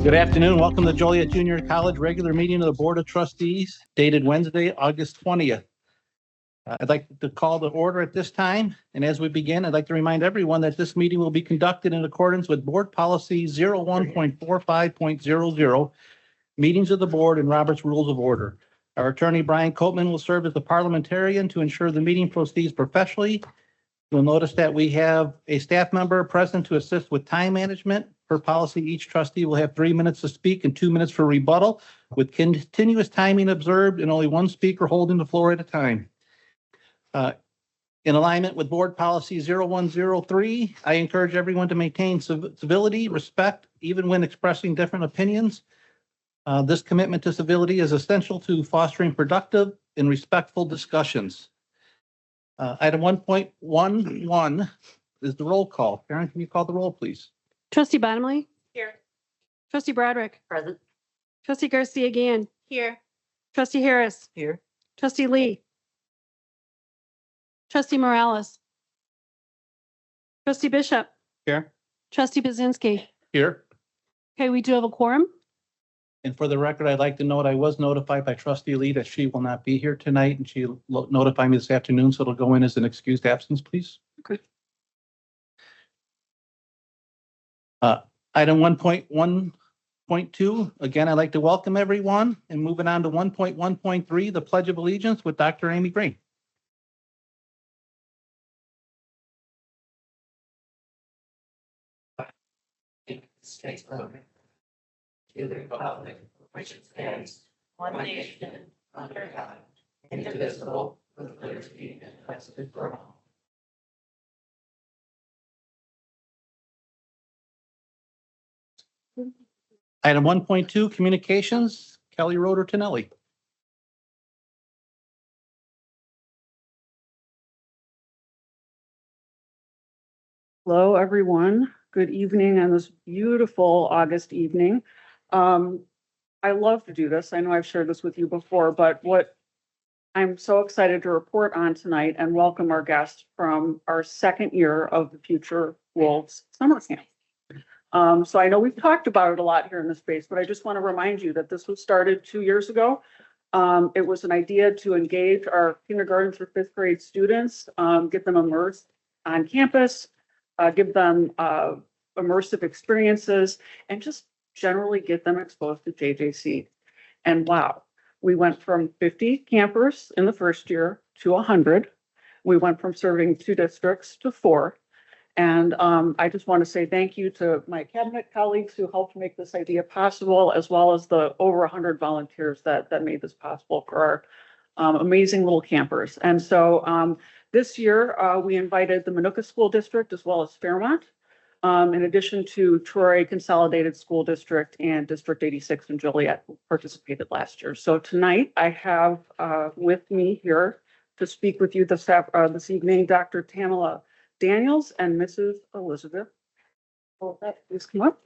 Good afternoon. Welcome to Joliet Junior College regular meeting of the Board of Trustees dated Wednesday, August 20th. I'd like to call to order at this time. And as we begin, I'd like to remind everyone that this meeting will be conducted in accordance with Board Policy 01.45.00, meetings of the board and Robert's Rules of Order. Our attorney, Brian Copeman, will serve as the parliamentarian to ensure the meeting proceeds professionally. You'll notice that we have a staff member present to assist with time management. Per policy, each trustee will have 3 minutes to speak and 2 minutes for rebuttal, with continuous timing observed and only one speaker holding the floor at a time. In alignment with Board Policy 0103, I encourage everyone to maintain civility, respect, even when expressing different opinions. This commitment to civility is essential to fostering productive and respectful discussions. Item 1.11 is the roll call. Karen, can you call the roll, please? Trustee Bottomley? Here. Trustee Broderick? Present. Trustee Garcia Gann? Here. Trustee Harris? Here. Trustee Lee? Trustee Morales? Trustee Bishop? Here. Trustee Bazinski? Here. Okay, we do have a quorum. And for the record, I'd like to note I was notified by Trustee Lee that she will not be here tonight, and she notified me this afternoon, so it'll go in as an excused absence, please. Okay. Item 1.1.2, again, I'd like to welcome everyone, and moving on to 1.1.3, the Pledge of Allegiance with Dr. Amy Green. States of America, to the republic which it stands, one nation, under God, indivisible, with liberty and justice for all. Item 1.2, communications, Kelly Roder Tonelli. Hello, everyone. Good evening on this beautiful August evening. I love to do this. I know I've shared this with you before, but what I'm so excited to report on tonight and welcome our guests from our second year of the Future Wolves Summer Camp. So I know we've talked about it a lot here in this space, but I just want to remind you that this was started 2 years ago. It was an idea to engage our kindergarten through fifth grade students, get them immersed on campus, give them immersive experiences, and just generally get them exposed to JJC. And wow, we went from 50 campers in the first year to 100. We went from serving 2 districts to 4. And I just want to say thank you to my cabinet colleagues who helped make this idea possible, as well as the over 100 volunteers that made this possible for our amazing little campers. And so this year we invited the Minooka School District as well as Fairmont, in addition to Troy Consolidated School District and District 86 in Joliet, who participated last year. So tonight I have with me here to speak with you this evening, Dr. Tamala Daniels and Mrs. Elizabeth. Will that please come up?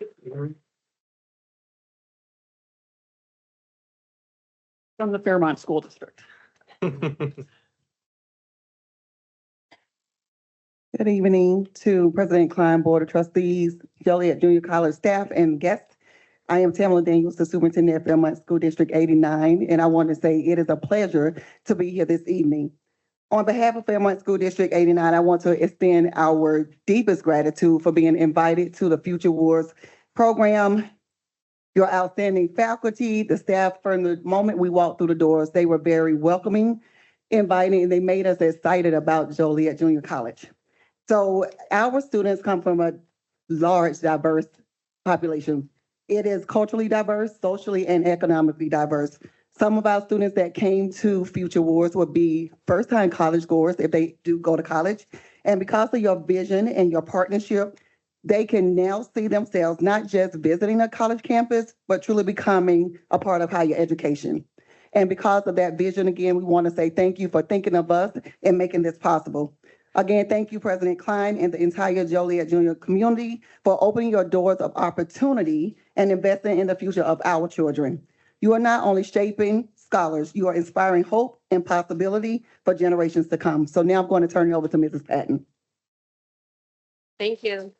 From the Fairmont School District. Good evening to President Klein, Board of Trustees, Joliet Junior College staff, and guests. I am Tamala Daniels, the Superintendent of Fairmont School District 89, and I want to say it is a pleasure to be here this evening. On behalf of Fairmont School District 89, I want to extend our deepest gratitude for being invited to the Future Wars program. Your outstanding faculty, the staff, from the moment we walked through the doors, they were very welcoming, inviting, and they made us excited about Joliet Junior College. So our students come from a large, diverse population. It is culturally diverse, socially, and economically diverse. Some of our students that came to Future Wars would be first-time college goers if they do go to college. And because of your vision and your partnership, they can now see themselves not just visiting a college campus, but truly becoming a part of higher education. And because of that vision, again, we want to say thank you for thinking of us and making this possible. Again, thank you, President Klein and the entire Joliet Junior community for opening your doors of opportunity and investing in the future of our children. You are not only shaping scholars, you are inspiring hope and possibility for generations to come. So now I'm going to turn it over to Mrs. Patton. Thank you.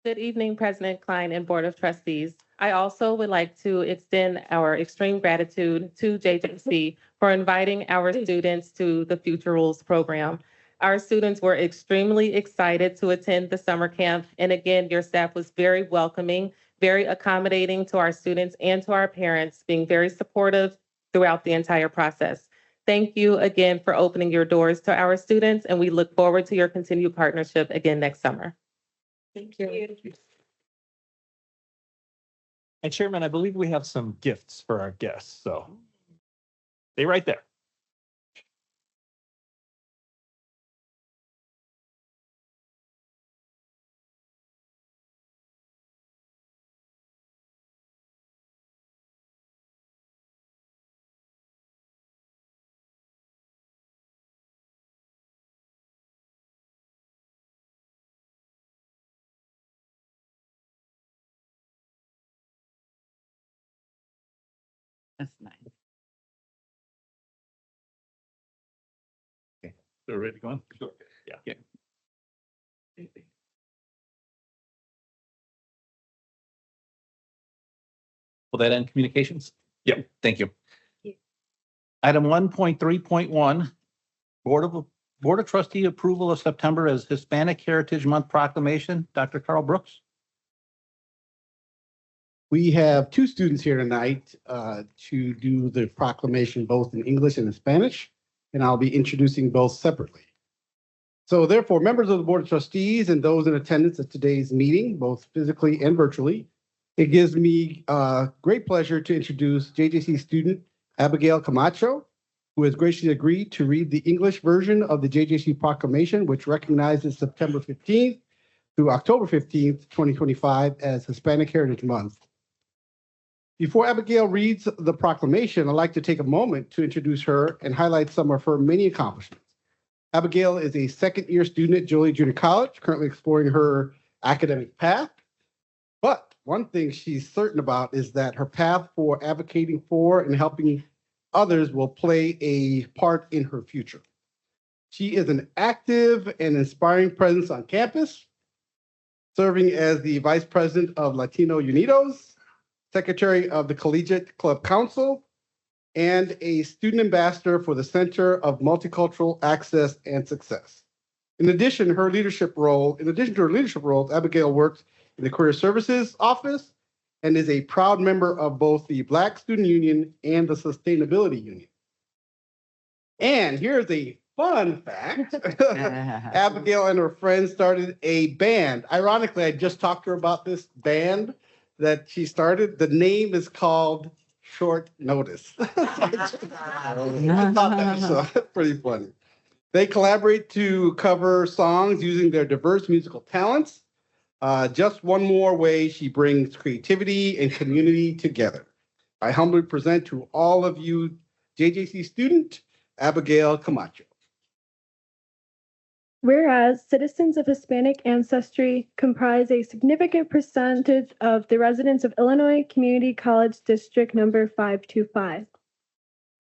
Good evening, President Klein and Board of Trustees. I also would like to extend our extreme gratitude to JJC for inviting our students to the Future Rules program. Our students were extremely excited to attend the summer camp. And again, your staff was very welcoming, very accommodating to our students and to our parents, being very supportive throughout the entire process. Thank you again for opening your doors to our students, and we look forward to your continued partnership again next summer. Thank you. And Chairman, I believe we have some gifts for our guests, so stay right there. That's nice. So ready to go on? Sure. Yeah. Will that end communications? Yep. Thank you. Item 1.3.1, Board of Trustee approval of September as Hispanic Heritage Month proclamation. Dr. Carl Brooks. We have two students here tonight to do the proclamation both in English and in Spanish, and I'll be introducing both separately. So therefore, members of the Board of Trustees and those in attendance at today's meeting, both physically and virtually, it gives me great pleasure to introduce JJC student Abigail Camacho, who has graciously agreed to read the English version of the JJC proclamation, which recognizes September 15th through October 15th, 2025 as Hispanic Heritage Month. Before Abigail reads the proclamation, I'd like to take a moment to introduce her and highlight some of her many accomplishments. Abigail is a second-year student at Joliet Junior College, currently exploring her academic path. But one thing she's certain about is that her path for advocating for and helping others will play a part in her future. She is an active and inspiring presence on campus, serving as the Vice President of Latino Unidos, Secretary of the Collegiate Club Council, and a student ambassador for the Center of Multicultural Access and Success. In addition to her leadership roles, Abigail works in the Career Services Office and is a proud member of both the Black Student Union and the Sustainability Union. And here's a fun fact. Abigail and her friends started a band. Ironically, I just talked to her about this band that she started. The name is called Short Notice. I thought that was pretty funny. They collaborate to cover songs using their diverse musical talents. Just one more way she brings creativity and community together. I humbly present to all of you JJC student, Abigail Camacho. Whereas citizens of Hispanic ancestry comprise a significant percentage of the residents of Illinois Community College District number 525.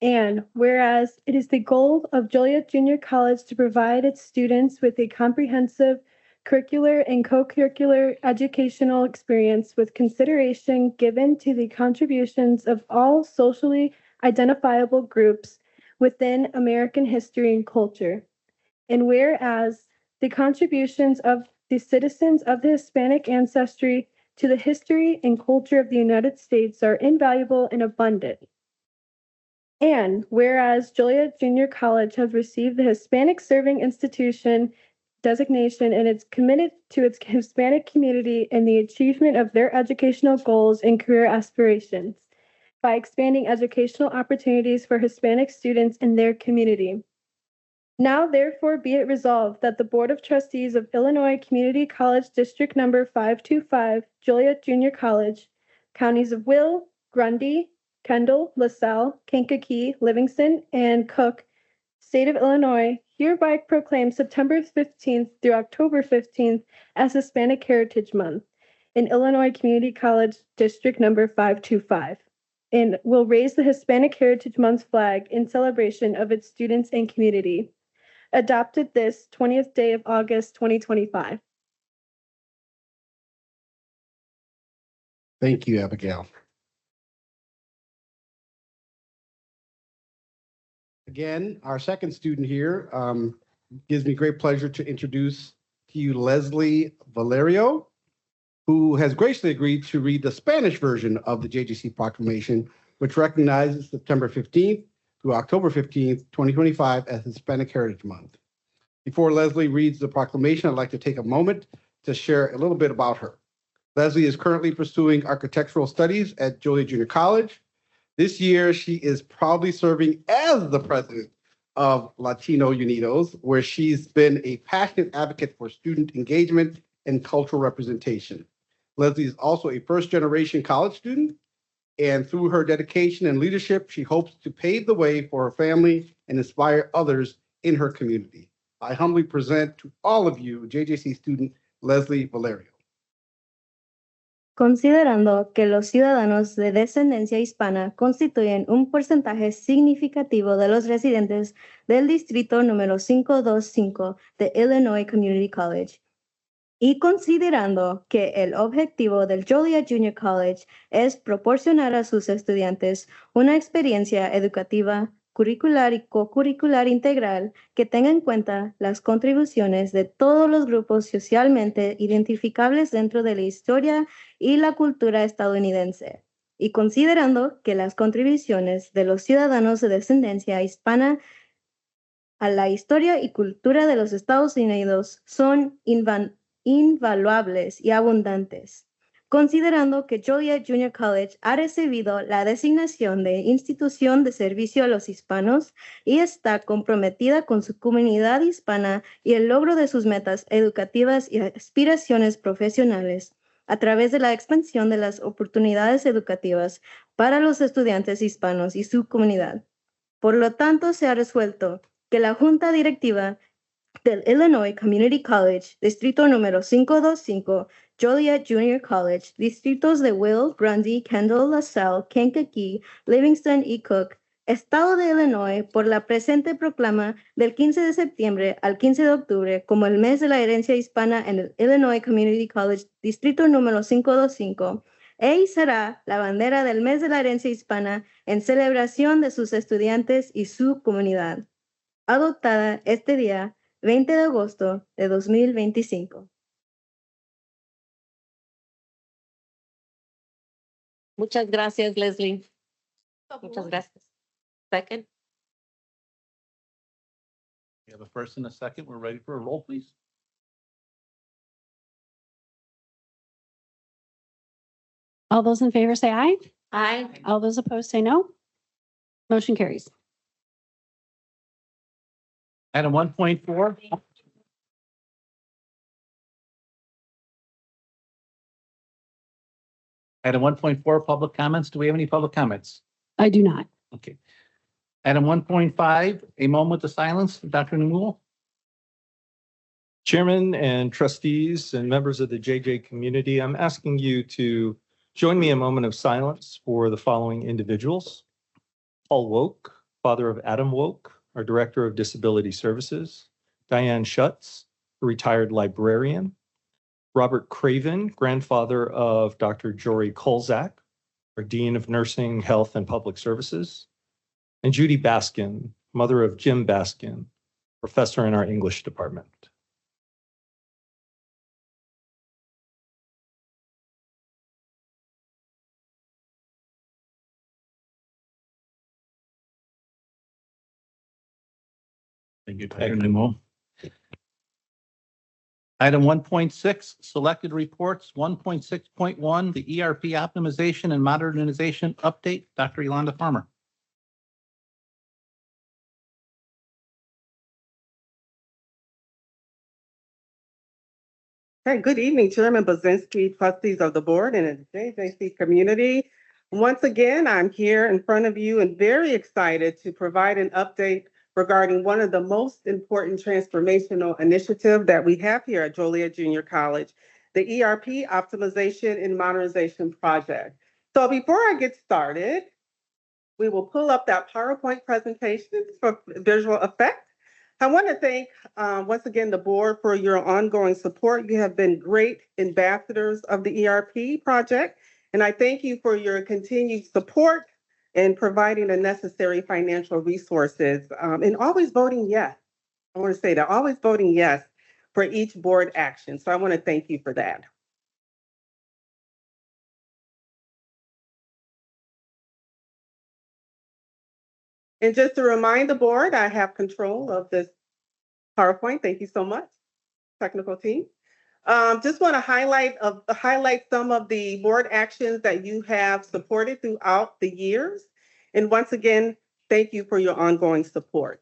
And whereas it is the goal of Joliet Junior College to provide its students with a comprehensive curricular and co-curricular educational experience with consideration given to the contributions of all socially identifiable groups within American history and culture. And whereas the contributions of the citizens of the Hispanic ancestry to the history and culture of the United States are invaluable and abundant. And whereas Joliet Junior College has received the Hispanic Serving Institution designation and is committed to its Hispanic community and the achievement of their educational goals and career aspirations by expanding educational opportunities for Hispanic students in their community. Now, therefore, be it resolved that the Board of Trustees of Illinois Community College District number 525, Joliet Junior College, counties of Will, Grundy, Kendall, LaSalle, Kankakee, Livingston, and Cook, State of Illinois, hereby proclaims September 15th through October 15th as Hispanic Heritage Month in Illinois Community College District number 525, and will raise the Hispanic Heritage Month flag in celebration of its students and community. Adopted this 20th day of August, 2025. Thank you, Abigail. Again, our second student here gives me great pleasure to introduce to you Leslie Valerio, who has graciously agreed to read the Spanish version of the JJC proclamation, which recognizes September 15th through October 15th, 2025 as Hispanic Heritage Month. Before Leslie reads the proclamation, I'd like to take a moment to share a little bit about her. Leslie is currently pursuing architectural studies at Joliet Junior College. This year, she is proudly serving as the president of Latino Unidos, where she's been a passionate advocate for student engagement and cultural representation. Leslie is also a first-generation college student, and through her dedication and leadership, she hopes to pave the way for her family and inspire others in her community. I humbly present to all of you JJC student Leslie Valerio. Considerando que los ciudadanos de descendencia hispana constituyen un porcentaje significativo de los residentes del distrito número 525 de Illinois Community College, y considerando que el objetivo del Joliet Junior College es proporcionar a sus estudiantes una experiencia educativa, curricular y co-curricular integral que tenga en cuenta las contribuciones de todos los grupos socialmente identificables dentro de la historia y la cultura estadounidense, y considerando que las contribuciones de los ciudadanos de descendencia hispana a la historia y cultura de los Estados Unidos son invaluables y abundantes. Considerando que Joliet Junior College ha recibido la designación de institución de servicio a los hispanos y está comprometida con su comunidad hispana y el logro de sus metas educativas y aspiraciones profesionales a través de la expansión de las oportunidades educativas para los estudiantes hispanos y su comunidad. Por lo tanto, se ha resuelto que la Junta Directiva del Illinois Community College, distrito número 525, Joliet Junior College, distritos de Will, Grundy, Kendall, LaSalle, Kankakee, Livingston y Cook, Estado de Illinois, por la presente proclama del 15 de septiembre al 15 de octubre como el mes de la herencia hispana en el Illinois Community College, distrito número 525, e izará la bandera del mes de la herencia hispana en celebración de sus estudiantes y su comunidad. Adoptada este día, 20 de agosto de 2025. Muchas gracias, Leslie. Muchas gracias. Second. We have a first and a second. We're ready for a roll, please. All those in favor say aye. Aye. All those opposed say no. Motion carries. Item 1.4. Item 1.4, public comments. Do we have any public comments? I do not. Okay. Item 1.5, a moment of silence. Dr. Newell. Chairman and trustees and members of the JJ community, I'm asking you to join me in a moment of silence for the following individuals. Paul Woke, father of Adam Woke, our Director of Disability Services. Diane Schutz, a retired librarian. Robert Craven, grandfather of Dr. Jory Kolzak, our Dean of Nursing, Health, and Public Services. And Judy Baskin, mother of Jim Baskin, professor in our English department. Thank you, Dr. Newell. Item 1.6, selected reports. 1.6.1, the ERP optimization and modernization update. Dr. Yolanda Farmer. Hey, good evening, Chairman Bazinski, trustees of the board and the JJC community. Once again, I'm here in front of you and very excited to provide an update regarding one of the most important transformational initiatives that we have here at Joliet Junior College, the ERP Optimization and Modernization Project. So before I get started, we will pull up that PowerPoint presentation for visual effect. I want to thank once again the board for your ongoing support. You have been great ambassadors of the ERP project, And I thank you for your continued support and providing the necessary financial resources and always voting yes. I want to say that always voting yes for each board action. So I want to thank you for that. And just to remind the board, I have control of this PowerPoint. Thank you so much, technical team. Just want to highlight some of the board actions that you have supported throughout the years. And once again, thank you for your ongoing support.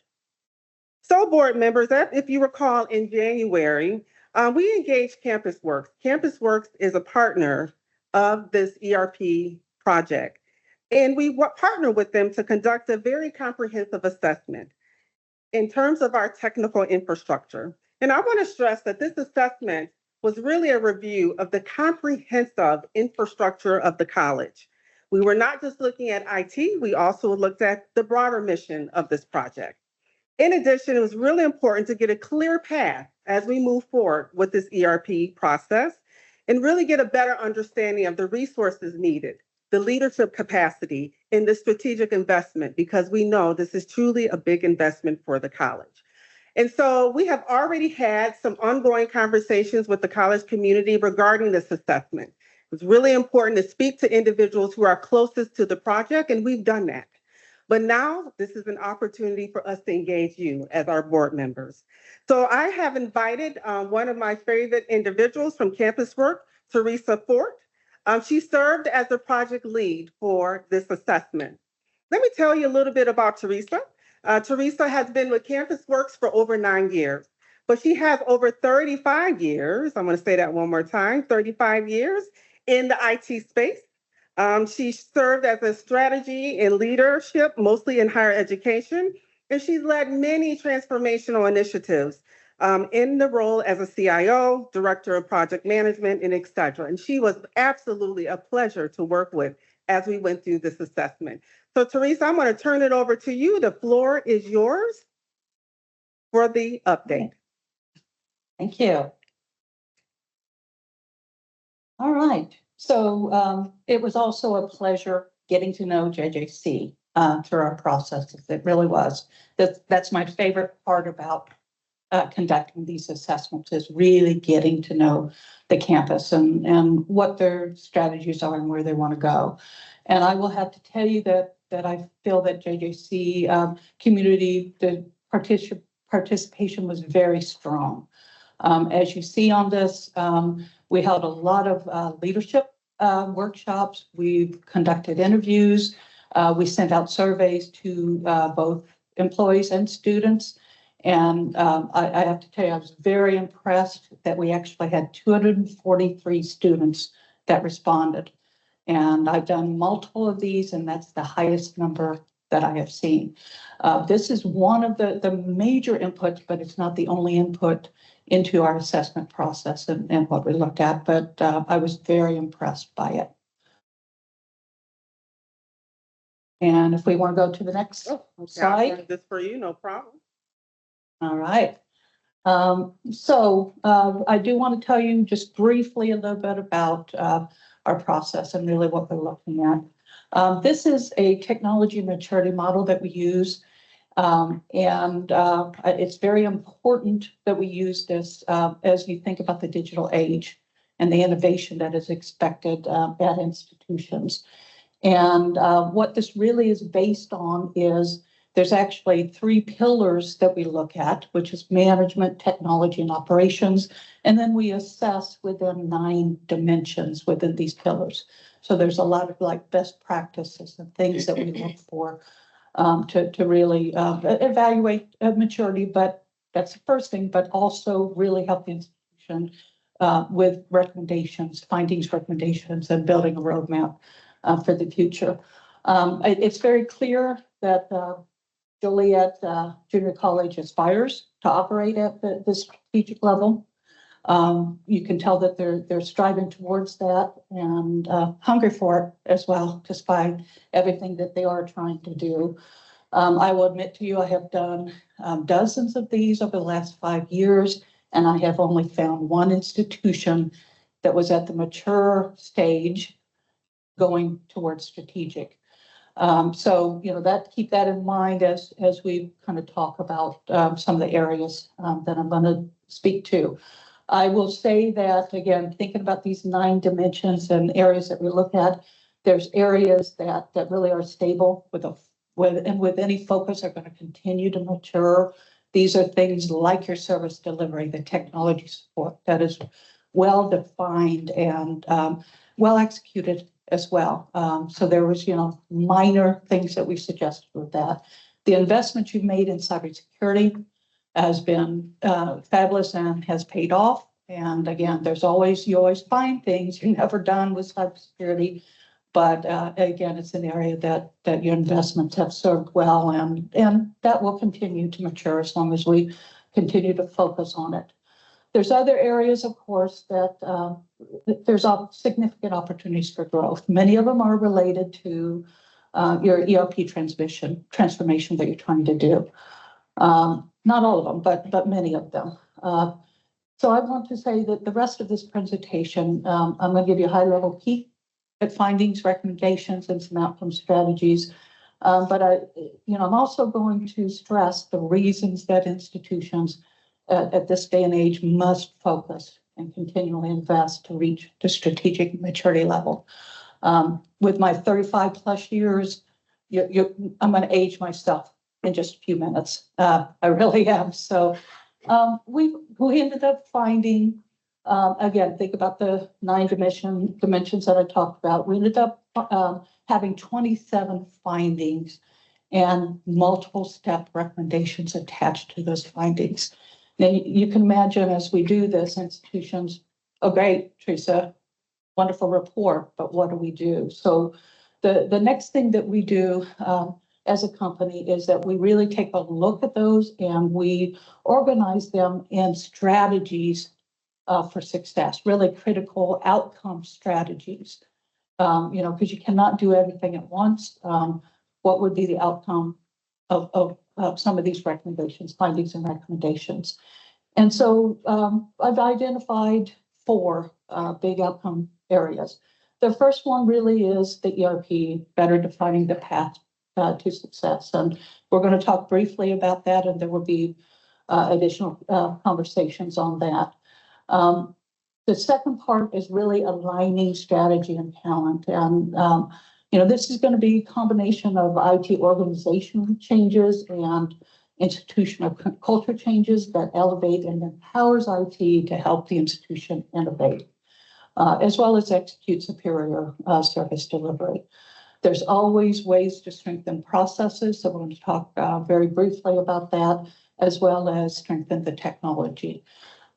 So board members, if you recall in January, we engaged CampusWorks. CampusWorks is a partner of this ERP project. And we partner with them to conduct a very comprehensive assessment in terms of our technical infrastructure. And I want to stress that this assessment was really a review of the comprehensive infrastructure of the college. We were not just looking at IT, we also looked at the broader mission of this project. In addition, it was really important to get a clear path as we move forward with this ERP process and really get a better understanding of the resources needed, the leadership capacity, and the strategic investment, because we know this is truly a big investment for the college. And so we have already had some ongoing conversations with the college community regarding this assessment. It's really important to speak to individuals who are closest to the project, and we've done that. But now this is an opportunity for us to engage you as our board members. So I have invited one of my favorite individuals from CampusWorks, Teresa Fort. She served as the project lead for this assessment. Let me tell you a little bit about Teresa. Teresa has been with CampusWorks for over 9 years, but she has over 35 years, I'm going to say that one more time, 35 years in the IT space. She served as a strategy and leadership, mostly in higher education, and she's led many transformational initiatives in the role as a CIO, director of project management, and et cetera. And she was absolutely a pleasure to work with as we went through this assessment. So Teresa, I'm going to turn it over to you. The floor is yours for the update. Thank you. All right. So it was also a pleasure getting to know JJC through our processes. It really was. That's my favorite part about conducting these assessments, is really getting to know the campus and what their strategies are and where they want to go. And I will have to tell you that I feel that JJC community, the participation was very strong. As you see on this, we held a lot of leadership workshops. We've conducted interviews. We sent out surveys to both employees and students. And I have to tell you, I was very impressed that we actually had 243 students that responded. And I've done multiple of these, and that's the highest number that I have seen. This is one of the major inputs, but it's not the only input into our assessment process and what we looked at, but I was very impressed by it. And if we want to go to the next slide. This for you, no problem. All right. So I do want to tell you just briefly a little bit about our process and really what we're looking at. This is a technology maturity model that we use. It's very important that we use this as you think about the digital age and the innovation that is expected at institutions. And what this really is based on is there's actually 3 pillars that we look at, which is management, technology, and operations. And then we assess within 9 dimensions within these pillars. So there's a lot of like best practices and things that we look for to really evaluate maturity, but that's the first thing, but also really help the institution with recommendations, findings, recommendations, and building a roadmap for the future. It's very clear that Joliet Junior College aspires to operate at the strategic level. You can tell that they're striving towards that and hungry for it as well, despite everything that they are trying to do. I will admit to you, I have done dozens of these over the last 5 years, and I have only found one institution that was at the mature stage going towards strategic. So, keep that in mind as we kind of talk about some of the areas that I'm going to speak to. I will say that, again, thinking about these 9 dimensions and areas that we look at, there's areas that really are stable with any focus are going to continue to mature. These are things like your service delivery, the technology support that is well defined and well executed as well. So there was, minor things that we suggested with that. The investment you've made in cybersecurity has been fabulous and has paid off. And again, you always find things you're never done with cybersecurity. But again, it's an area that your investments have served well, and that will continue to mature as long as we continue to focus on it. There's other areas, of course, that there's significant opportunities for growth. Many of them are related to your ERP transformation that you're trying to do. Not all of them, but many of them. So I want to say that the rest of this presentation, I'm going to give you a high-level peek at findings, recommendations, and some outcome strategies. But I'm also going to stress the reasons that institutions at this day and age must focus and continually invest to reach the strategic maturity level. With my 35 plus years, I'm going to age myself in just a few minutes. I really am. So we ended up finding, again, think about the 9 dimensions that I talked about. We ended up having 27 findings and multiple step recommendations attached to those findings. Now, you can imagine as we do this, institutions, oh, great, Teresa, wonderful report, but what do we do? So the next thing that we do as a company is that we really take a look at those and we organize them in strategies for success, really critical outcome strategies. Because you cannot do everything at once. What would be the outcome of some of these recommendations, findings and recommendations? And so I've identified 4 big outcome areas. The first one really is the ERP, better defining the path to success. And we're going to talk briefly about that, and there will be additional conversations on that. The second part is really aligning strategy and talent. And, this is going to be a combination of IT organizational changes and institutional culture changes that elevate and empowers IT to help the institution innovate, as well as execute superior service delivery. There's always ways to strengthen processes. So we're going to talk very briefly about that, as well as strengthen the technology.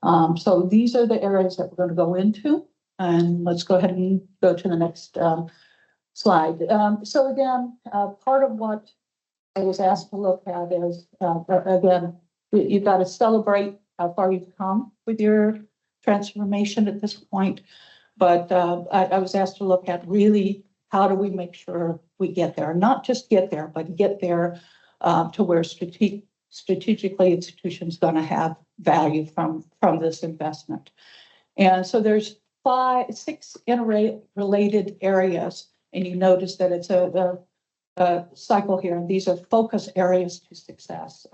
So these are the areas that we're going to go into, and let's go ahead and go to the next slide. So again, part of what I was asked to look at is, again, you've got to celebrate how far you've come with your transformation at this point. But I was asked to look at really how do we make sure we get there, not just get there, but get there to where strategically institutions going to have value from this investment. And so there's 6 interrelated areas, and you notice that it's a cycle here, and these are focus areas to success.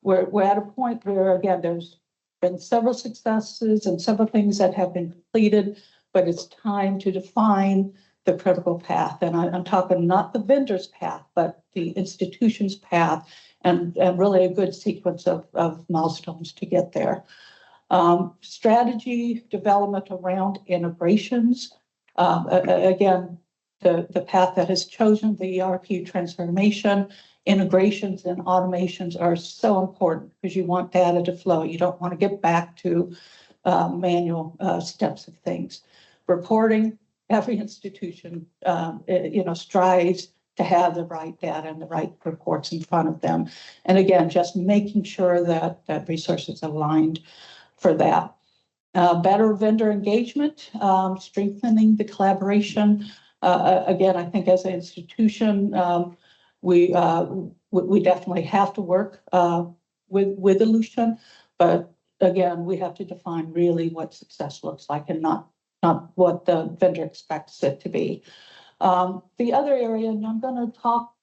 We're at a point where, again, there's been several successes and several things that have been completed, but it's time to define the critical path. And I'm talking not the vendor's path, but the institution's path, and really a good sequence of milestones to get there. Strategy development around integrations. Again, the path that has chosen the ERP transformation, integrations and automations are so important because you want data to flow. You don't want to get back to manual steps of things. Reporting, every institution, strives to have the right data and the right reports in front of them. And again, just making sure that resources aligned for that. Better vendor engagement, strengthening the collaboration. Again, I think as an institution, we definitely have to work with Elution, but again, we have to define really what success looks like and not not what the vendor expects it to be. The other area, and I'm going to talk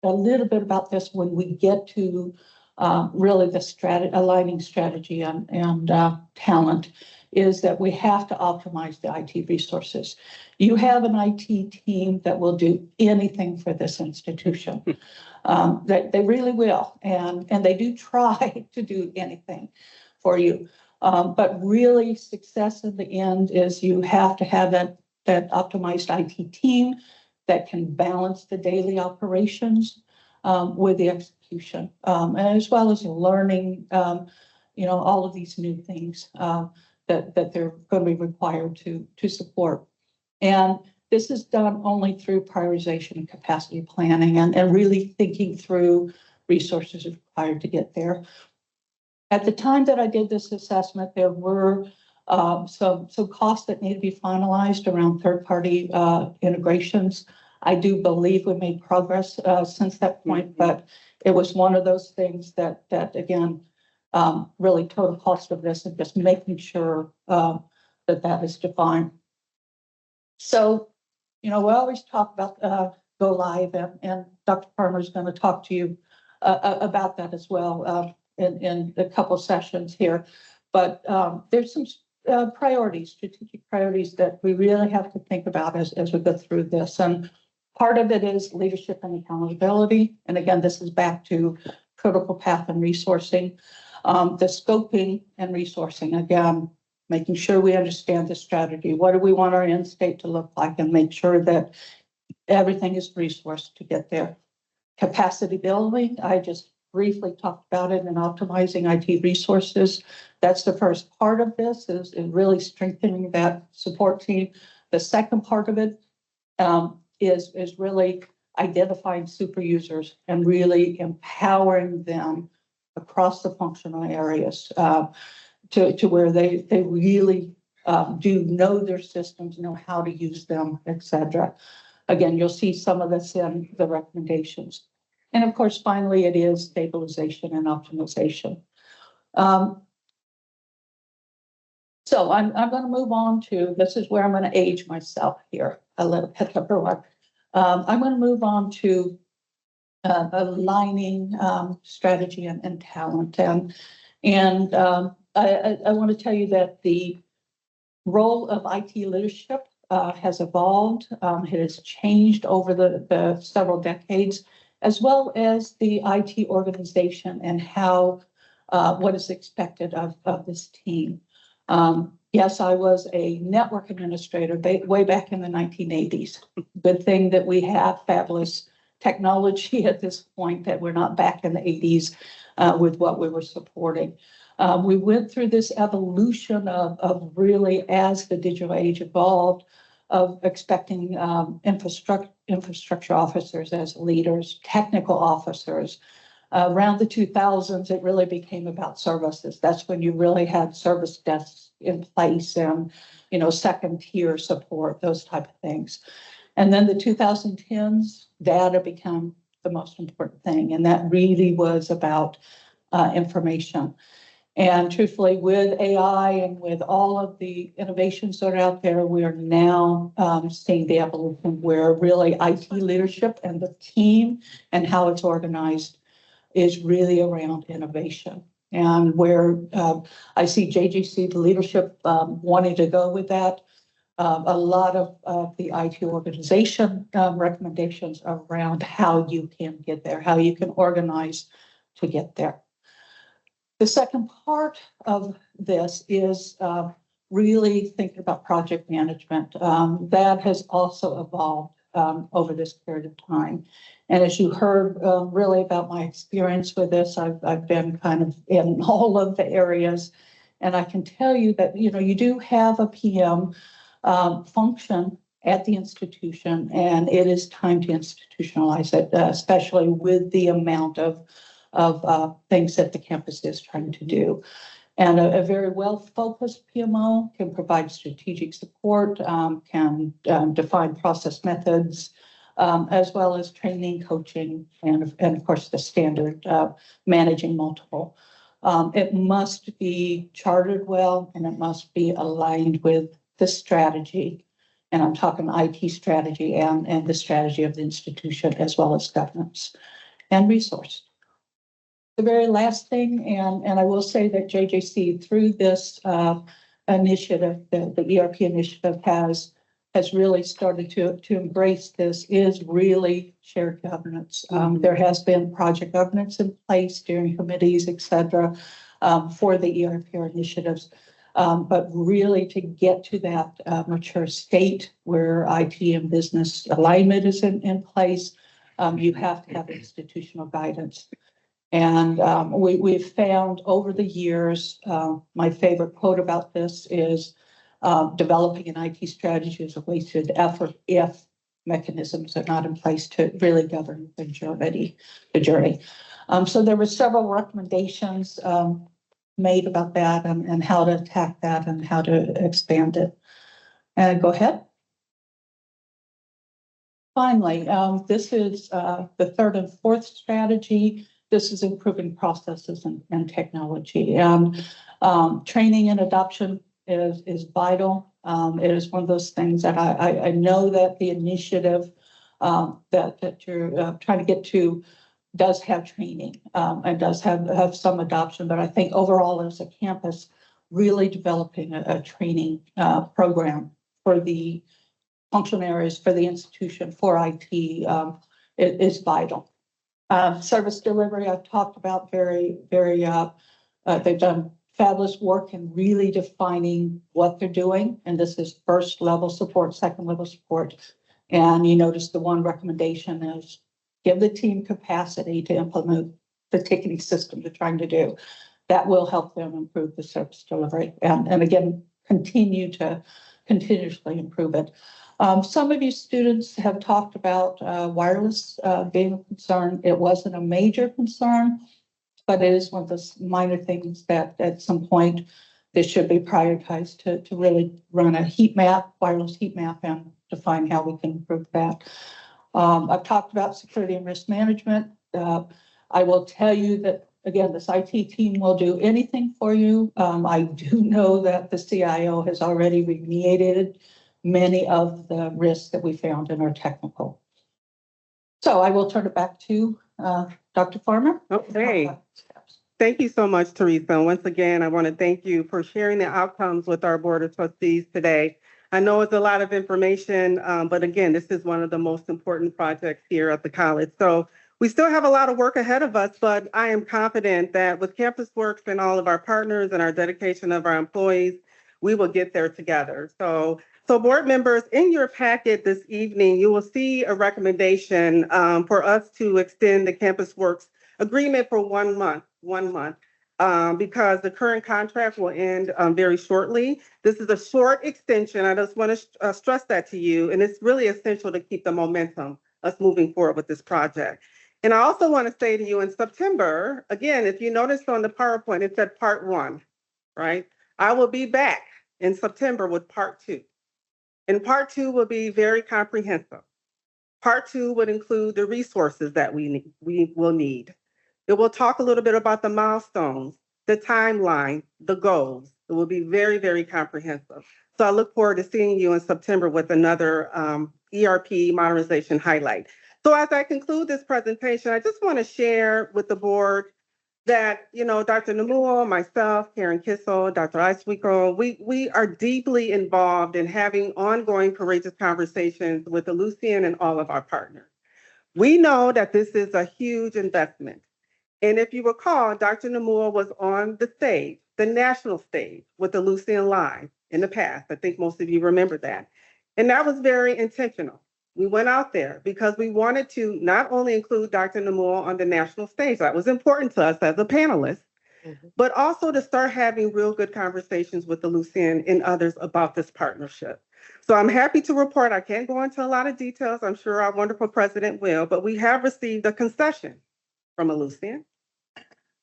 a little bit about this when we get to really the aligning strategy and talent, is that we have to optimize the IT resources. You have an IT team that will do anything for this institution. They really will, and they do try to do anything for you. But really, success in the end is you have to have that optimized IT team that can balance the daily operations with the execution, and as well as learning, all of these new things that they're going to be required to support. And this is done only through prioritization and capacity planning and really thinking through resources required to get there. At the time that I did this assessment, there were some costs that need to be finalized around third-party integrations. I do believe we made progress since that point, but it was one of those things that again, really total cost of this and just making sure that is defined. So, we always talk about go live, and Dr. Farmer is going to talk to you about that as well in a couple sessions here. But there's some strategic priorities that we really have to think about as we go through this. And part of it is leadership and accountability. And again, this is back to critical path and resourcing, the scoping and resourcing. Again, making sure we understand the strategy. What do we want our end state to look like, and make sure that everything is resourced to get there. Capacity building, I just briefly talked about it, and optimizing IT resources. That's the first part of this, is really strengthening that support team. The second part of it is really identifying super users and really empowering them across the functional areas to where they really do know their systems, know how to use them, etc. Again, you'll see some of this in the recommendations. And of course, finally, it is stabilization and optimization. So I'm going to move on to, this is where I'm going to age myself here a little bit, everyone. I'm going to move on to aligning strategy and talent. And I want to tell you that the role of IT leadership has evolved. It has changed over the several decades, as well as the IT organization and how what is expected of this team. Yes, I was a network administrator way back in the 1980s. Good thing that we have fabulous technology at this point, that we're not back in the 80s with what we were supporting. We went through this evolution of really, as the digital age evolved, of expecting infrastructure officers as leaders, technical officers. Around the 2000s, it really became about services. That's when you really had service desks in place and, second tier support, those type of things. And then the 2010s, data became the most important thing. And that really was about information. And truthfully, with AI and with all of the innovations that are out there, we are now seeing the evolution where really IT leadership and the team and how it's organized is really around innovation. And where I see JJC, the leadership, wanting to go with that. A lot of the IT organization recommendations around how you can get there, how you can organize to get there. The second part of this is really thinking about project management. That has also evolved over this period of time. And as you heard really about my experience with this, I've been kind of in all of the areas. And I can tell you that, you do have a PM function at the institution, and it is time to institutionalize it, especially with the amount of things that the campus is trying to do. And a very well-focused PMO can provide strategic support, can define process methods, as well as training, coaching, and of course, the standard managing multiple. It must be chartered well, and it must be aligned with the strategy, and I'm talking IT strategy and the strategy of the institution, as well as governance and resource. The very last thing, and I will say that JJC, through this initiative, the ERP initiative has really started to embrace this, is really shared governance. There has been project governance in place, steering committees, et cetera, for the ERP initiatives. But really to get to that mature state where IT and business alignment is in place, you have to have institutional guidance. And we've found over the years, my favorite quote about this is, developing an IT strategy is a wasted effort if mechanisms are not in place to really govern the journey. So there were several recommendations made about that and how to attack that and how to expand it. Go ahead. Finally, this is the third and fourth strategy. This is improving processes and technology. And training and adoption is vital. It is one of those things that I know that the initiative that you're trying to get to does have training and does have some adoption, but I think overall as a campus, really developing a training program for the functionaries, for the institution, for IT is vital. Service delivery, I've talked about they've done fabulous work in really defining what they're doing. And this is first level support, second level support. And you notice the one recommendation is give the team capacity to implement the ticketing system they're trying to do. That will help them improve the service delivery and again, continuously improve it. Some of you students have talked about wireless being a concern. It wasn't a major concern, but it is one of those minor things that at some point this should be prioritized to really run a heat map, wireless heat map, and define how we can improve that. I've talked about security and risk management. I will tell you that, again, this IT team will do anything for you. I do know that the CIO has already remediated many of the risks that we found in our technical. So I will turn it back to Dr. Farmer. Okay. Thank you so much, Teresa. And once again, I want to thank you for sharing the outcomes with our Board of Trustees today. I know it's a lot of information, but again, this is one of the most important projects here at the college. So we still have a lot of work ahead of us, but I am confident that with Campus Works and all of our partners and our dedication of our employees, we will get there together. So board members, in your packet this evening, you will see a recommendation for us to extend the Campus Works agreement for 1 month, because the current contract will end very shortly. This is a short extension. I just want to stress that to you, and it's really essential to keep the momentum us moving forward with this project. And I also want to say to you in September, again, if you noticed on the PowerPoint, it said part 1, right? I will be back in September with part 2. And part 2 will be very comprehensive. Part 2 would include the resources that we will need. It will talk a little bit about the milestones, the timeline, the goals. It will be very, very comprehensive. So I look forward to seeing you in September with another ERP modernization highlight. So as I conclude this presentation, I just want to share with the board that, Dr. Namuo, myself, Karen Kissel, Dr. Eiswinkle, we are deeply involved in having ongoing courageous conversations with the Lucian and all of our partners. We know that this is a huge investment. And if you recall, Dr. Namuo was on the stage, the national stage, with the Lucian Live in the past. I think most of you remember that. And that was very intentional. We went out there because we wanted to not only include Dr. Namuo on the national stage, that was important to us as a panelist, but also to start having real good conversations with the Lucian and others about this partnership. So I'm happy to report, I can't go into a lot of details, I'm sure our wonderful president will, but we have received a concession from a Lucian.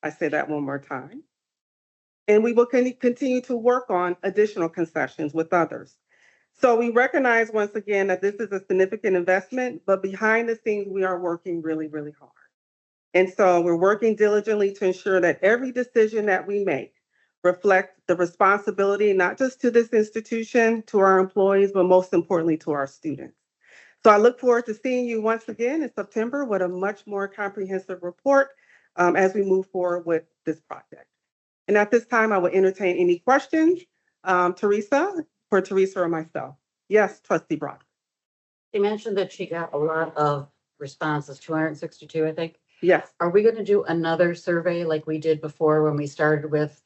I say that one more time. And we will continue to work on additional concessions with others. So we recognize once again that this is a significant investment, but behind the scenes, we are working really, really hard. And so we're working diligently to ensure that every decision that we make reflect the responsibility, not just to this institution, to our employees, but most importantly to our students. So I look forward to seeing you once again in September with a much more comprehensive report as we move forward with this project. And at this time, I will entertain any questions. Teresa or myself. Yes, Trustee Brock. You mentioned that she got a lot of responses, 262, I think. Yes. Are we going to do another survey like we did before when we started with,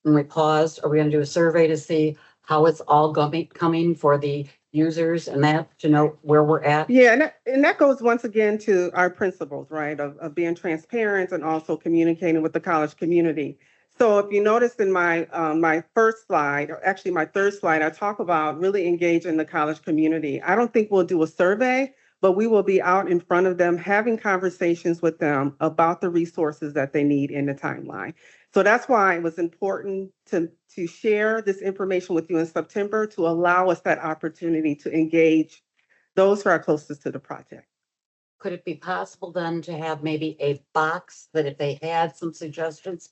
when we paused? Are we going to do a survey to see how it's all coming for the users and that to know where we're at? Yeah, and that goes once again to our principles, right, of being transparent and also communicating with the college community. So if you notice in my my first slide, or actually my third slide, I talk about really engaging the college community. I don't think we'll do a survey, but we will be out in front of them, having conversations with them about the resources that they need in the timeline. So that's why it was important to share this information with you in September to allow us that opportunity to engage those who are closest to the project. Could it be possible then to have maybe a box that if they had some suggestions,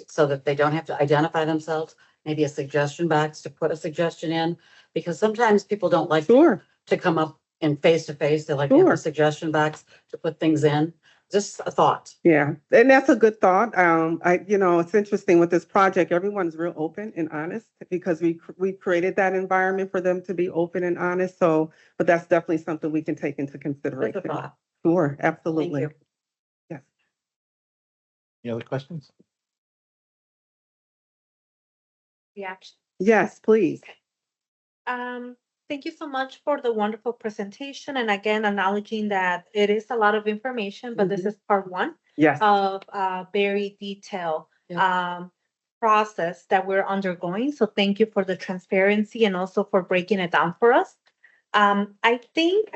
so that they don't have to identify themselves, maybe a suggestion box to put a suggestion in? Because sometimes people don't like Sure. to come up in face to face. They like to have Sure. a suggestion box to put things in. Just a thought. Yeah, and that's a good thought. It's interesting with this project, everyone's real open and honest because we created that environment for them to be open and honest. So, but that's definitely something we can take into Just consideration. a thought. Sure, absolutely. you. Yes. Any other questions? Reaction. Yes, please. Thank you so much for the wonderful presentation. And again, acknowledging that it is a lot of information, but this is part one Yes. of a very detailed process that we're undergoing. So thank you for the transparency and also for breaking it down for us. I think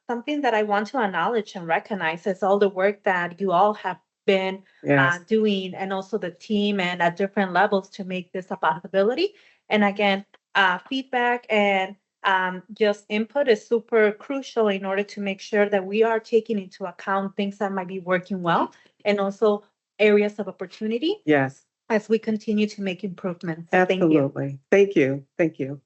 something that I want to acknowledge and recognize is all the work that you all have been Yes. doing, and also the team and at different levels to make this a possibility. And again, feedback and just input is super crucial in order to make sure that we are taking into account things that might be working well and also areas of opportunity Yes. as we continue to make improvements. So thank you. Absolutely. Thank you. Thank you.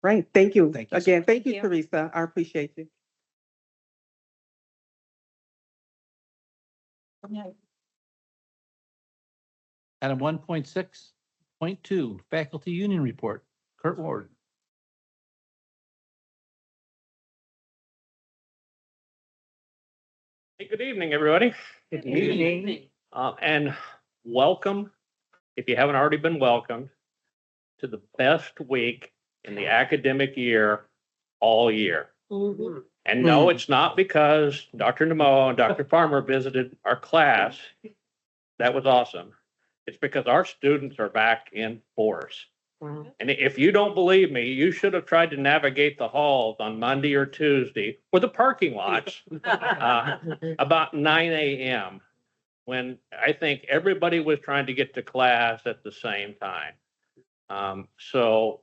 Right. Thank you. Thank you. Again, thank Thank you, you. Teresa. I appreciate you. Item 1.6.2, faculty union report. Kurt Ward. Hey, good evening, everybody. Good evening. And welcome, if you haven't already been welcomed, to the best week in the academic year all year. And no, it's not because Dr. Nemo and Dr. Farmer visited our class. That was awesome. It's because our students are back in force. Wow. And if you don't believe me, you should have tried to navigate the halls on Monday or Tuesday or the parking lots about 9 a.m. when I think everybody was trying to get to class at the same time. So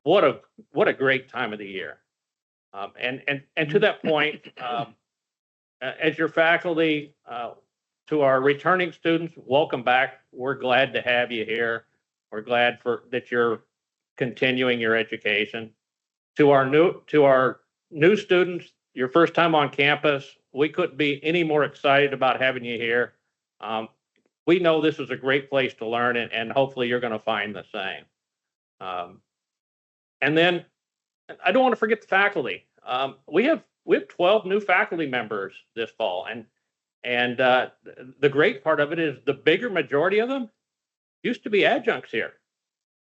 what a great time of the year. And to that point, as your faculty, to our returning students, welcome back. We're glad to have you here. We're glad that you're continuing your education. To our new students, your first time on campus, we couldn't be any more excited about having you here. We know this is a great place to learn, and hopefully you're going to find the same. And then I don't want to forget the faculty. We have 12 new faculty members this fall, and the great part of it is the bigger majority of them used to be adjuncts here.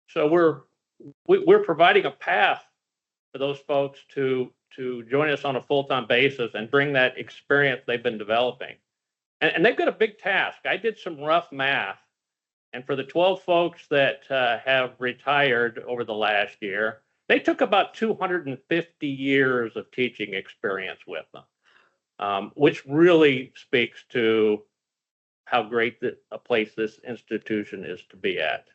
So we're providing a path for those folks to join us on a full-time basis and bring that experience they've been developing. And they've got a big task. I did some rough math, and for the 12 folks that have retired over the last year, they took about 250 years of teaching experience with them, which really speaks to how great a place this institution is to be at.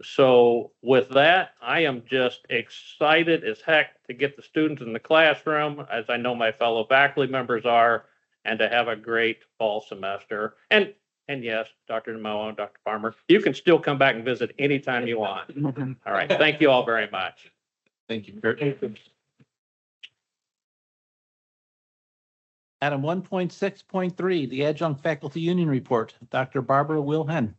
So with that, I am just excited as heck to get the students in the classroom, as I know my fellow faculty members are, and to have a great fall semester. And And yes, Dr. DeMello and Dr. Farmer, you can still come back and visit anytime you want. All right. Thank you all very much. Thank you. Item 1.6.3, the Adjunct Faculty Union Report. Dr. Barbara Wilhen.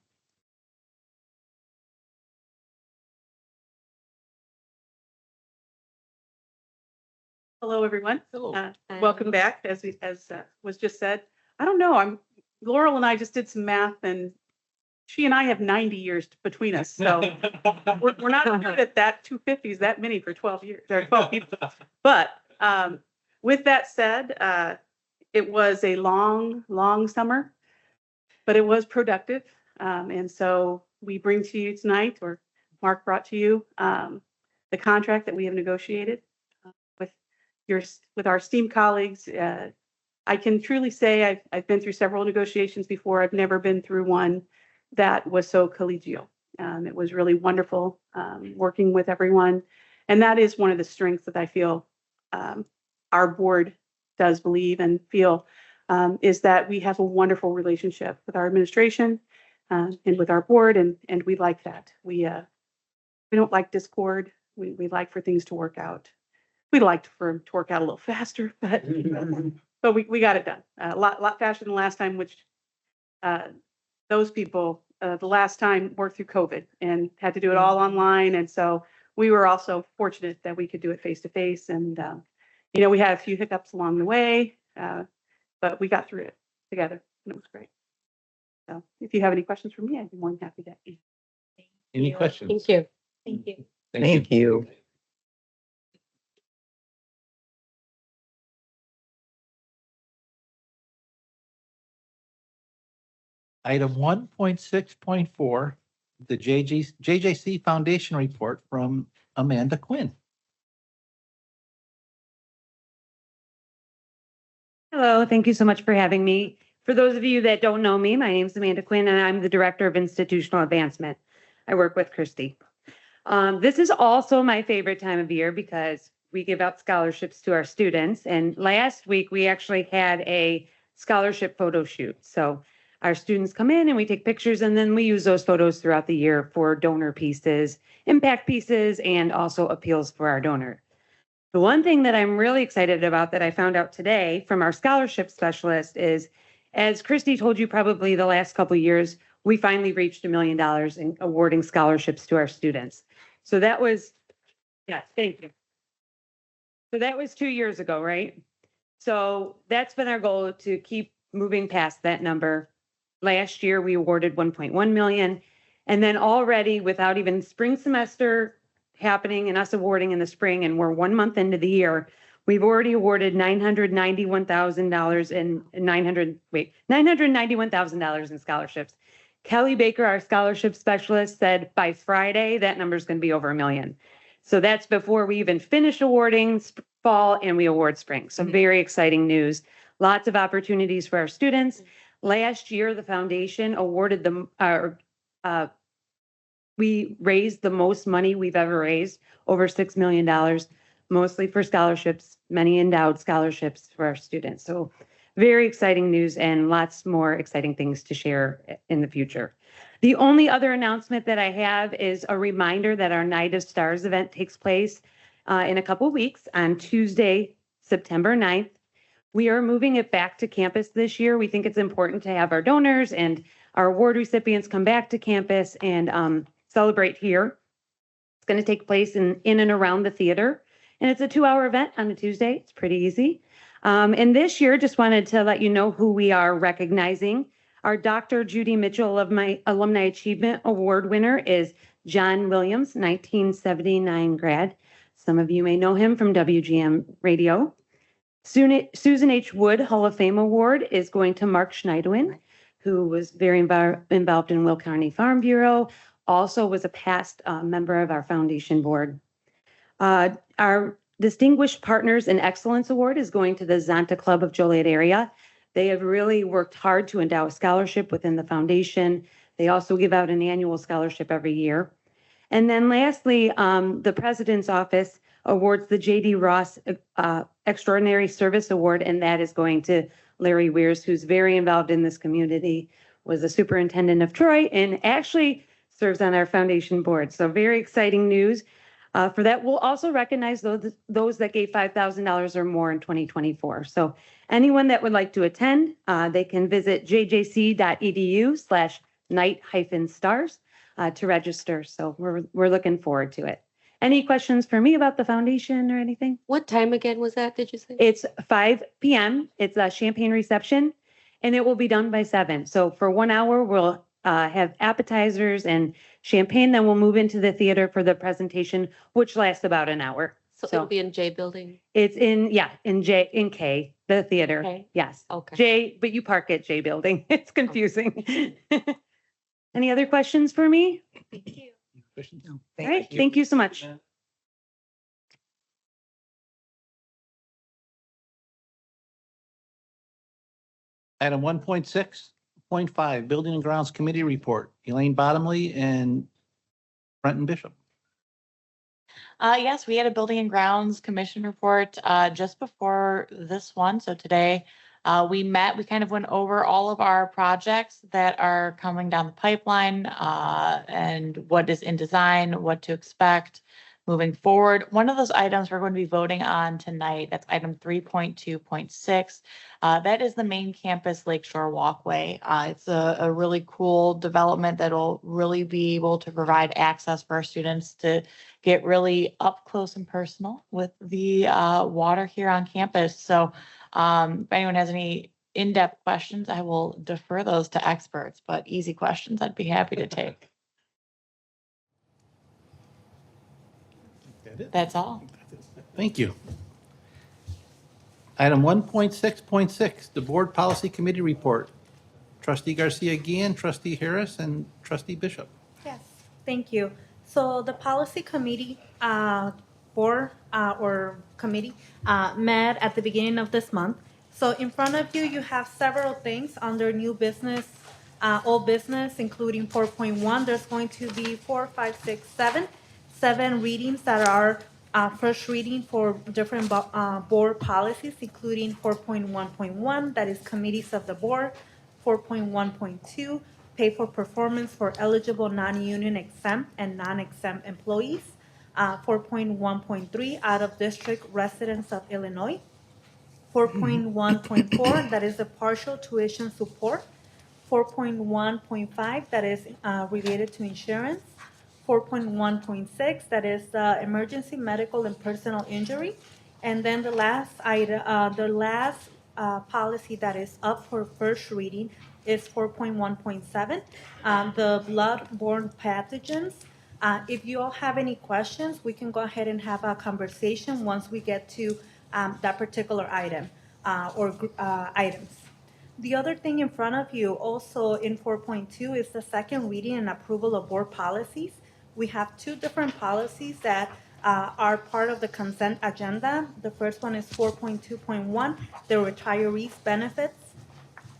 Hello, everyone. Hello. Welcome back, as was just said. I don't know, Laurel and I just did some math, and she and I have 90 years between us, so we're not good at that 250s, that many for 12 years, or 12 people. But with that said, it was a long, long summer, but it was productive. And so we bring to you tonight, or Mark brought to you, the contract that we have negotiated with our esteemed colleagues. I can truly say I've been through several negotiations before. I've never been through one that was so collegial. It was really wonderful working with everyone. And that is one of the strengths that I feel our board does believe and feel is that we have a wonderful relationship with our administration and with our board. And we like that. We don't like discord. We like for things to work out. We'd like for them to work out a little faster, but we got it done a lot faster than the last time, which those people the last time worked through COVID and had to do it all online. And so we were also fortunate that we could do it face to face. And, we had a few hiccups along the way, but we got through it together and it was great. So if you have any questions for me, I'd be more than happy to answer. Any questions? Thank you. Thank you. Thank you. Item 1.6.4, the JJC Foundation Report from Amanda Quinn. Hello, thank you so much for having me. For those of you that don't know me, my name is Amanda Quinn and I'm the Director of Institutional Advancement. I work with Christy. This is also my favorite time of year because we give out scholarships to our students. And last week we actually had a scholarship photo shoot. So our students come in and we take pictures and then we use those photos throughout the year for donor pieces, impact pieces, and also appeals for our donor. The one thing that I'm really excited about that I found out today from our scholarship specialist is, as Christy told you probably the last couple of years, we finally reached $1 million in awarding scholarships to our students. So that was, yes, thank you. So that was 2 years ago, right? So that's been our goal, to keep moving past that number. Last year, we awarded 1.1 million. And then already, without even spring semester happening and us awarding in the spring, and we're 1 month into the year, we've already awarded $991,000 in scholarships. Kelly Baker, our scholarship specialist, said by Friday, that number is going to be over $1 million. So that's before we even finish awarding fall and we award spring. So very exciting news. Lots of opportunities for our students. Last year, the foundation awarded we raised the most money we've ever raised, over $6 million, mostly for scholarships, many endowed scholarships for our students. So very exciting news and lots more exciting things to share in the future. The only other announcement that I have is a reminder that our Night of Stars event takes place in a couple of weeks on Tuesday, September 9th. We are moving it back to campus this year. We think it's important to have our donors and our award recipients come back to campus and celebrate here. It's going to take place in and around the theater. And it's a 2-hour event on a Tuesday. It's pretty easy. And this year, just wanted to let you know who we are recognizing. Our Dr. Judy Mitchell Alumni Achievement Award winner is John Williams, 1979 grad. Some of you may know him from WGM Radio. Susan H. Wood Hall of Fame Award is going to Mark Schneidwin, who was very involved in Will County Farm Bureau, also was a past member of our foundation board. Our Distinguished Partners in Excellence Award is going to the Zonta Club of Joliet area. They have really worked hard to endow a scholarship within the foundation. They also give out an annual scholarship every year. And then lastly, the President's Office awards the J.D. Ross Extraordinary Service Award, and that is going to Larry Weirs, who's very involved in this community, was the superintendent of Troy and actually serves on our foundation board. So very exciting news. For that, we'll also recognize those that gave $5,000 or more in 2024. So anyone that would like to attend, they can visit jjc.edu/night-stars to register. So we're looking forward to it. Any questions for me about the foundation or anything? What time again was that, did you say? It's 5 p.m. It's a champagne reception, and it will be done by 7. So for 1 hour, we'll have appetizers and champagne. Then we'll move into the theater for the presentation, which lasts about an hour. So it'll be in J building? It's in K, the theater. Okay. Yes. Okay. J, but you park at J building. It's confusing. Any other questions for me? Thank you. All right. Thank you so much. Item 1.6.5, Building and Grounds Committee Report. Elaine Bottomley and Brenton Bishop. Yes, we had a Building and Grounds Commission report just before this one. So today we kind of went over all of our projects that are coming down the pipeline and what is in design, what to expect moving forward. One of those items we're going to be voting on tonight, that's item 3.2.6. That is the main campus Lakeshore Walkway. It's a really cool development that'll really be able to provide access for our students to get really up close and personal with the water here on campus. So if anyone has any in-depth questions, I will defer those to experts, but easy questions I'd be happy to take. That's all. Thank you. Item 1.6.6, the Board Policy Committee Report. Trustee Garcia Guillen, Trustee Harris, and Trustee Bishop. Yes, thank you. So the policy committee board or committee met at the beginning of this month. So in front of you, you have several things under new business, old business, including 4.1. There's going to be 4, 5, 6, 7 readings that are first reading for different board policies, including 4.1.1, that is committees of the board, 4.1.2, pay for performance for eligible non-union exempt and non-exempt employees, 4.1.3, out-of-district residents of Illinois, 4.1.4, that is the partial tuition support, 4.1.5, that is related to insurance, 4.1.6, that is the emergency medical and personal injury. And then the last item, policy that is up for first reading is 4.1.7, the blood-borne pathogens. If you all have any questions, we can go ahead and have a conversation once we get to that particular item or items. The other thing in front of you also in 4.2 is the second reading and approval of board policies. We have 2 different policies that are part of the consent agenda. The first one is 4.2.1, the retirees benefits,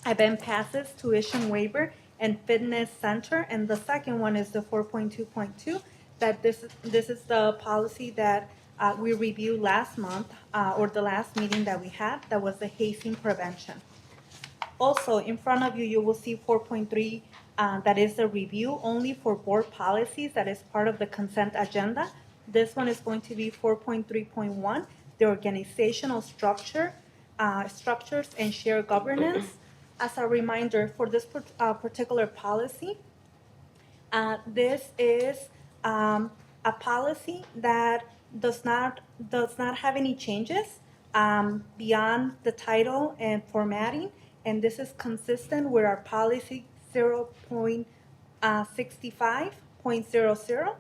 event passes, tuition waiver, and fitness center. And the second one is the 4.2.2, that this is the policy that we reviewed last month or the last meeting that we had, that was the hazing prevention. Also, in front of you, you will see 4.3, that is the review only for board policies, that is part of the consent agenda. This one is going to be 4.3.1, the organizational structures and shared governance. As a reminder, for this particular policy, this is a policy that does not have any changes beyond the title and formatting. And this is consistent with our policy 0.65.00.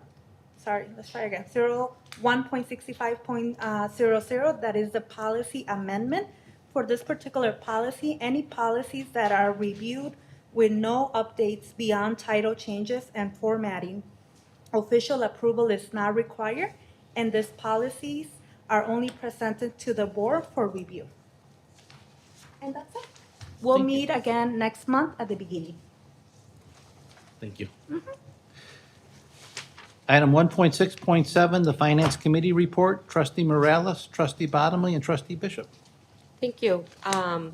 Sorry, let's try again. 1.65.00. That is the policy amendment. For this particular policy, any policies that are reviewed with no updates beyond title changes and formatting, official approval is not required, and these policies are only presented to the board for review. And that's it. We'll meet again next month at the beginning. Thank you. Item 1.6.7, the Finance Committee Report. Trustee Morales, Trustee Bottomley, and Trustee Bishop. Thank you. The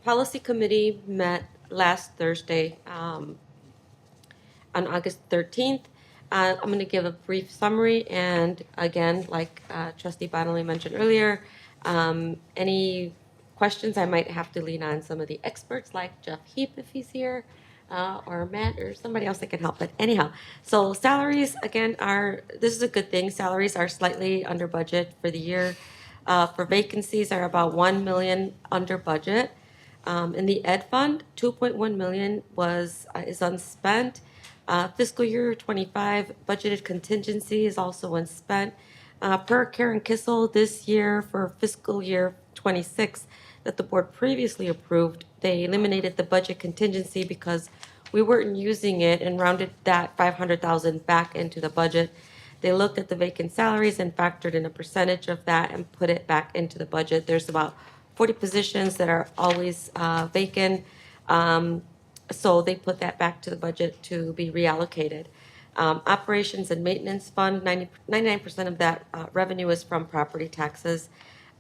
policy committee met last Thursday, on August 13th. I'm going to give a brief summary, and again, like Trustee Bonnerly mentioned earlier, any questions I might have to lean on some of the experts like Jeff Heap if he's here, or Matt or somebody else that can help. But anyhow, so salaries again this is a good thing. Salaries are slightly under budget for the year. For vacancies are about 1 million under budget. In the ed fund, 2.1 million is unspent. Fiscal year 25 budgeted contingency is also unspent. Per Karen Kissel, this year for fiscal year 26 that the board previously approved, they eliminated the budget contingency because we weren't using it and rounded that 500,000 back into the budget. They looked at the vacant salaries and factored in a percentage of that and put it back into the budget. There's about 40 positions that are always vacant. So they put that back to the budget to be reallocated. Operations and maintenance fund, 99% of that revenue is from property taxes.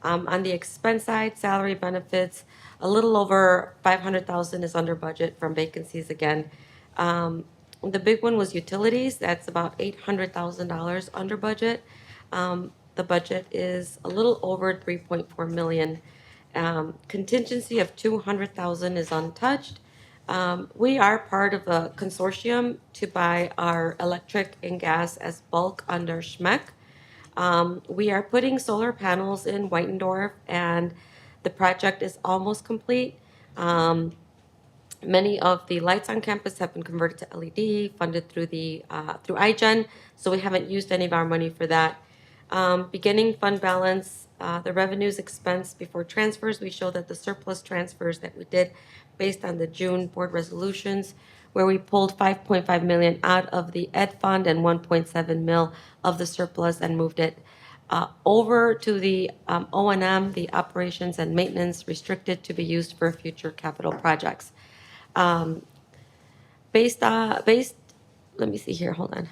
On the expense side, salary benefits, a little over 500,000 is under budget from vacancies again. The big one was utilities. That's about $800,000 under budget. The budget is a little over 3.4 million. Contingency of 200,000 is untouched. We are part of a consortium to buy our electric and gas as bulk under SHMEC. We are putting solar panels in Whitendorf, and the project is almost complete. Many of the lights on campus have been converted to LED, funded through through iGen, so we haven't used any of our money for that. Beginning fund balance, the revenues expense before transfers, we show that the surplus transfers that we did based on the June board resolutions, where we pulled 5.5 million out of the ed fund and 1.7 mil of the surplus and moved it over to the O&M, the operations and maintenance, restricted to be used for future capital projects. Let me see here, hold on.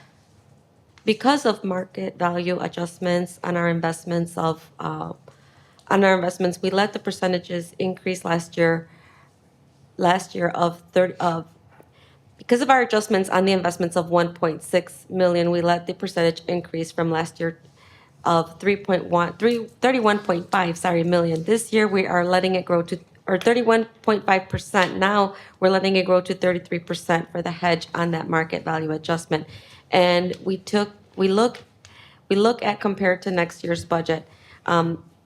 Because of market value adjustments on our investments we let the percentages increase last year because of our adjustments on the investments of 1.6 million, we let the percentage increase from last year of 31.5 million. This year we are letting it grow to, or 31.5%. Now we're letting it grow to 33% for the hedge on that market value adjustment. And we look at compared to next year's budget.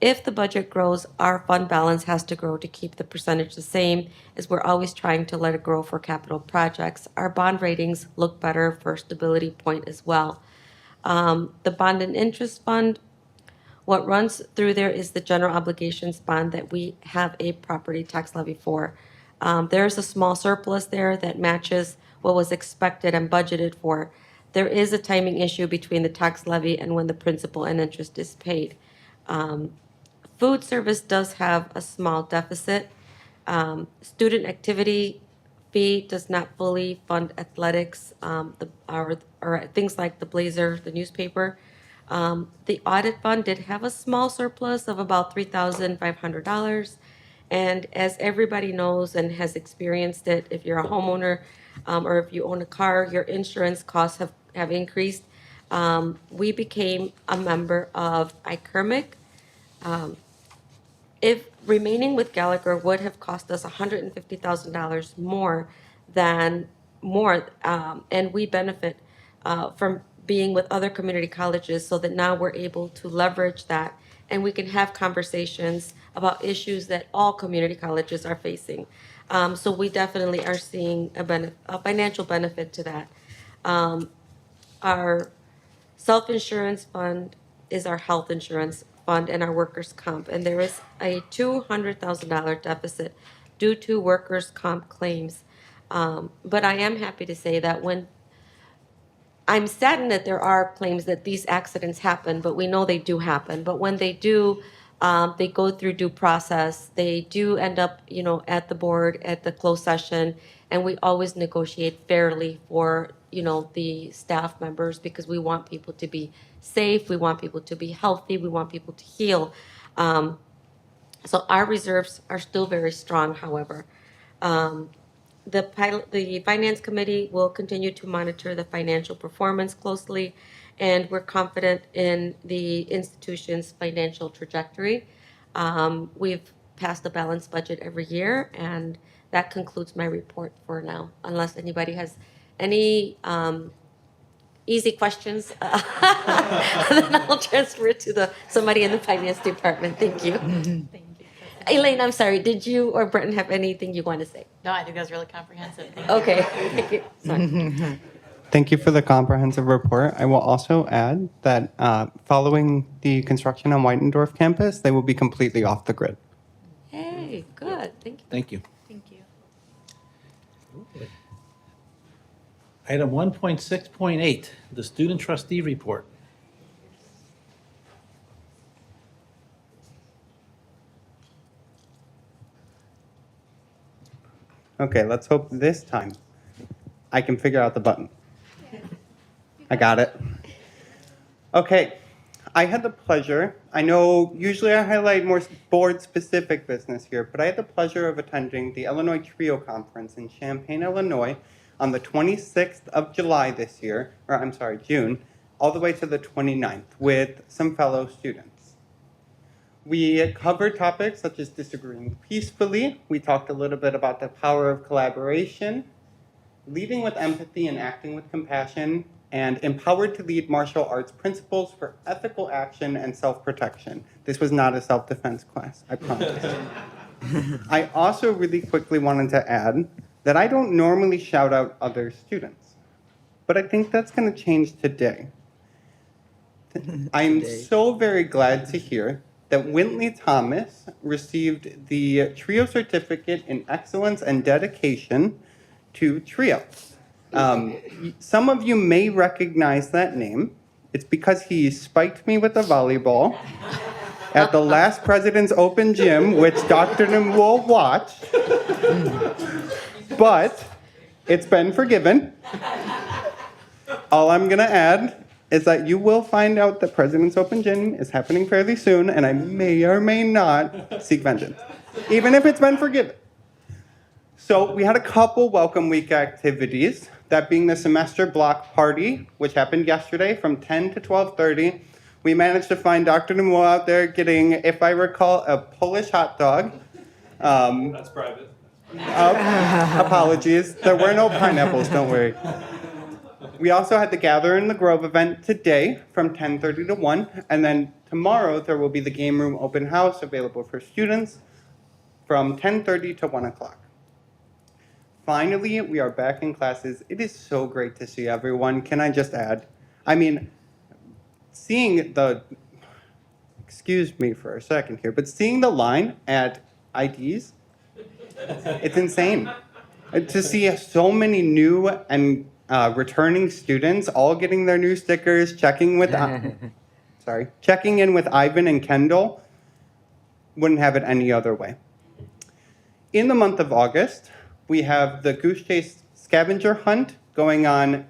If the budget grows, our fund balance has to grow to keep the percentage the same, as we're always trying to let it grow for capital projects. Our bond ratings look better for stability point as well. The bond and interest fund, what runs through there is the general obligations bond that we have a property tax levy for. There's a small surplus there that matches what was expected and budgeted for. There is a timing issue between the tax levy and when the principal and interest is paid. Food service does have a small deficit. Student activity fee does not fully fund athletics, or things like the Blazer, the newspaper. The audit fund did have a small surplus of about $3,500. And as everybody knows and has experienced it, if you're a homeowner or if you own a car, your insurance costs have increased. We became a member of ICERMIC. If remaining with Gallagher would have cost us $150,000 more, and we benefit from being with other community colleges, so that now we're able to leverage that and we can have conversations about issues that all community colleges are facing. So we definitely are seeing a financial benefit to that. Our self-insurance fund is our health insurance fund and our workers' comp, and there is a $200,000 deficit due to workers' comp claims. But I am happy to say that I'm saddened that there are claims that these accidents happen, but we know they do happen. But when they do, they go through due process. They do end up, at the board, at the closed session, and we always negotiate fairly for, the staff members, because we want people to be safe, we want people to be healthy, we want people to heal. So our reserves are still very strong, however. The Finance Committee will continue to monitor the financial performance closely, and we're confident in the institution's financial trajectory. We've passed a balanced budget every year, and that concludes my report for now, unless anybody has any easy questions. Then I'll transfer it to somebody in the Finance Department. Thank you. Elaine, I'm sorry, did you or Brenton have anything you want to say? No, I think that was really comprehensive. Thank you. Okay, thank you. Sorry. Thank you for the comprehensive report. I will also add that following the construction on Whitendorf campus, they will be completely off the grid. Hey, good, thank you. Thank you. Thank you. Item 1.6.8, the student trustee report. Okay, let's hope this time I can figure out the button. I got it. Okay, I had the pleasure, I know usually I highlight more board-specific business here, but I had the pleasure of attending the Illinois Trio Conference in Champaign, Illinois on the 26th of July this year, or I'm sorry, June, all the way to the 29th with some fellow students. We covered topics such as disagreeing peacefully. We talked a little bit about the power of collaboration, leading with empathy and acting with compassion, and empowered to lead martial arts principles for ethical action and self-protection. This was not a self-defense class, I promise. I also really quickly wanted to add that I don't normally shout out other students, but I think that's going to change today. I'm so very glad to hear that Wintley Thomas received the Trio Certificate in Excellence and Dedication to Trio. Some of you may recognize that name. It's because he spiked me with a volleyball at the last President's Open Gym, which Dr. Nimwol watched. But it's been forgiven. All I'm going to add is that you will find out that President's Open Gym is happening fairly soon, and I may or may not seek vengeance, even if it's been forgiven. So we had a couple Welcome Week activities, that being the semester block party, which happened yesterday from 10 to 12:30. We managed to find Dr. Nimwol out there getting, if I recall, a Polish hot dog. That's private. Apologies. There were no pineapples, don't worry. We also had the Gather in the Grove event today from 10:30 to 1, and then tomorrow there will be the game room open house available for students from 10:30 to 1 o'clock. Finally, we are back in classes. It is so great to see everyone. Can I just add? I mean, seeing the, excuse me for a second here, but seeing the line at IDs, it's insane. To see so many new and returning students all getting their new stickers, checking in with Ivan and Kendall, wouldn't have it any other way. In the month of August, we have the Goose Chase Scavenger Hunt going on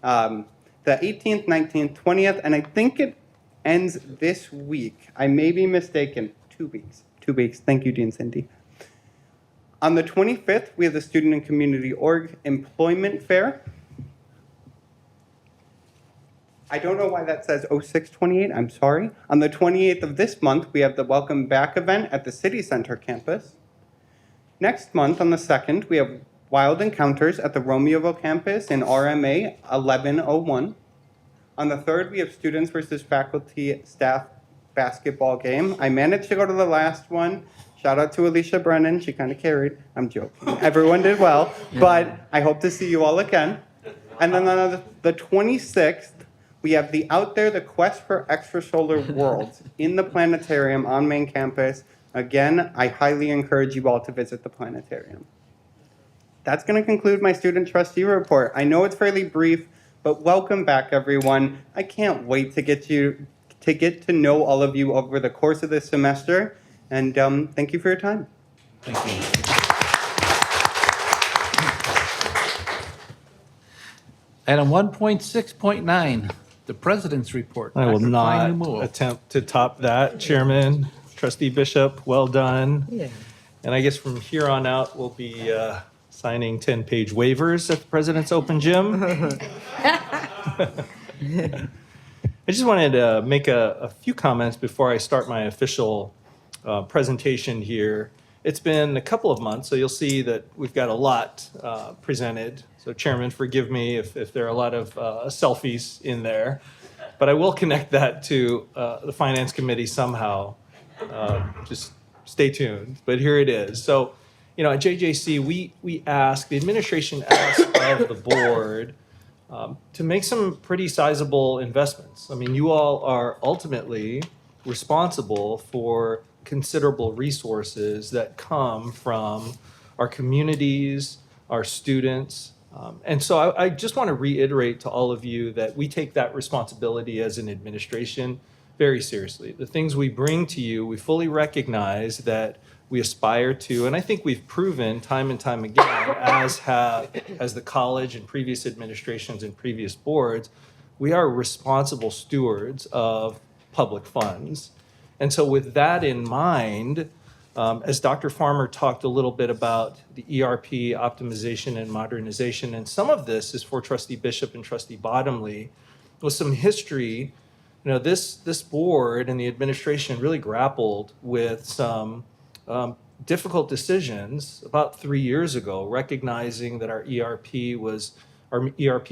the 18th, 19th, 20th, and I think it ends this week. I may be mistaken. 2 weeks. 2 weeks. Thank you, Dean Cindy. On the 25th, we have the Student and Community Org Employment Fair. I don't know why that says 0628, I'm sorry. On the 28th of this month, we have the Welcome Back event at the City Center campus. Next month, on the 2nd, we have Wild Encounters at the Romeoville campus in RMA 1101. On the 3rd, we have Students versus Faculty Staff basketball game. I managed to go to the last one. Shout out to Alicia Brennan, she kind of carried. I'm joking. Everyone did well, but I hope to see you all again. And then on the 26th, we have the Out There, the Quest for Extrasolar Worlds in the planetarium on main campus. Again, I highly encourage you all to visit the planetarium. That's going to conclude my student trustee report. I know it's fairly brief, but welcome back, everyone. I can't wait to get to know all of you over the course of this semester. And thank you for your time. Thank you. Item 1.6.9, the President's Report. I will Dr. Klein not Newell. attempt to top that, Chairman. Trustee Bishop, well done. Yeah. And I guess from here on out, we'll be signing 10-page waivers at the President's Open Gym. I just wanted to make a few comments before I start my official presentation here. It's been a couple of months, so you'll see that we've got a lot presented. So Chairman, forgive me if there are a lot of selfies in there, but I will connect that to the Finance Committee somehow. Just stay tuned, but here it is. So, you know, at JJC, the administration asked of the board to make some pretty sizable investments. I mean, you all are ultimately responsible for considerable resources that come from our communities, our students. And so I just want to reiterate to all of you that we take that responsibility as an administration very seriously. The things we bring to you, we fully recognize that we aspire to, and I think we've proven time and time again, as the college and previous administrations and previous boards, we are responsible stewards of public funds. And so with that in mind, as Dr. Farmer talked a little bit about the ERP optimization and modernization, and some of this is for Trustee Bishop and Trustee Bottomley, with some history. You know, this board and the administration really grappled with some difficult decisions about 3 years ago, recognizing that our ERP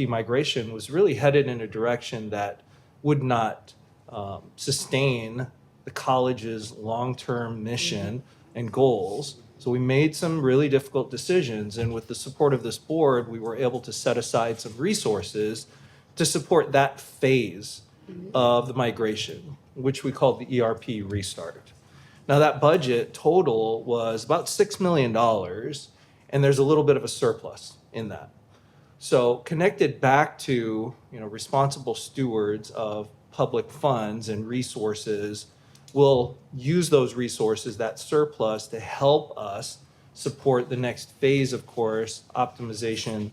migration was really headed in a direction that would not sustain the college's long-term mission and goals. So we made some really difficult decisions, and with the support of this board, we were able to set aside some resources to support that phase of the migration, which we called the ERP restart. Now that budget total was about $6 million, and there's a little bit of a surplus in that. So connected back to, you know, responsible stewards of public funds and resources, we'll use those resources, that surplus, to help us support the next phase, of course, optimization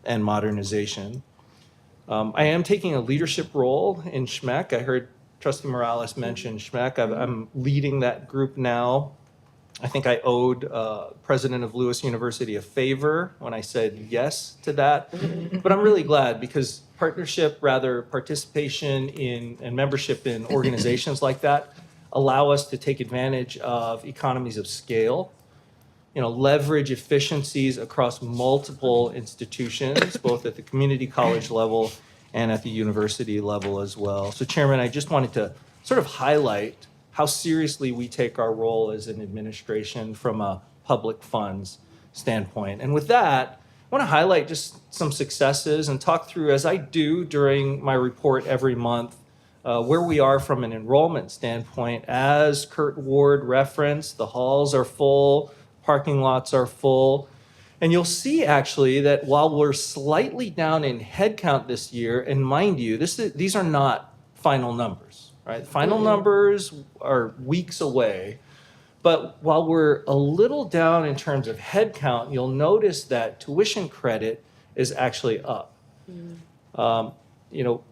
and modernization. I am taking a leadership role in SHMEC. I heard Trustee Morales mention SHMEC. I'm leading that group now. I think I owed President of Lewis University a favor when I said yes to that. But I'm really glad, because participation in and membership in organizations like that allow us to take advantage of economies of scale, you know, leverage efficiencies across multiple institutions, both at the community college level and at the university level as well. So Chairman, I just wanted to sort of highlight how seriously we take our role as an administration from a public funds standpoint. And with that, I want to highlight just some successes and talk through, as I do during my report every month, where we are from an enrollment standpoint. As Kurt Ward referenced, the halls are full, parking lots are full. And you'll see actually that while we're slightly down in headcount this year, and mind you, these are not final numbers, right? Final numbers are weeks away. But while we're a little down in terms of headcount, you'll notice that tuition credit is actually up. You know,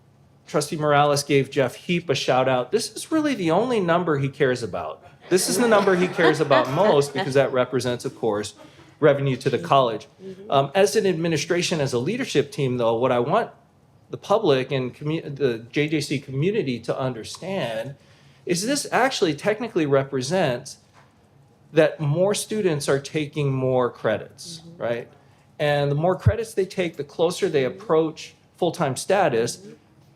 Trustee Morales gave Jeff Heap a shout out. This is really the only number he cares about. This is the number he cares about most, because that represents, of course, revenue to the college. As an administration, as a leadership team, though, what I want the public and the JJC community to understand is this actually technically represents that more students are taking more credits, right? And the more credits they take, the closer they approach full-time status,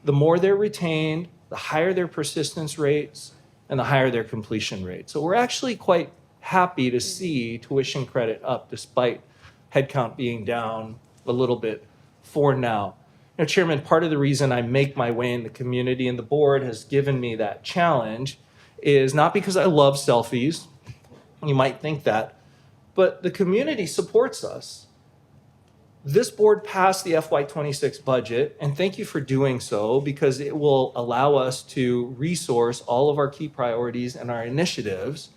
the more they're retained, the higher their persistence rates, and the higher their completion rate. So we're actually quite happy to see tuition credit up despite headcount being down a little bit for now. You know, Chairman, part of the reason I make my way in the community and the board has given me that challenge is not because I love selfies, you might think that, but the community supports us. This board passed the FY26 budget, and thank you for doing so, because it will allow us to resource all of our key priorities and our initiatives.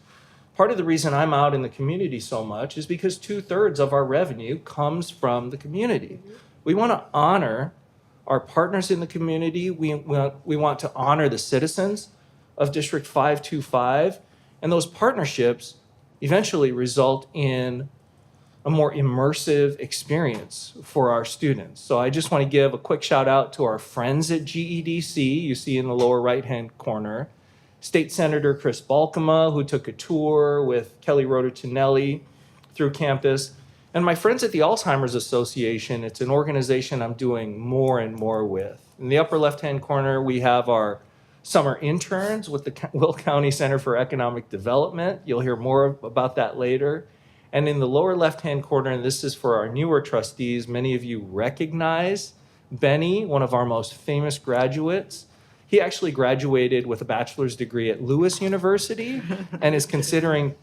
Part of the reason I'm out in the community so much is because 2/3 of our revenue comes from the community. We want to honor our partners in the community. We want to honor the citizens of District 525, and those partnerships eventually result in a more immersive experience for our students. So I just want to give a quick shout out to our friends at GEDC, you see in the lower right-hand corner. State Senator Chris Balkema, who took a tour with Kelly Roder Tonelli through campus. And my friends at the Alzheimer's Association, it's an organization I'm doing more and more with. In the upper left-hand corner, we have our summer interns with the Will County Center for Economic Development. You'll hear more about that later. And in the lower left-hand corner, and this is for our newer trustees, many of you recognize Benny, one of our most famous graduates. He actually graduated with a bachelor's degree at Lewis University and is considering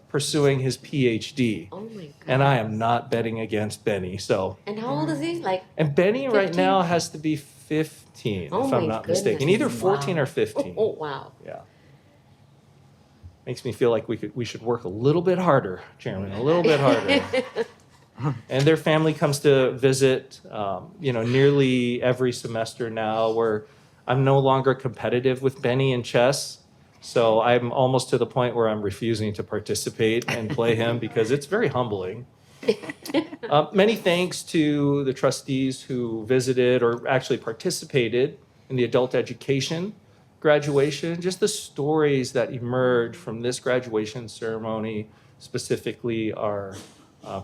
pursuing his PhD. Oh my goodness. And I am not betting against Benny. So, And how old is he? Like, and Benny right 15? now has to be 15, Oh if I'm my not mistaken, goodness. either 14 or 15. oh, wow. Yeah. Makes me feel like we should work a little bit harder, Chairman, a little bit harder. And their family comes to visit, nearly every semester now, where I'm no longer competitive with Benny in chess. So I'm almost to the point where I'm refusing to participate and play him because it's very humbling. Many thanks to the trustees who visited or actually participated in the adult education graduation. Just the stories that emerge from this graduation ceremony specifically are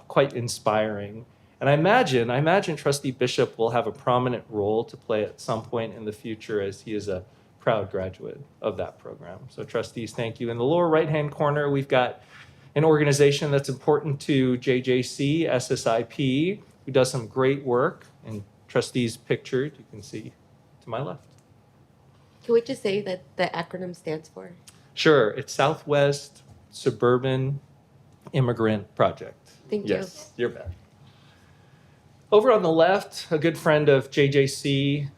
quite inspiring. And I imagine Trustee Bishop will have a prominent role to play at some point in the future, as he is a proud graduate of that program. So trustees, thank you. In the lower right-hand corner, we've got an organization that's important to JJC, SSIP, who does some great work. And trustees pictured, you can see to my left. Can we just say that the acronym stands for? Sure, it's Southwest Suburban Immigrant Project. Thank you. Yes, you're back. Over on the left, a good friend of JJC,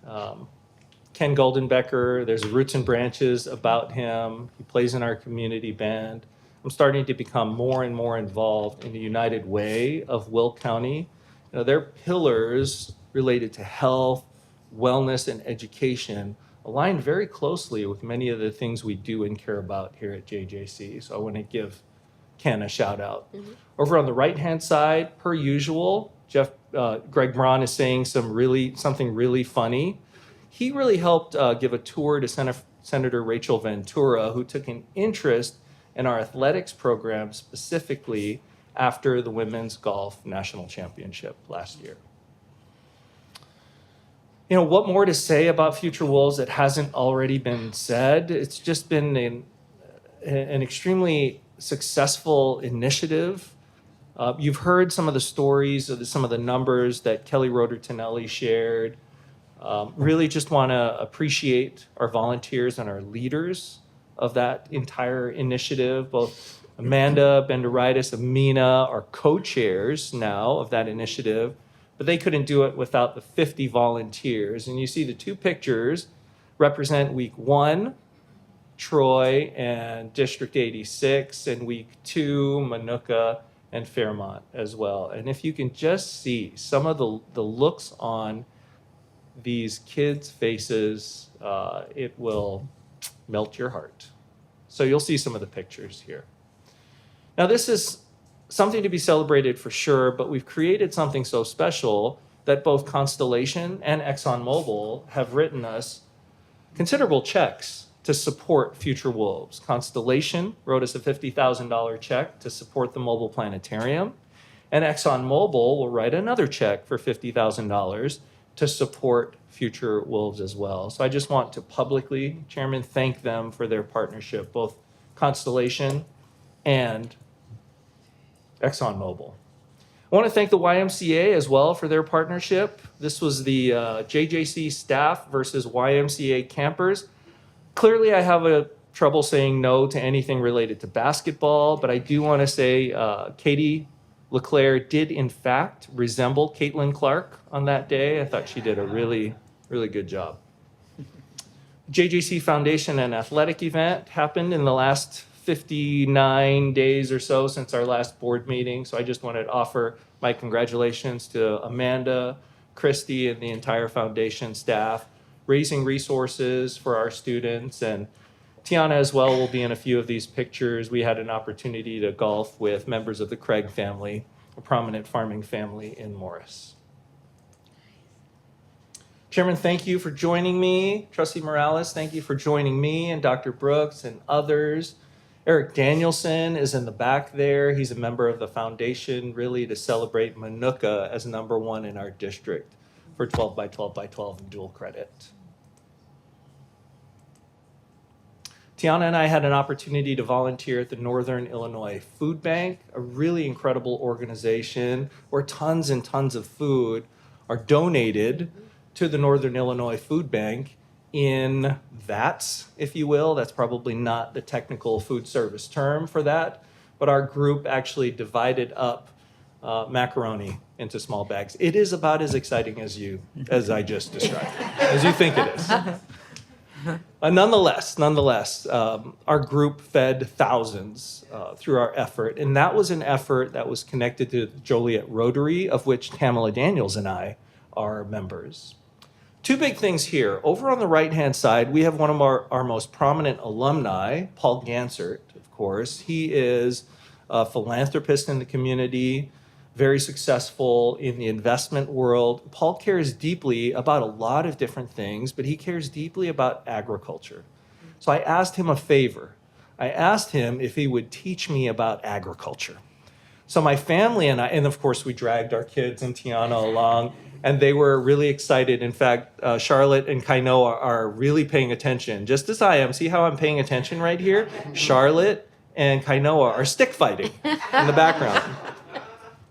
Ken Goldenbecker. There's roots and branches about him. He plays in our community band. I'm starting to become more and more involved in the United Way of Will County. Their pillars related to health, wellness, and education align very closely with many of the things we do and care about here at JJC. So I want to give Ken a shout out. Mm-hmm. Over on the right-hand side, per usual, Greg Braun is saying something really funny. He really helped give a tour to Senator Rachel Ventura, who took an interest in our athletics program specifically after the Women's Golf National Championship last year. What more to say about Future Wolves that hasn't already been said? It's just been an extremely successful initiative. You've heard some of the stories, some of the numbers that Kelly Roder Tonelli shared. Really just want to appreciate our volunteers and our leaders of that entire initiative. Both Amanda Benderitis, Amina are co-chairs now of that initiative, but they couldn't do it without the 50 volunteers. And you see the two pictures represent week 1, Troy and District 86, and week 2, Manuka and Fairmont as well. And if you can just see some of the looks on these kids' faces, it will melt your heart. So you'll see some of the pictures here. Now, this is something to be celebrated for sure, but we've created something so special that both Constellation and ExxonMobil have written us considerable checks to support Future Wolves. Constellation wrote us a $50,000 check to support the mobile planetarium, and ExxonMobil will write another check for $50,000 to support Future Wolves as well. So I just want to publicly, Chairman, thank them for their partnership, both Constellation and ExxonMobil. I want to thank the YMCA as well for their partnership. This was the JJC staff versus YMCA campers. Clearly, I have a trouble saying no to anything related to basketball, but I do want to say Katie LeClaire did in fact resemble Caitlin Clark on that day. I thought she did a really, really good job. JJC Foundation and Athletic event happened in the last 59 days or so since our last board meeting. So I just wanted to offer my congratulations to Amanda, Christy, and the entire foundation staff, raising resources for our students. And Tiana as well will be in a few of these pictures. We had an opportunity to golf with members of the Craig family a prominent farming family in Morris. Chairman, thank you for joining me. Trustee Morales, thank you for joining me, and Dr. Brooks and others. Eric Danielson is in the back there. He's a member of the foundation, really to celebrate Manuka as #1 in our district for 12 by 12 by 12 and dual credit. Tiana and I had an opportunity to volunteer at the Northern Illinois Food Bank, a really incredible organization where tons and tons of food are donated to the Northern Illinois Food Bank in vats, if you will. That's probably not the technical food service term for that, but our group actually divided up macaroni into small bags. It is about as exciting as I just described, as you think it is. Nonetheless, our group fed thousands through our effort, and that was an effort that was connected to the Joliet Rotary, of which Tamala Daniels and I are members. Two big things here. Over on the right-hand side, we have one of our most prominent alumni, Paul Gansert, of course. He is a philanthropist in the community, very successful in the investment world. Paul cares deeply about a lot of different things, but he cares deeply about agriculture. So I asked him a favor. I asked him if he would teach me about agriculture. So my family and I, and of course we dragged our kids and Tiana along, and they were really excited. In fact, Charlotte and Kainoa are really paying attention, just as I am. See how I'm paying attention right here? Charlotte and Kainoa are stick fighting in the background.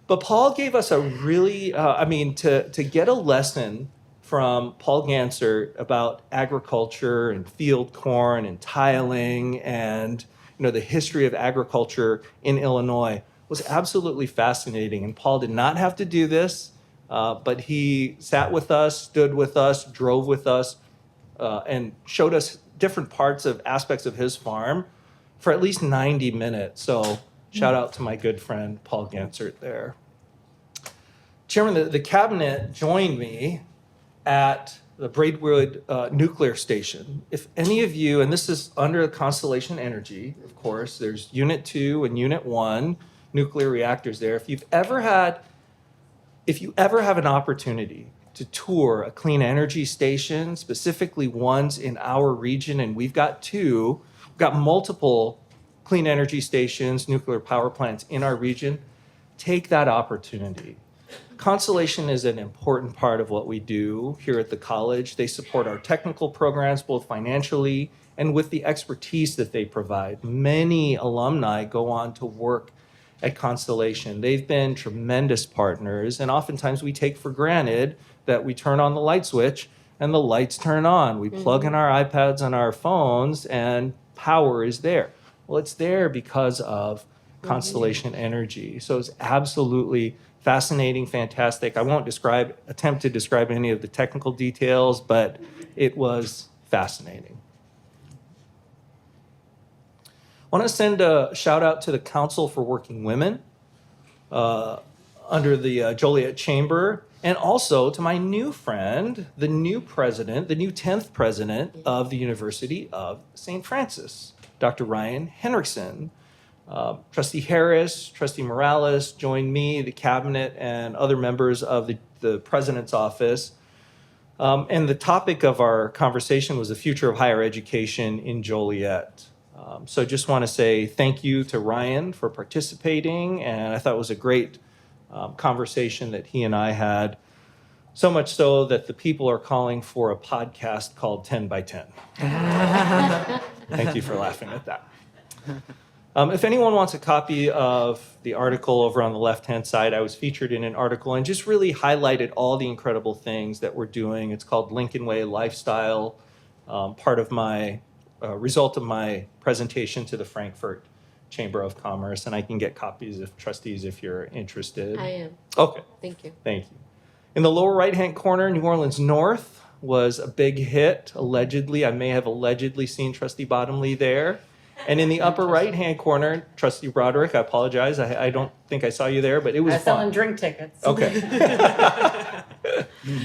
But Paul gave us a really, to get a lesson from Paul Gansert about agriculture and field corn and tiling and the history of agriculture in Illinois was absolutely fascinating. And Paul did not have to do this, but he sat with us, stood with us, drove with us, and showed us different aspects of his farm for at least 90 minutes. So shout out to my good friend, Paul Gansert there. Chairman, the cabinet joined me at the Braidwood Nuclear Station. If any of you, and this is under Constellation Energy, of course, there's Unit 2 and Unit 1 nuclear reactors there. If you ever have an opportunity to tour a clean energy station, specifically ones in our region, and we've got multiple clean energy stations, nuclear power plants in our region, take that opportunity. Constellation is an important part of what we do here at the college. They support our technical programs, both financially and with the expertise that they provide. Many alumni go on to work at Constellation. They've been tremendous partners, and oftentimes we take for granted that we turn on the light switch and the lights turn on. We plug in our iPads and our phones and power is there. Well, it's there because of Constellation Energy. So it's absolutely fascinating, fantastic. I won't attempt to describe any of the technical details, but it was fascinating. I want to send a shout out to the Council for Working Women under the Joliet Chamber, and also to my new friend, the new 10th president of the University of St. Francis, Dr. Ryan Henriksen. Trustee Harris, Trustee Morales joined me, the cabinet, and other members of the president's office. And the topic of our conversation was the future of higher education in Joliet. So just want to say thank you to Ryan for participating, and I thought it was a great conversation that he and I had, so much so that the people are calling for a podcast called 10 by 10. Thank you for laughing at that. If anyone wants a copy of the article over on the left-hand side, I was featured in an article and just really highlighted all the incredible things that we're doing. It's called Lincoln Way Lifestyle, part of my result of my presentation to the Frankfurt Chamber of Commerce, and I can get copies of trustees if you're interested. I am. Okay. Thank you. Thank you. In the lower right-hand corner, New Orleans North was a big hit, allegedly. I may have allegedly seen Trustee Bottomley there. And in the upper right-hand corner, Trustee Broderick, I apologize. I don't think I saw you there, but it was fun. Selling drink tickets. Okay.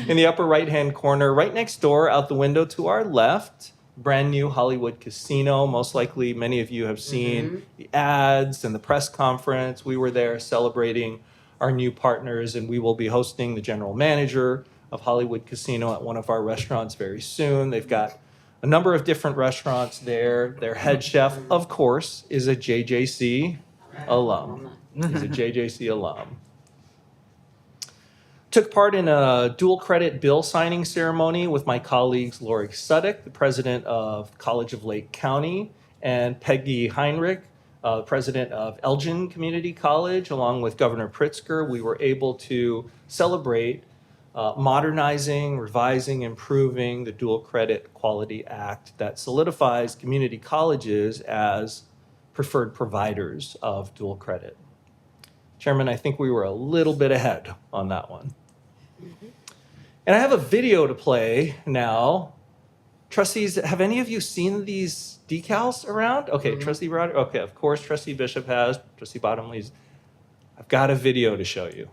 In the upper right-hand corner, right next door, out the window to our left, brand new Hollywood Casino. Most likely many of you have seen the ads and the press conference. We were there celebrating our new partners, and we will be hosting the general manager of Hollywood Casino at one of our restaurants very soon. They've got a number of different restaurants there. Their head chef, of course, is a JJC alum. He's a JJC alum. Took part in a dual credit bill signing ceremony with my colleagues Lori Suddick, the president of College of Lake County, and Peggy Heinrich, president of Elgin Community College, along with Governor Pritzker. We were able to celebrate modernizing, revising, improving the Dual Credit Quality Act that solidifies community colleges as preferred providers of dual credit. Chairman, I think we were a little bit ahead on that one. And I have a video to play now. Trustees, have any of you seen these decals around? Okay, Trustee Broderick, okay, of course, Trustee Bishop has, Trustee Bottomley's. I've got a video to show you.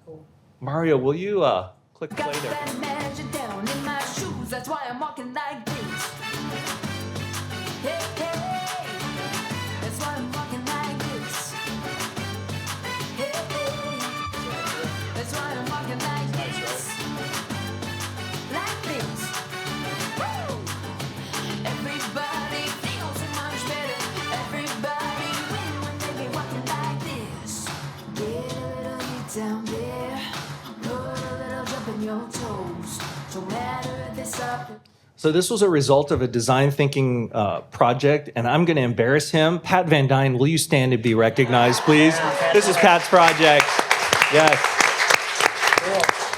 Cool. Mario, will you click play there? That's why I'm walking like this. Hey, hey, that's why I'm walking like this. Hey, hey, that's why I'm walking like this. Like this. Woo! Everybody feels so much better. Everybody win when they be walking like this. Get a little heat down there. Put a little jump in your toes. Don't matter if this up. So this was a result of a design thinking project, and I'm going to embarrass him. Pat Van Dyne, will you stand and be recognized, please? This is Pat's project. Yes.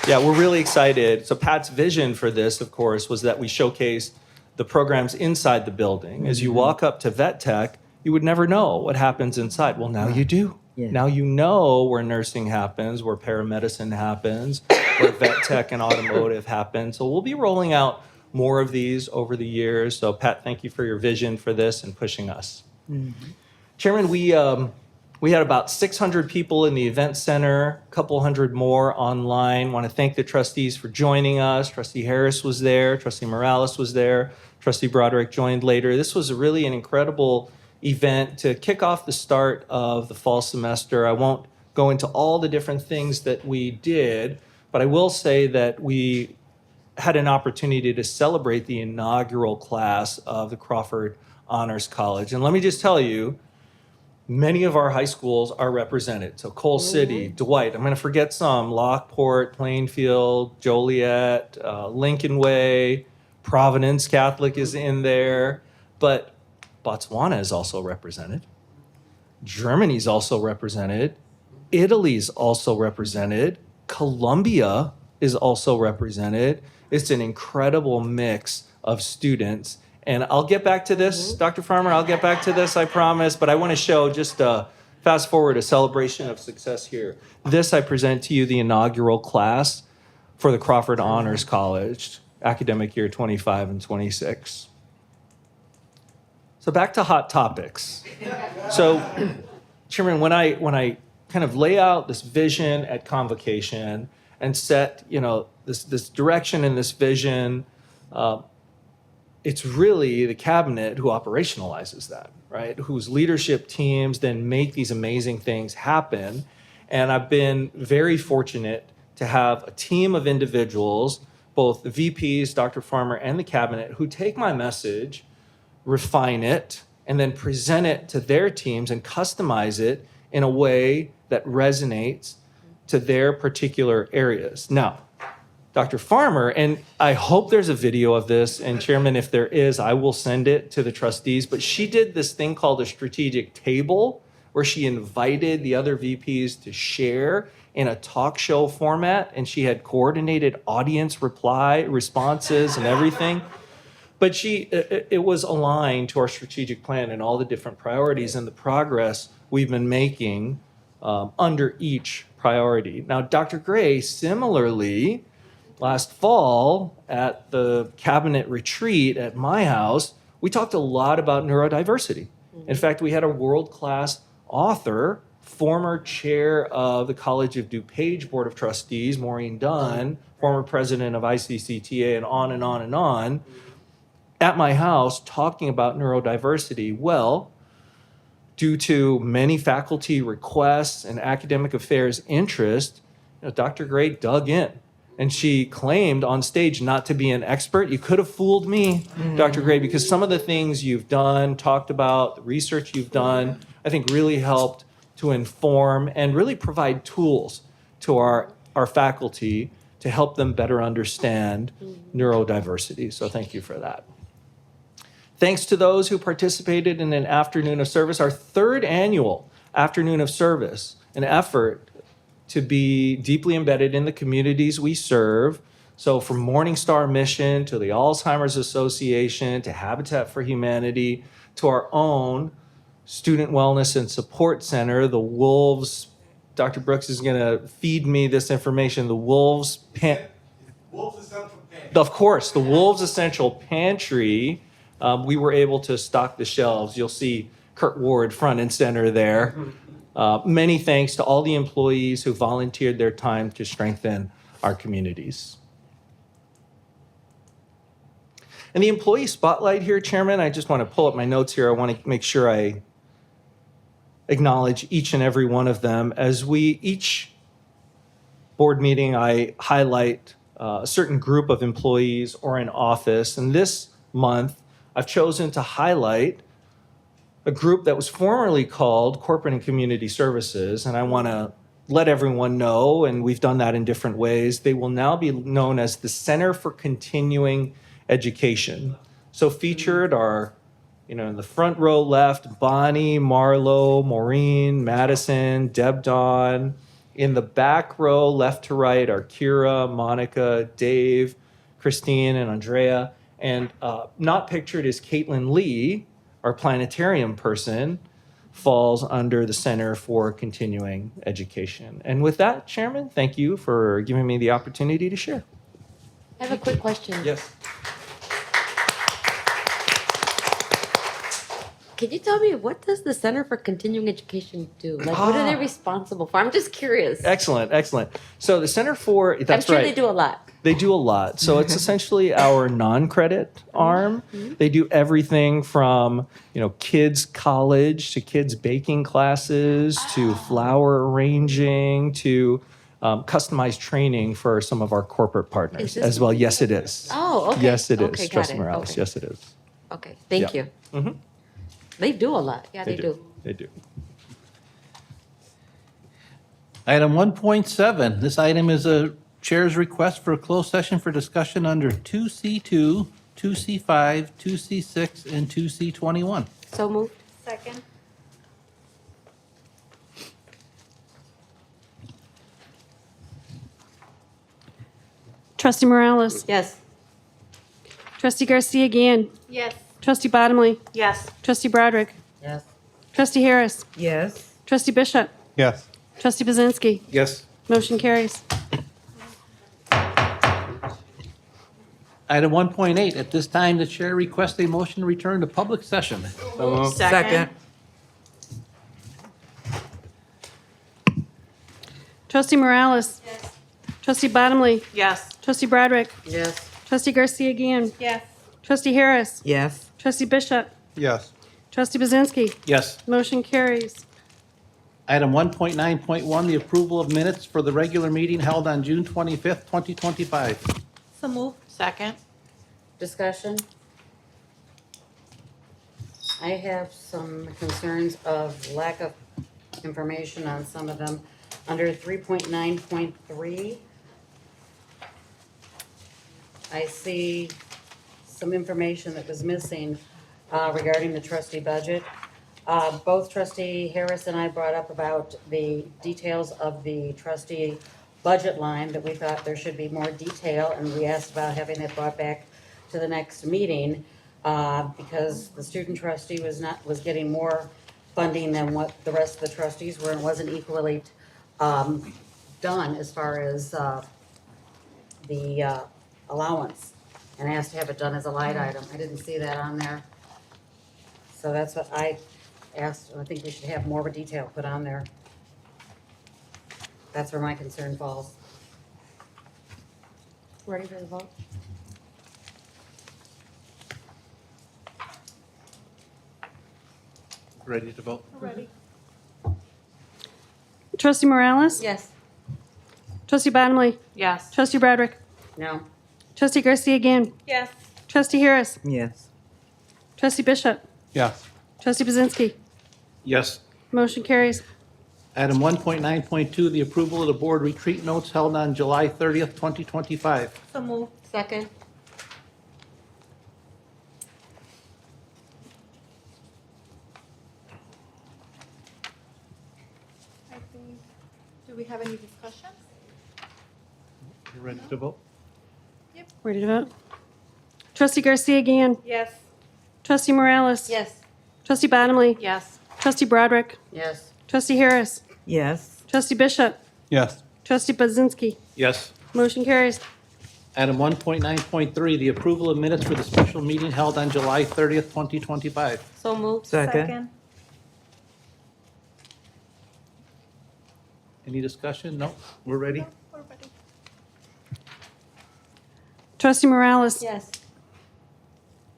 Yeah, we're really excited. So Pat's vision for this, of course, was that we showcase the programs inside the building. As you walk up to Vet Tech, you would never know what happens inside. Well, now you do. Yeah. Now you know where nursing happens, where paramedicine happens, where Vet Tech and automotive happens. So we'll be rolling out more of these over the years. So Pat, thank you for your vision for this and pushing us. Mm-hmm. Chairman, we had about 600 people in the event center, a couple hundred more online. Want to thank the trustees for joining us. Trustee Harris was there, Trustee Morales was there, Trustee Broderick joined later. This was really an incredible event to kick off the start of the fall semester. I won't go into all the different things that we did, but I will say that we had an opportunity to celebrate the inaugural class of the Crawford Honors College. And let me just tell you, many of our high schools are represented. So Cole City, Dwight, I'm going to forget some, Lockport, Plainfield, Joliet, Lincoln Way, Providence Catholic is in there, but Botswana is also represented. Germany's also represented. Italy's also represented. Colombia is also represented. It's an incredible mix of students. And I'll get back to this, Dr. Farmer, I'll get back to this, I promise. But I want to show just fast forward a celebration of success here. This, I present to you the inaugural class for the Crawford Honors College, academic year 25 and 26. So back to hot topics. So, Chairman, when I kind of lay out this vision at convocation and set, this direction and this vision, it's really the cabinet who operationalizes that, right? Whose leadership teams then make these amazing things happen. And I've been very fortunate to have a team of individuals, both the VPs, Dr. Farmer, and the cabinet, who take my message, refine it, and then present it to their teams and customize it in a way that resonates to their particular areas. Now, Dr. Farmer, and I hope there's a video of this, and Chairman, if there is, I will send it to the trustees, but she did this thing called a strategic table where she invited the other VPs to share in a talk show format, and she had coordinated audience responses and everything. But it was aligned to our strategic plan and all the different priorities and the progress we've been making under each priority. Now, Dr. Gray, similarly, last fall at the cabinet retreat at my house, we talked a lot about neurodiversity. In fact, we had a world-class author, former chair of the College of DuPage Board of Trustees, Maureen Dunn, former president of ICCTA, and on and on and on, at my house talking about neurodiversity. Well, due to many faculty requests and academic affairs interest, Dr. Gray dug in. And she claimed on stage not to be an expert. You could have fooled me, Dr. Gray, because some of the things you've done, talked about, the research you've done, I think really helped to inform and really provide tools to our faculty to help them better understand neurodiversity. So thank you for that. Thanks to those who participated in an afternoon of service, our third annual afternoon of service, an effort to be deeply embedded in the communities we serve. So from Morning Star Mission to the Alzheimer's Association to Habitat for Humanity to our own Student Wellness and Support Center, the Wolves, Dr. Brooks is going to feed me this information, the Wolves Essential Pantry. Of course, the Wolves Essential Pantry. We were able to stock the shelves. You'll see Kurt Ward front and center there. Many thanks to all the employees who volunteered their time to strengthen our communities. And the employee spotlight here, Chairman, I just want to pull up my notes here. I want to make sure I acknowledge each and every one of them. As each board meeting, I highlight a certain group of employees or an office. And this month, I've chosen to highlight a group that was formerly called Corporate and Community Services, and I want to let everyone know, and we've done that in different ways, they will now be known as the Center for Continuing Education. So featured are, in the front row left, Bonnie, Marlo, Maureen, Madison, Deb Dawn. In the back row, left to right, are Kira, Monica, Dave, Christine, and Andrea. And not pictured is Caitlin Lee, our planetarium person, falls under the Center for Continuing Education. And with that, Chairman, thank you for giving me the opportunity to share. I have a quick question. Yes. Can you tell me, what does the Center for Continuing Education do? Like, what are they responsible for? I'm just curious. Excellent, excellent. So the Center for, that's right. I'm sure they do a lot. They do a lot. So it's essentially our non-credit arm. They do everything from, kids college to kids baking classes to flower arranging to customized training for some of our corporate partners as well. Yes, it is. Oh, okay. Yes, it is. Okay, got Trustee it. Morales. Okay. Yes, it is. Okay, thank you. Mm-hmm. They do a lot. Yeah, they do. They do. Item 1.7, this item is a chair's request for a closed session for discussion under 2C2, 2C5, 2C6, and 2C21. So moved. Second. Trustee Morales. Yes. Trustee Garcia Guillen. Yes. Trustee Bottomley. Yes. Trustee Broderick. Yes. Trustee Harris. Yes. Trustee Bishop. Yes. Trustee Bazinski. Yes. Motion carries. Item 1.8, at this time, the chair requests a motion to return to public session. Second. Trustee Morales. Yes. Trustee Bottomley. Yes. Trustee Broderick. Yes. Trustee Garcia Guillen. Yes. Trustee Harris. Yes. Trustee Bishop. Yes. Trustee Bazinski. Yes. Motion carries. Item 1.9.1, the approval of minutes for the regular meeting held on June 25th, 2025. So move. Second. Discussion? I have some concerns of lack of information on some of them. Under 3.9.3, I see some information that was missing regarding the trustee budget. Both Trustee Harris and I brought up about the details of the trustee budget line, that we thought there should be more detail, and we asked about having it brought back to the next meeting because the student trustee was getting more funding than what the rest of the trustees were, and wasn't equally done as far as the allowance, and asked to have it done as a line item. I didn't see that on there. So that's what I asked, and I think we should have more of a detail put on there. That's where my concern falls. Ready for the vote? Ready to vote? Ready. Trustee Morales? Yes. Trustee Bottomley? Yes. Trustee Broderick? No. Trustee Garcia again? Yes. Trustee Harris? Yes. Trustee Bishop? Yes. Trustee Buzinski? Yes. Motion carries. Item 1.9.2, the approval of the board retreat notes held on July 30th, 2025. So move. Second. I think, do we have any discussions? You ready to vote? Ready to vote? Trustee Garcia again? Yes. Trustee Morales? Yes. Trustee Bottomley? Yes. Trustee Broderick? Yes. Trustee Harris? Yes. Trustee Bishop? Yes. Trustee Buzinski? Yes. Motion carries. Item 1.9.3, the approval of minutes for the special meeting held on July 30th, 2025. So move. Second. Any discussion? No? We're ready? We're ready. Trustee Morales? Yes.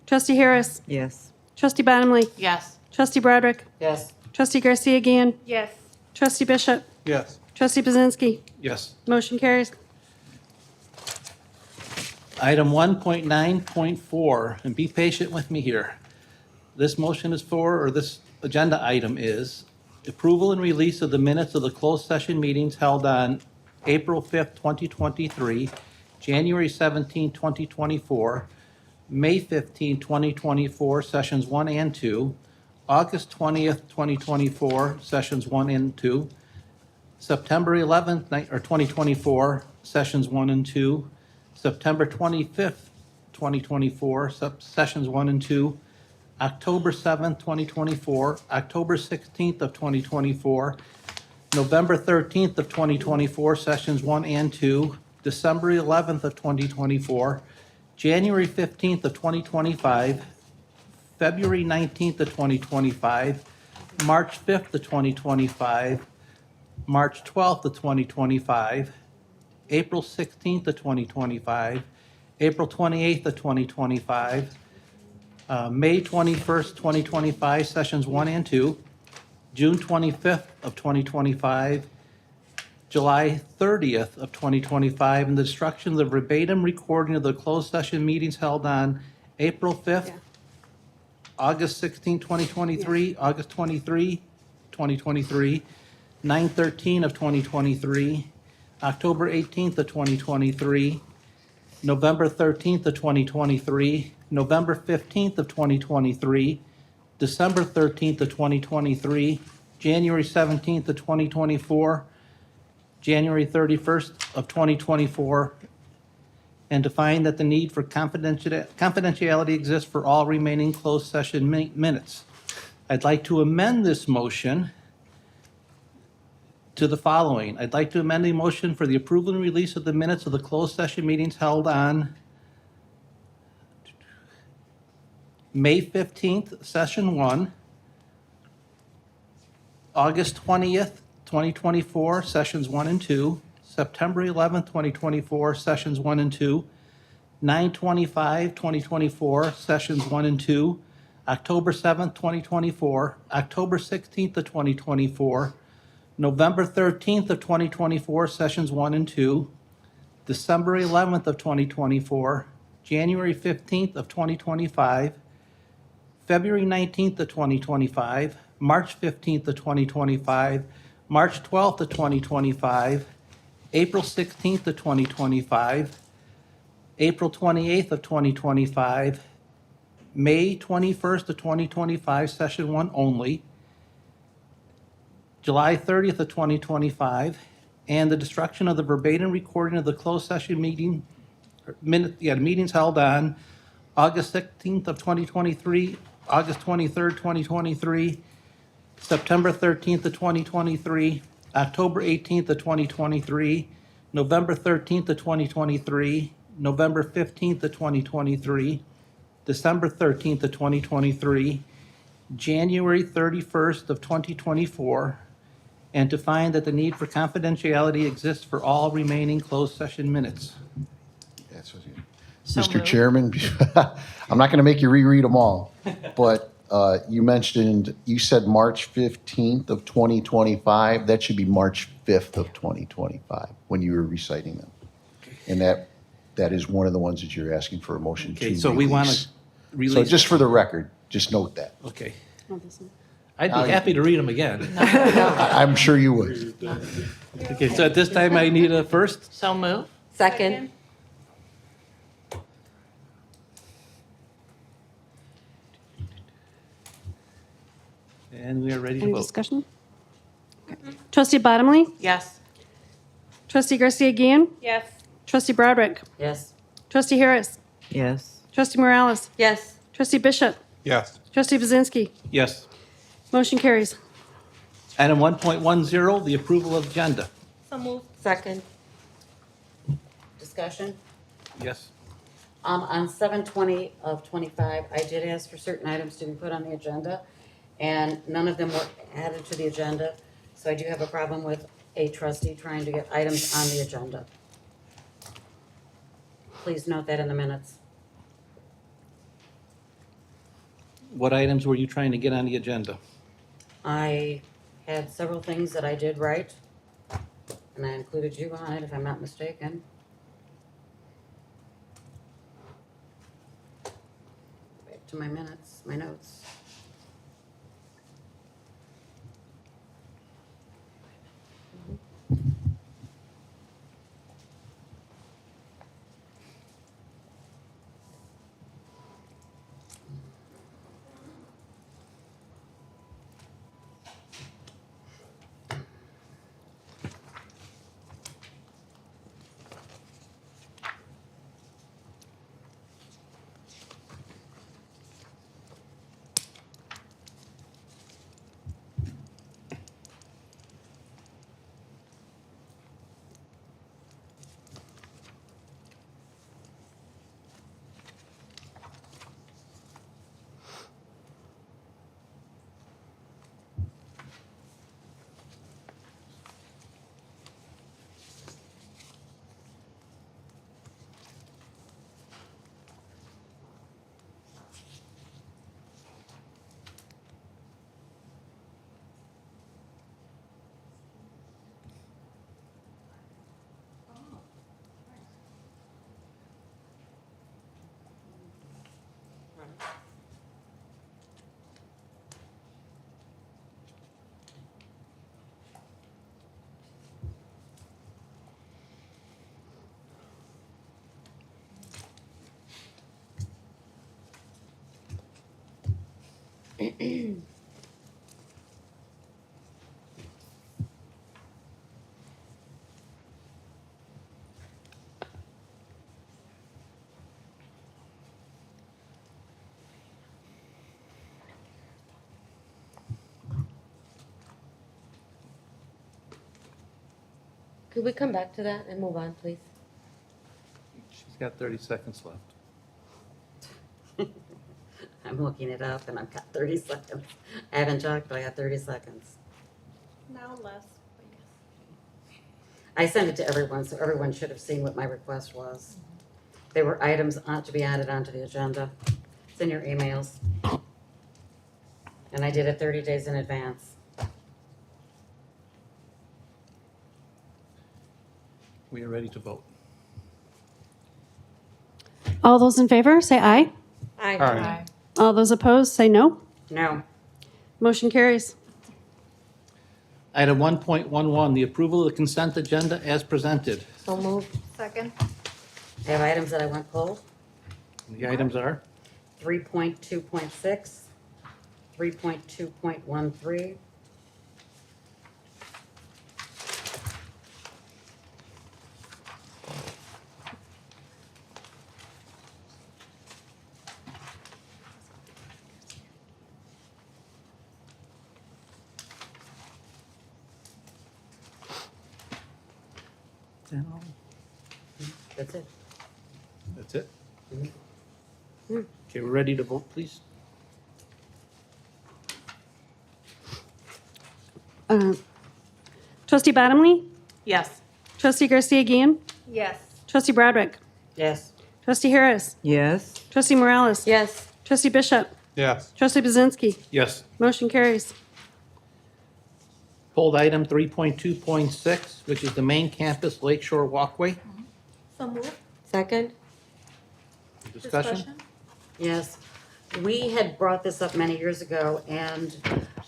Trustee Harris? Yes. Trustee Bottomley? Yes. Trustee Broderick? Yes. Trustee Garcia again? Yes. Trustee Bishop? Yes. Trustee Buzinski? Yes. Motion carries. Item 1.9.4, and be patient with me here. This motion is for, or this agenda item is, approval and release of the minutes of the closed session meetings held on April 5th, 2023, January 17, 2024, May 15, 2024, sessions 1 and 2, August 20th, 2024, sessions 1 and 2, September 11th, 2024, sessions 1 and 2, September 25th, 2024, sessions 1 and 2, October 7th, 2024, October 16th of 2024, November 13th of 2024, sessions 1 and 2, December 11th of 2024, January 15th of 2025, February 19th of 2025, March 5th of 2025, March 12th of 2025, April 16th of 2025, April 28th of 2025, May 21st, 2025, sessions 1 and 2, June 25th of 2025, July 30th of 2025, and the destruction of the verbatim recording of the closed session meetings held on April 5th, August 16, 2023, August 23, 2023, 9/13 of 2023, October 18th of 2023, November 13th of 2023, November 15th of 2023, December 13th of 2023, January 17th of 2024, January 31st of 2024, and to find that the need for confidentiality exists for all remaining closed session minutes. I'd like to amend this motion to the following. I'd like to amend the motion for the approval and release of the minutes of the closed session meetings held on May 15th, session 1, August 20th, 2024, sessions 1 and 2, September 11th, 2024, sessions 1 and 2, 9/25, 2024, sessions 1 and 2, October 7th, 2024, October 16th of 2024, November 13th of 2024, sessions 1 and 2, December 11th of 2024, January 15th of 2025, February 19th of 2025, March 15th of 2025, March 12th of 2025, April 16th of 2025, April 28th of 2025, May 21st of 2025, session 1 only, July 30th of 2025, and the destruction of the verbatim recording of the closed session meetings held on August 16th of 2023, August 23rd, 2023, September 13th of 2023, October 18th of 2023, November 13th of 2023, November 15th of 2023, December 13th of 2023, January 31st of 2024, and to find that the need for confidentiality exists for all remaining closed session minutes. Mr. Chairman, I'm not going to make you reread them all, but You mentioned, you said March 15th of 2025. That should be March 5th of 2025 when you were reciting them. And that is one of the ones that you're asking for a motion to Okay, release. so we want to release. So just it. for the record, just note that. Okay. I'd be happy to read them again. I'm sure you would. Okay, so at this time, I need a first. So move. Second. And we are ready to Any vote. discussion? Trustee Bottomley? Yes. Trustee Garcia Guillen? Yes. Trustee Broderick? Yes. Trustee Harris? Yes. Trustee Morales? Yes. Trustee Bishop? Yes. Trustee Buzinski? Yes. Motion carries. Item 1.10, the approval of agenda. So move. Second. Discussion. Yes. On 7/20 of 25, I did ask for certain items to be put on the agenda, and none of them were added to the agenda. So I do have a problem with a trustee trying to get items on the agenda. Please note that in the minutes. What items were you trying to get on the agenda? I had several things that I did right, and I included you on it, if I'm not mistaken. Back to my minutes, my notes. Could we come back to that and move on, please? She's got 30 seconds left. I'm looking it up and I've got 30 seconds. I haven't talked, but I got 30 seconds. Now less. I sent it to everyone, so everyone should have seen what my request was. There were items to be added onto the agenda. It's in your emails. And I did it 30 days in advance. We are ready to vote. All those in favor, say aye. Aye. All those opposed, say no. No. Motion carries. Item 1.11, the approval of the consent agenda as presented. So move. Second. I have items that I want pulled. The items are 3.2.6, 3.2.13, that's it. That's it? Mhm. Okay, we're ready to vote, please. Trustee Bottomley? Yes. Trustee Garcia Guillen? Yes. Trustee Broderick? Yes. Trustee Harris? Yes. Trustee Morales? Yes. Trustee Bishop? Yes. Trustee Buzinski. Yes. Motion carries. Pulled item 3.2.6, which is the main campus Lakeshore Walkway. So move. Second? Discussion? Yes. We had brought this up many years ago, and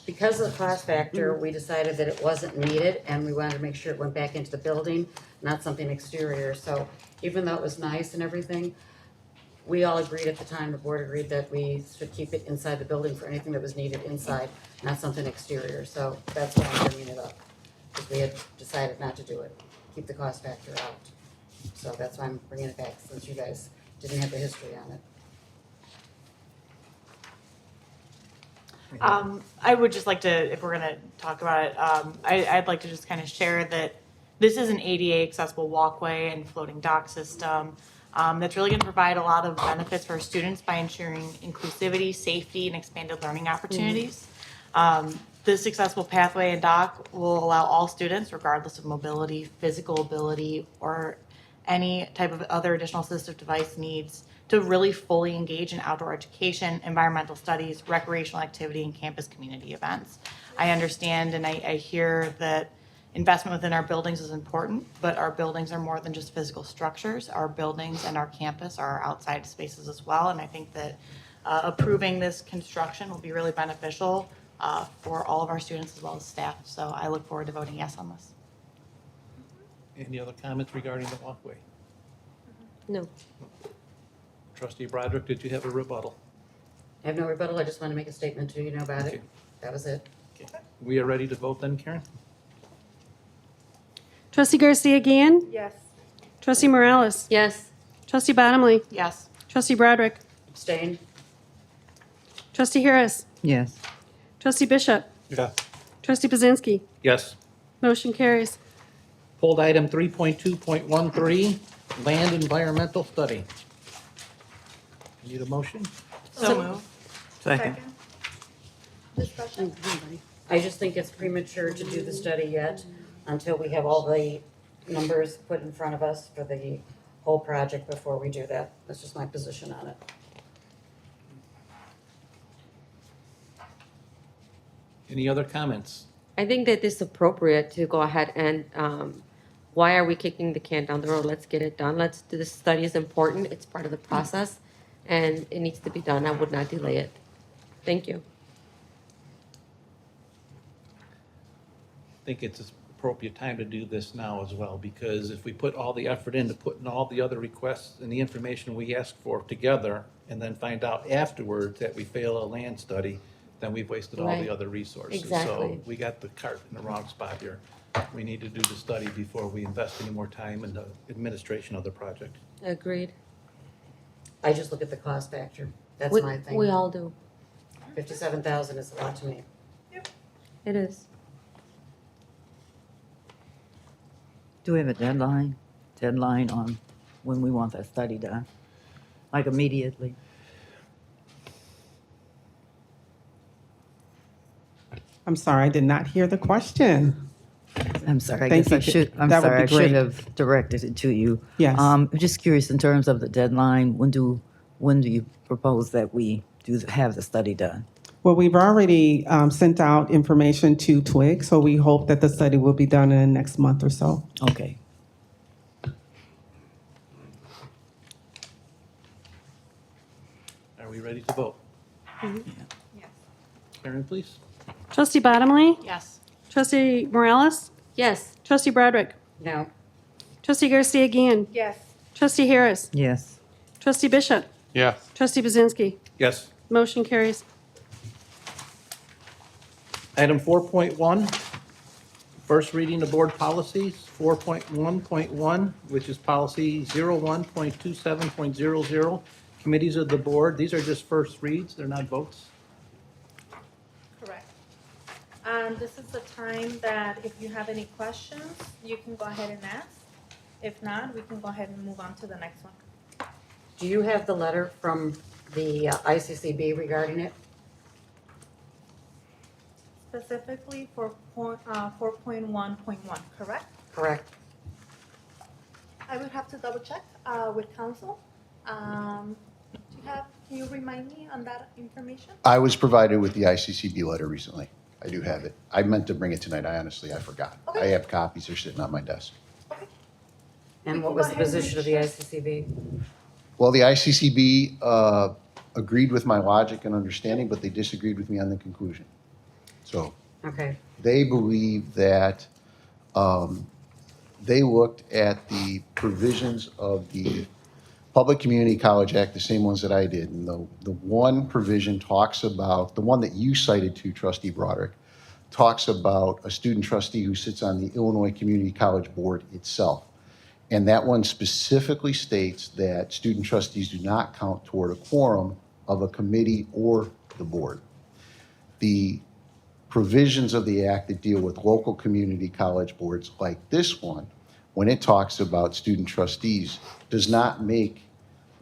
because of the cost factor, we decided that it wasn't needed, and we wanted to make sure it went back into the building, not something exterior. So even though it was nice and everything, we all agreed at the time, the board agreed that we should keep it inside the building for anything that was needed inside, not something exterior. So that's why I'm bringing it up, because we had decided not to do it, keep the cost factor out. So that's why I'm bringing it back, since you guys didn't have the history on it. I would just like to, if we're gonna talk about it, I'd like to just kind of share that this is an ADA accessible walkway and floating dock system that's really gonna provide a lot of benefits for our students by ensuring inclusivity, safety, and expanded learning opportunities. This accessible pathway and dock will allow all students, regardless of mobility, physical ability, or any type of other additional assistive device needs, to really fully engage in outdoor education, environmental studies, recreational activity, and campus community events. I understand and I hear that investment within our buildings is important, but our buildings are more than just physical structures. Our buildings and our campus are outside spaces as well, and I think that approving this construction will be really beneficial for all of our students as well as staff. So I look forward to voting yes on this. Any other comments regarding the walkway? No. Trustee Broderick, did you have a rebuttal? I have no rebuttal, I just want to make a statement to you know about Okay. it. That was it. We are ready to vote then, Karen? Trustee Garcia Guillen. Yes. Trustee Morales. Yes. Trustee Bottomley. Yes. Trustee Broderick. Abstain? Trustee Harris. Yes. Trustee Bishop. Yes. Trustee Buzinski. Yes. Motion carries. Pulled item 3.2.13, land environmental study. Need a motion? So move. Second. Discussion? I just think it's premature to do the study yet until we have all the numbers put in front of us for the whole project before we do that. That's just my position on it. Any other comments? I think that it's appropriate to go ahead and, why are we kicking the can down the road? Let's get it done. This study is important. It's part of the process and it needs to be done. I would not delay it. Thank you. I think it's an appropriate time to do this now as well, because if we put all the effort into putting all the other requests and the information we ask for together, and then find out afterwards that we fail a land study, then we've wasted all the Right. other resources. Exactly. So we got the cart in the wrong spot here. We need to do the study before we invest any more time in the administration of the project. Agreed. I just look at the cost factor. That's We- my thing. We all do. 57,000 is a lot to me. It is. Do we have a deadline on when we want that study done? Like immediately? I'm sorry, I did not hear the question. I'm sorry, I Thank guess I you. should, I'm That would sorry, be I should great. have directed it to you. Yes. I'm just curious in terms of the deadline, when do you propose that we have the study done? Well, we've already sent out information to Twig, so we hope that the study will be done in the next month or so. Okay. Are we ready to vote? Karen, please. Trustee Bottomley. Yes. Trustee Morales. Yes. Trustee Broderick. No. Trustee Garcia Guillen. Yes. Trustee Harris. Yes. Trustee Bishop. Yes. Trustee Buzinski. Yes. Motion carries. Item 4.1, first reading of board policies, 4.1.1, which is policy 01.27.00, committees of the board. These are just first reads, they're not votes. Correct. This is the time that if you have any questions, you can go ahead and ask. If not, we can go ahead and move on to the next one. Do you have the letter from the ICCB regarding it? Specifically for 4.1.1, correct? Correct. I would have to double check with council. Do you have? Can you remind me on that information? I was provided with the ICCB letter recently. I do have it. I meant to bring it tonight. I forgot. I have copies. They're sitting on my desk. And what was the position of the ICCB? Well, the ICCB agreed with my logic and understanding, but they disagreed with me on the conclusion. So Okay. they believe that they looked at the provisions of the Public Community College Act, the same ones that I did. And the one provision talks about, the one that you cited to, Trustee Broderick, talks about a student trustee who sits on the Illinois Community College Board itself. And that one specifically states that student trustees do not count toward a quorum of a committee or the board. The provisions of the act that deal with local community college boards like this one, when it talks about student trustees, does not make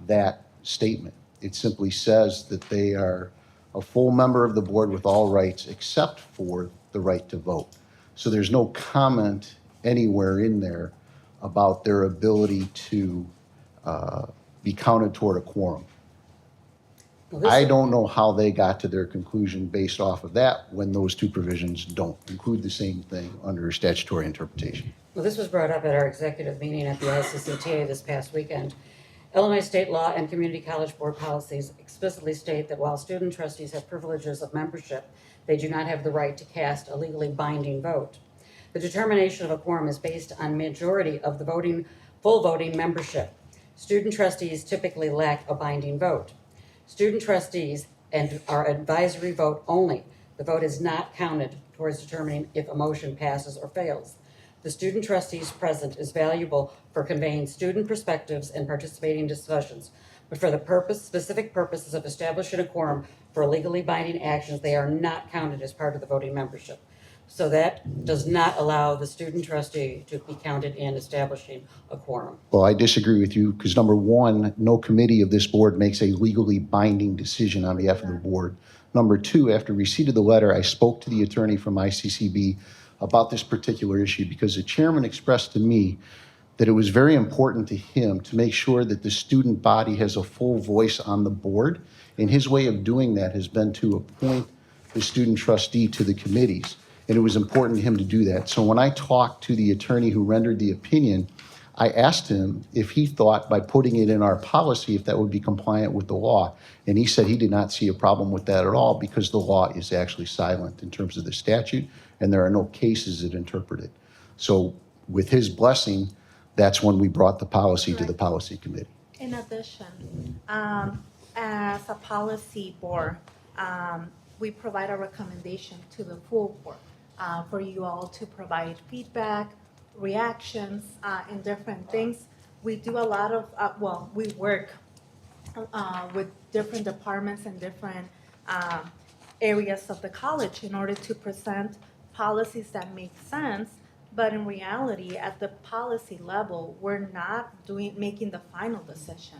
that statement. It simply says that they are a full member of the board with all rights except for the right to vote. So there's no comment anywhere in there about their ability to be counted toward a quorum. I don't know how they got to their conclusion based off of that when those two provisions don't include the same thing under statutory interpretation. Well, this was brought up at our executive meeting at the ICCTA this past weekend. Illinois state law and community college board policies explicitly state that while student trustees have privileges of membership, they do not have the right to cast a legally binding vote. The determination of a quorum is based on majority of the full voting membership. Student trustees typically lack a binding vote. Student trustees are advisory vote only. The vote is not counted towards determining if a motion passes or fails. The student trustees present is valuable for conveying student perspectives and participating in discussions, but for the specific purposes of establishing a quorum for legally binding actions, they are not counted as part of the voting membership. So that does not allow the student trustee to be counted in establishing a quorum. Well, I disagree with you because number one, no committee of this board makes a legally binding decision on behalf of the board. Number two, after receipt of the letter, I spoke to the attorney from ICCB about this particular issue because the chairman expressed to me that it was very important to him to make sure that the student body has a full voice on the board. And his way of doing that has been to appoint the student trustee to the committees. And it was important to him to do that. So when I talked to the attorney who rendered the opinion, I asked him if he thought by putting it in our policy, if that would be compliant with the law. And he said he did not see a problem with that at all because the law is actually silent in terms of the statute and there are no cases that interpret it. So with his blessing, that's when we brought the policy to the policy committee. In addition, as a policy board, we provide a recommendation to the full board for you all to provide feedback, reactions, and different things. We do a lot of, we work with different departments and different areas of the college in order to present policies that make sense. But in reality, at the policy level, we're not making the final decision.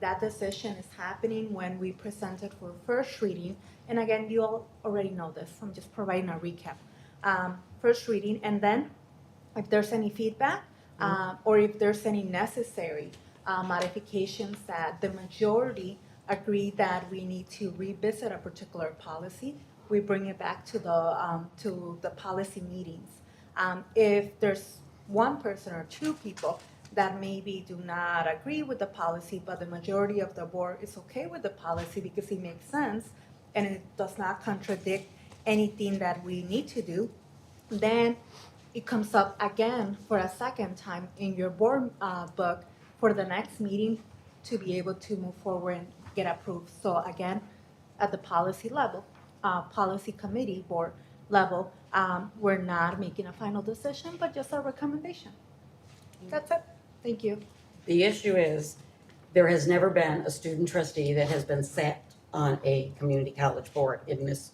That decision is happening when we present it for first reading. And again, you all already know this. I'm just providing a recap. First reading, and then if there's any feedback or if there's any necessary modifications that the majority agree that we need to revisit a particular policy, we bring it back to the policy meetings. If there's one person or two people that maybe do not agree with the policy, but the majority of the board is okay with the policy because it makes sense and it does not contradict anything that we need to do, then it comes up again for a second time in your board book for the next meeting to be able to move forward and get approved. So again, at the policy level, policy committee board level, we're not making a final decision, but just a recommendation. That's it. Thank you. The issue is, there has never been a student trustee that has been sat on a community college board in this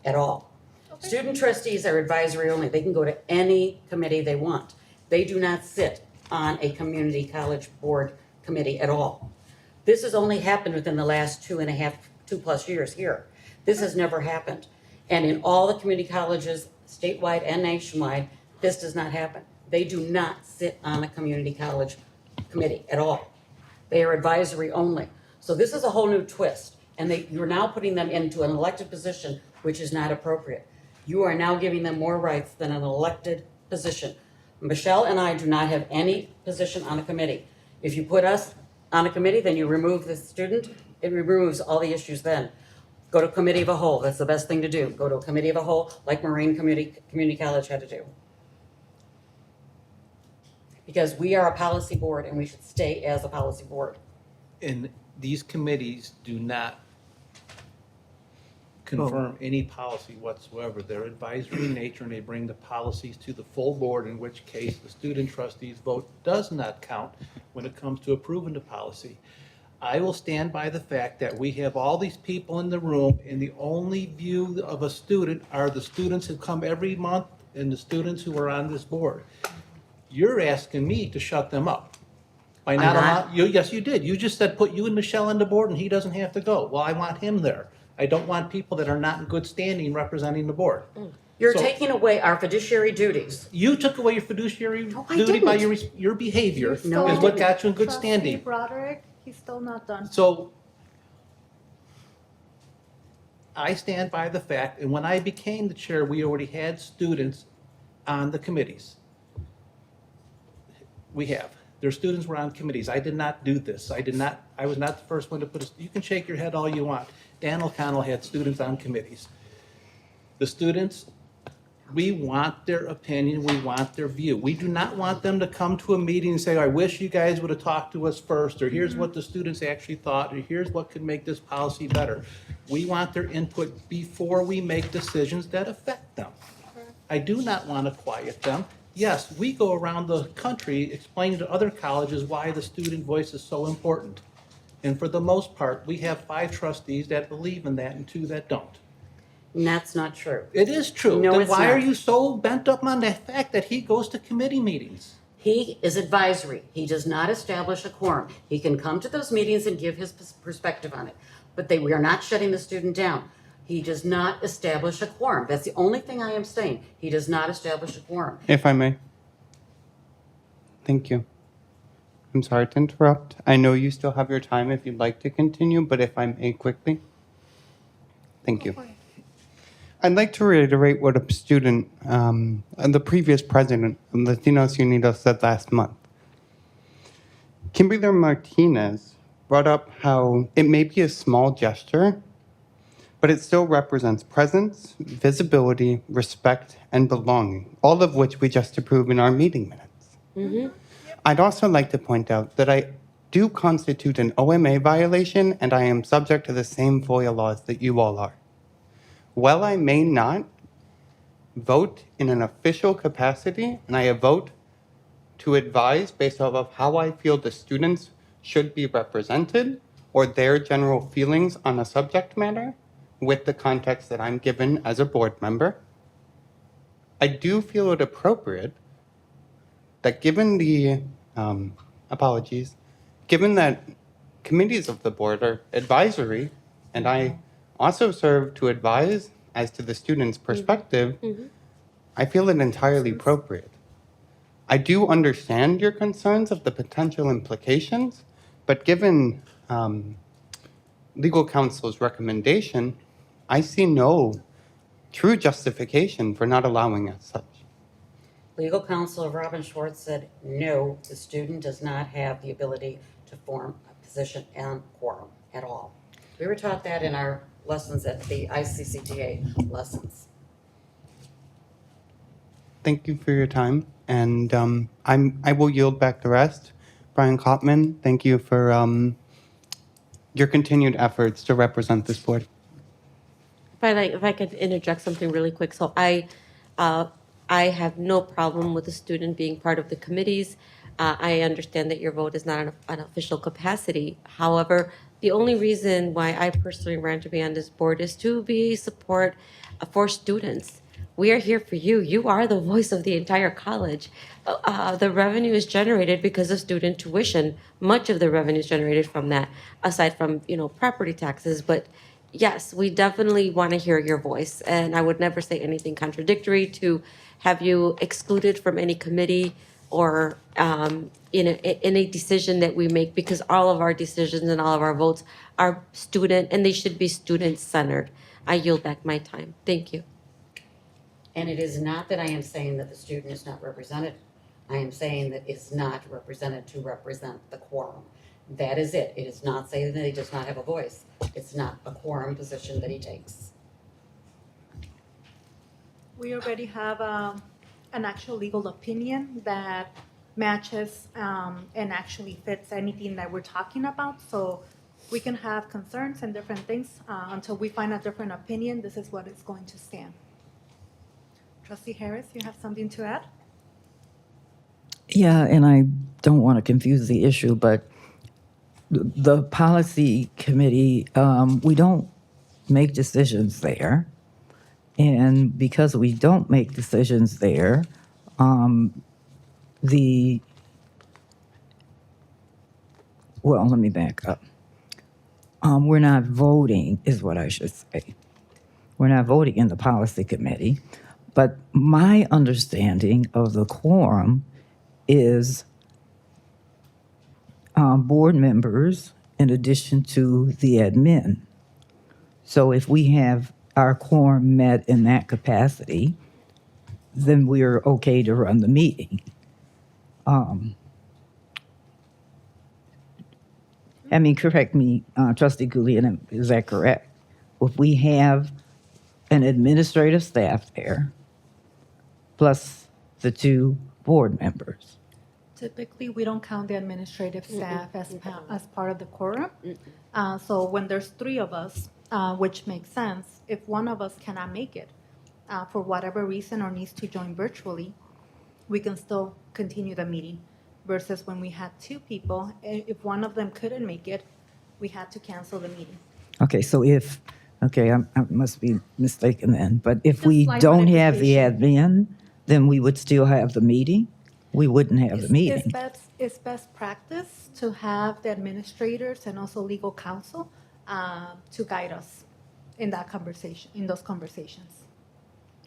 at all. Okay. Student trustees are advisory only. They can go to any committee they want. They do not sit on a community college board committee at all. This has only happened within the last 2+ years here. This has never happened. And in all the community colleges, statewide and nationwide, this does not happen. They do not sit on a community college committee at all. They are advisory only. So this is a whole new twist, and you're now putting them into an elected position, which is not appropriate. You are now giving them more rights than an elected position. Michelle and I do not have any position on a committee. If you put us on a committee, then you remove the student, it removes all the issues then. Go to committee of a whole, that's the best thing to do. Go to a committee of a whole, like Marine Community College had to do. Because we are a policy board and we should stay as a policy board. And these committees do not confirm any policy whatsoever. They're advisory in nature, and they bring the policies to the full board, in which case the student trustees' vote does not count when it comes to approving the policy. I will stand by the fact that we have all these people in the room, and the only view of a student are the students who come every month and the students who are on this board. You're asking me to shut them up. By not allowing, yes, you did. You just said put you and Michelle on the board and he doesn't have to go. Well, I want him there. I don't want people that are not in good standing representing the board. You're So- taking away our fiduciary duties. You took away your fiduciary I duty by didn't. your behavior is No, I what didn't. got you in good standing. Broderick, he's still not done. So I stand by the fact, and when I became the chair, we already had students on the committees. We have. Their students were on committees. I did not do this. I was not the first one to put you can shake your head all you want. Dan O'Connell had students on committees. The students, we want their opinion, we want their view. We do not want them to come to a meeting and say, I wish you guys would have talked to us first, or here's what the students actually thought, or here's what could make this policy better. We want their input before we make decisions that affect them. I do not want to quiet them. Yes, we go around the country explaining to other colleges why the student voice is so important. And for the most part, we have 5 trustees that believe in that and 2 that don't. And that's not true. It is true. No, Then it's why not. are you so bent up on the fact that he goes to committee meetings? He is advisory. He does not establish a quorum. He can come to those meetings and give his perspective on it. But we are not shutting the student down. He does not establish a quorum. That's the only thing I am saying. He does not establish a quorum. If I may. Thank you. I'm sorry to interrupt. I know you still have your time if you'd like to continue, but if I may quickly. Thank you. I'd like to reiterate what a student, and the previous president of Latinos Unidos said last month. Kimberly Martinez brought up how it may be a small gesture, but it still represents presence, visibility, respect, and belonging, all of which we just approved in our meeting minutes. I'd also like to point out that I do constitute an OMA violation, and I am subject to the same FOIA laws that you all are. While I may not vote in an official capacity, and I vote to advise based off of how I feel the students should be represented or their general feelings on a subject matter with the context that I'm given as a board member, I do feel it appropriate that given the, given that committees of the board are advisory, and I also serve to advise as to the student's perspective, I feel it entirely appropriate. I do understand your concerns of the potential implications, but given legal counsel's recommendation, I see no true justification for not allowing as such. Legal counsel Robin Schwartz said, no, the student does not have the ability to form a position and quorum at all. We were taught that in our lessons at the ICCTA lessons. Thank you for your time, and I will yield back the rest. Brian Kopman, thank you for your continued efforts to represent this board. If I could interject something really quick. So I have no problem with a student being part of the committees. I understand that your vote is not an official capacity. However, the only reason why I personally ran to be on this board is to be support for students. We are here for you. You are the voice of the entire college. The revenue is generated because of student tuition. Much of the revenue is generated from that, aside from, property taxes. But yes, we definitely want to hear your voice. And I would never say anything contradictory to have you excluded from any committee or in a decision that we make, because all of our decisions and all of our votes are student, and they should be student-centered. I yield back my time. Thank you. And it is not that I am saying that the student is not represented. I am saying that it's not represented to represent the quorum. That is it. It is not saying that he does not have a voice. It's not a quorum position that he takes. We already have an actual legal opinion that matches and actually fits anything that we're talking about. So we can have concerns and different things until we find a different opinion. This is what is going to stand. Trustee Harris, you have something to add? Yeah, and I don't want to confuse the issue, but the policy committee, we don't make decisions there. And because we don't make decisions there, well, let me back up. We're not voting, is what I should say. We're not voting in the policy committee. But my understanding of the quorum is board members in addition to the admin. So if we have our quorum met in that capacity, then we're okay to run the meeting. I mean, correct me, Trustee Julian, is that correct? If we have an administrative staff there, plus the 2 board members. Typically, we don't count the administrative staff as part of the quorum. So when there's 3 of us, which makes sense, if one of us cannot make it for whatever reason or needs to join virtually, we can still continue the meeting. Versus when we had 2 people, if one of them couldn't make it, we had to cancel the meeting. Okay, so I must be mistaken then, but if we slight don't have the modification. admin, then we would still have the meeting? We wouldn't have the meeting. It's best practice to have the administrators and also legal counsel to guide us in that conversation, in those conversations.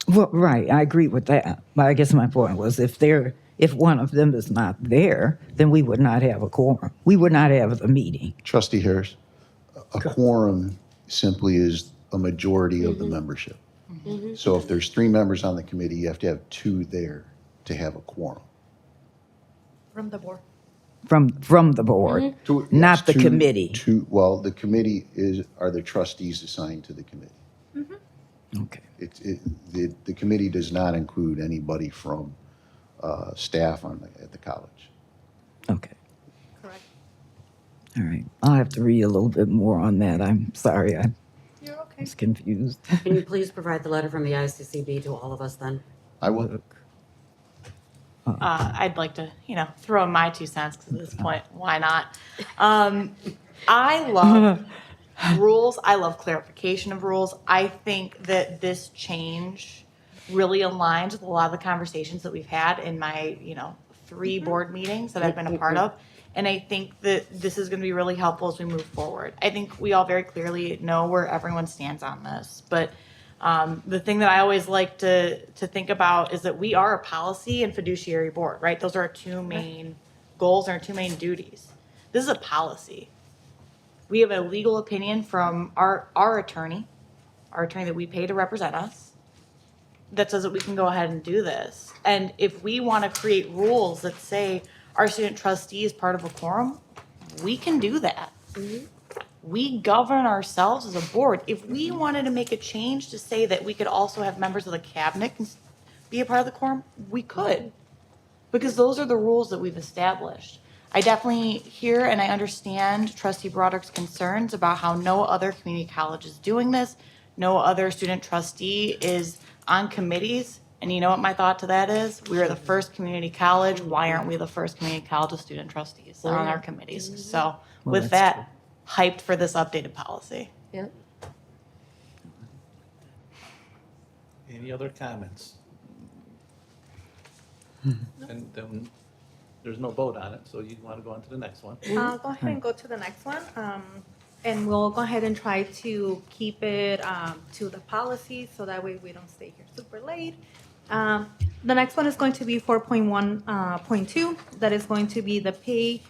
Well, right, I agree with that. But I guess my point was if one of them is not there, then we would not have a quorum. We would not have the meeting. Trustee Harris, a quorum simply is a majority of the membership. So if there's 3 members on the committee, you have to have 2 there to have a quorum. From the board. From the board, not the committee. Well, the committee are the trustees assigned to the committee. Okay. The committee does not include anybody from staff at the college. Okay. Correct. All right. I'll have to read a little bit more on that. I'm sorry. I was confused. Can you please provide the letter from the ICCB to all of us then? I will. I'd like to, throw in my 2 cents because at this point, why not? I love rules. I love clarification of rules. I think that this change really aligns with a lot of the conversations that we've had in my, 3 board meetings that I've been a part of. And I think that this is going to be really helpful as we move forward. I think we all very clearly know where everyone stands on this, but the thing that I always like to think about is that we are a policy and fiduciary board, right? Those are our 2 main goals and our 2 main duties. This is a policy. We have a legal opinion from our attorney that we pay to represent us, that says that we can go ahead and do this. And if we want to create rules that say our student trustee is part of a quorum, we can do that. We govern ourselves as a board. If we wanted to make a change to say that we could also have members of the cabinet be a part of the quorum, we could. Because those are the rules that we've established. I definitely hear and I understand Trustee Broderick's concerns about how no other community college is doing this. No other student trustee is on committees. And you know what my thought to that is? We are the first community college. Why aren't we the first community college with student trustees on our committees? So with that, hyped for this updated policy. Yeah. Any other comments? And then there's no vote on it, so you want to go on to the next one. Go ahead and go to the next one. And we'll go ahead and try to keep it to the policy so that way we don't stay here super late. The next one is going to be 4.1.2. That is going to be the pay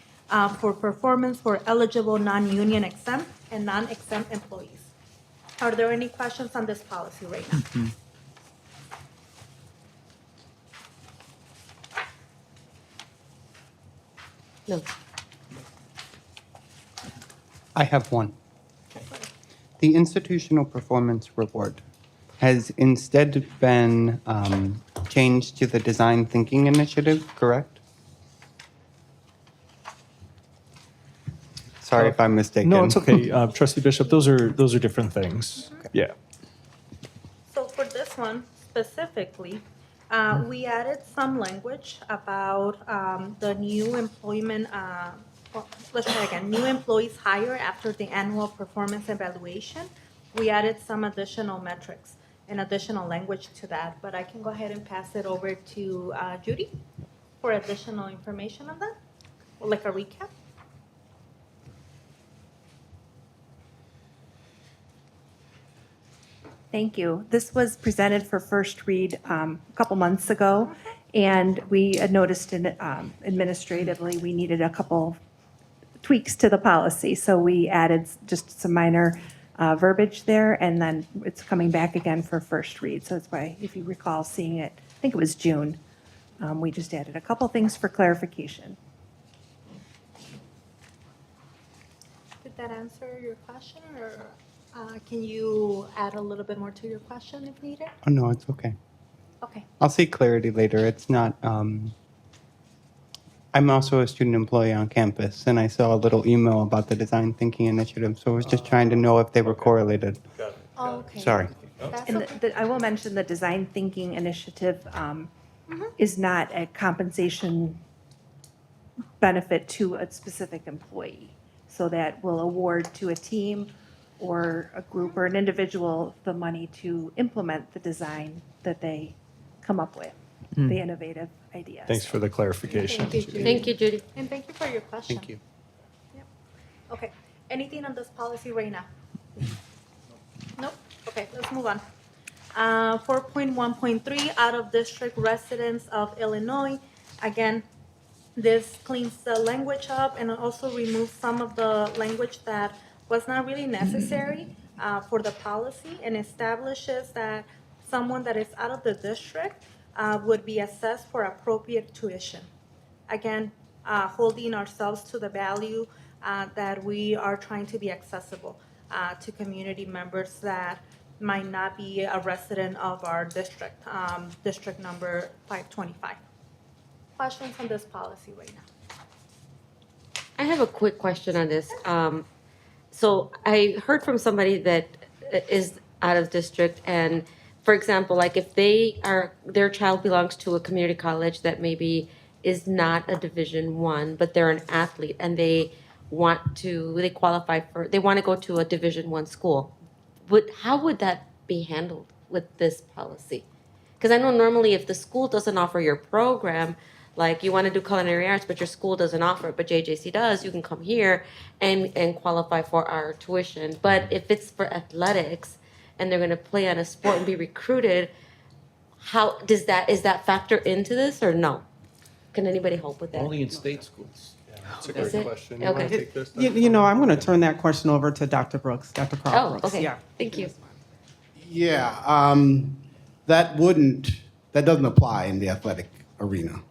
for performance for eligible non-union exempt and non-exempt employees. Are there any questions on this policy right now? No. I have one. The institutional performance reward has instead been changed to the design thinking initiative, correct? Sorry if I'm mistaken. No, it's okay. Trustee Bishop, those are different things. Yeah. So for this one specifically, we added some language about the new employment, well, let's try again, new employees hired after the annual performance evaluation. We added some additional metrics and additional language to that, but I can go ahead and pass it over to Judy for additional information on that, like a recap. Thank you. This was presented for first read a couple months ago, and we had noticed administratively we needed a couple tweaks to the policy. So we added just some minor verbiage there, and then it's coming back again for first read. So that's why, if you recall seeing it, I think it was June, we just added a couple things for clarification. Did that answer your question, or can you add a little bit more to your question if needed? Oh, no, it's okay. Okay. I'll seek clarity later. It's not, I'm also a student employee on campus, and I saw a little email about the design thinking initiative, so I was just trying to know if they were correlated. Oh, okay. Sorry. That's And okay. I will mention the design thinking initiative is not a compensation benefit to a specific employee. So that will award to a team or a group or an individual the money to implement the design that they come up with, the innovative ideas. Thanks for the clarification. Thank you, Judy. Thank you, Judy. And thank you for your question. Thank you. Yep. Okay, anything on this policy right now? Nope, okay, let's move on. 4.1.3, out-of-district residents of Illinois. Again, this cleans the language up and also removes some of the language that was not really necessary for the policy, and establishes that someone that is out of the district would be assessed for appropriate tuition. Again, holding ourselves to the value that we are trying to be accessible to community members that might not be a resident of our district, district number 525. Questions on this policy right now? I have a quick question on this. So I heard from somebody that is out of district, and for example, like if their child belongs to a community college that maybe is not a Division I, but they're an athlete and they want to go to a Division I school. How would that be handled with this policy? Because I know normally if the school doesn't offer your program, like you want to do culinary arts, but your school doesn't offer it, but JJC does, you can come here and qualify for our tuition. But if it's for athletics and they're going to play on a sport and be recruited, how is that factor into this or no? Can anybody help with that? Only in state schools. That's a Is great it? question. You want to Okay. take this? You know, I'm going to turn that question over to Dr. Brooks, Dr. Carl Oh, Brooks. okay. Yeah. Thank you. Yeah, that doesn't apply in the athletic arena.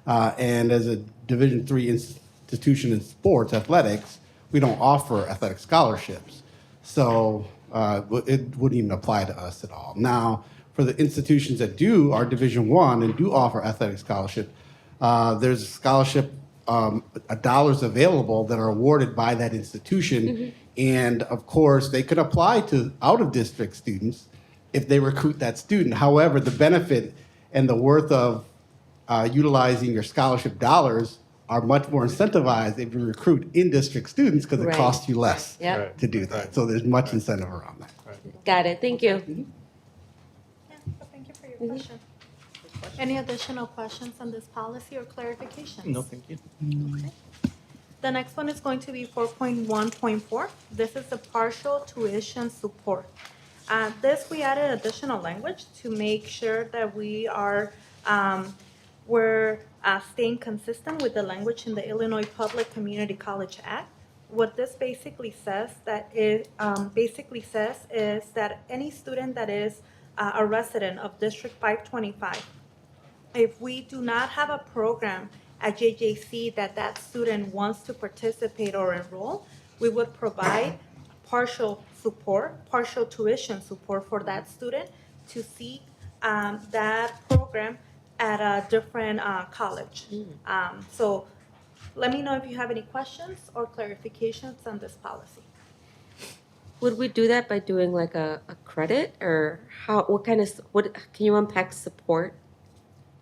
And as a Division III institution in sports athletics, we don't offer athletic scholarships. So it wouldn't even apply to us at all. Now, for the institutions that are Division I and do offer athletic scholarship, there's scholarship dollars available that are awarded by that institution. And of course, they could apply to out-of-district students if they recruit that student. However, the benefit and the worth of utilizing your scholarship dollars are much more incentivized if you recruit in-district students because it Right. costs you less Yep. to do that. So there's much incentive around that. Got it. Thank you. Yeah, so thank you for your question. Any additional questions on this policy or clarifications? No, thank you. Okay. The next one is going to be 4.1.4. This is the partial tuition support. This, we added additional language to make sure that we are We're staying consistent with the language in the Illinois Public Community College Act. What this basically says is that any student that is a resident of District 525, if we do not have a program at JJC that student wants to participate or enroll, we would provide partial support, partial tuition support for that student to seek that program at a different college. So let me know if you have any questions or clarifications on this policy. Would we do that by doing like a credit or how, what kind of, what, can you unpack support?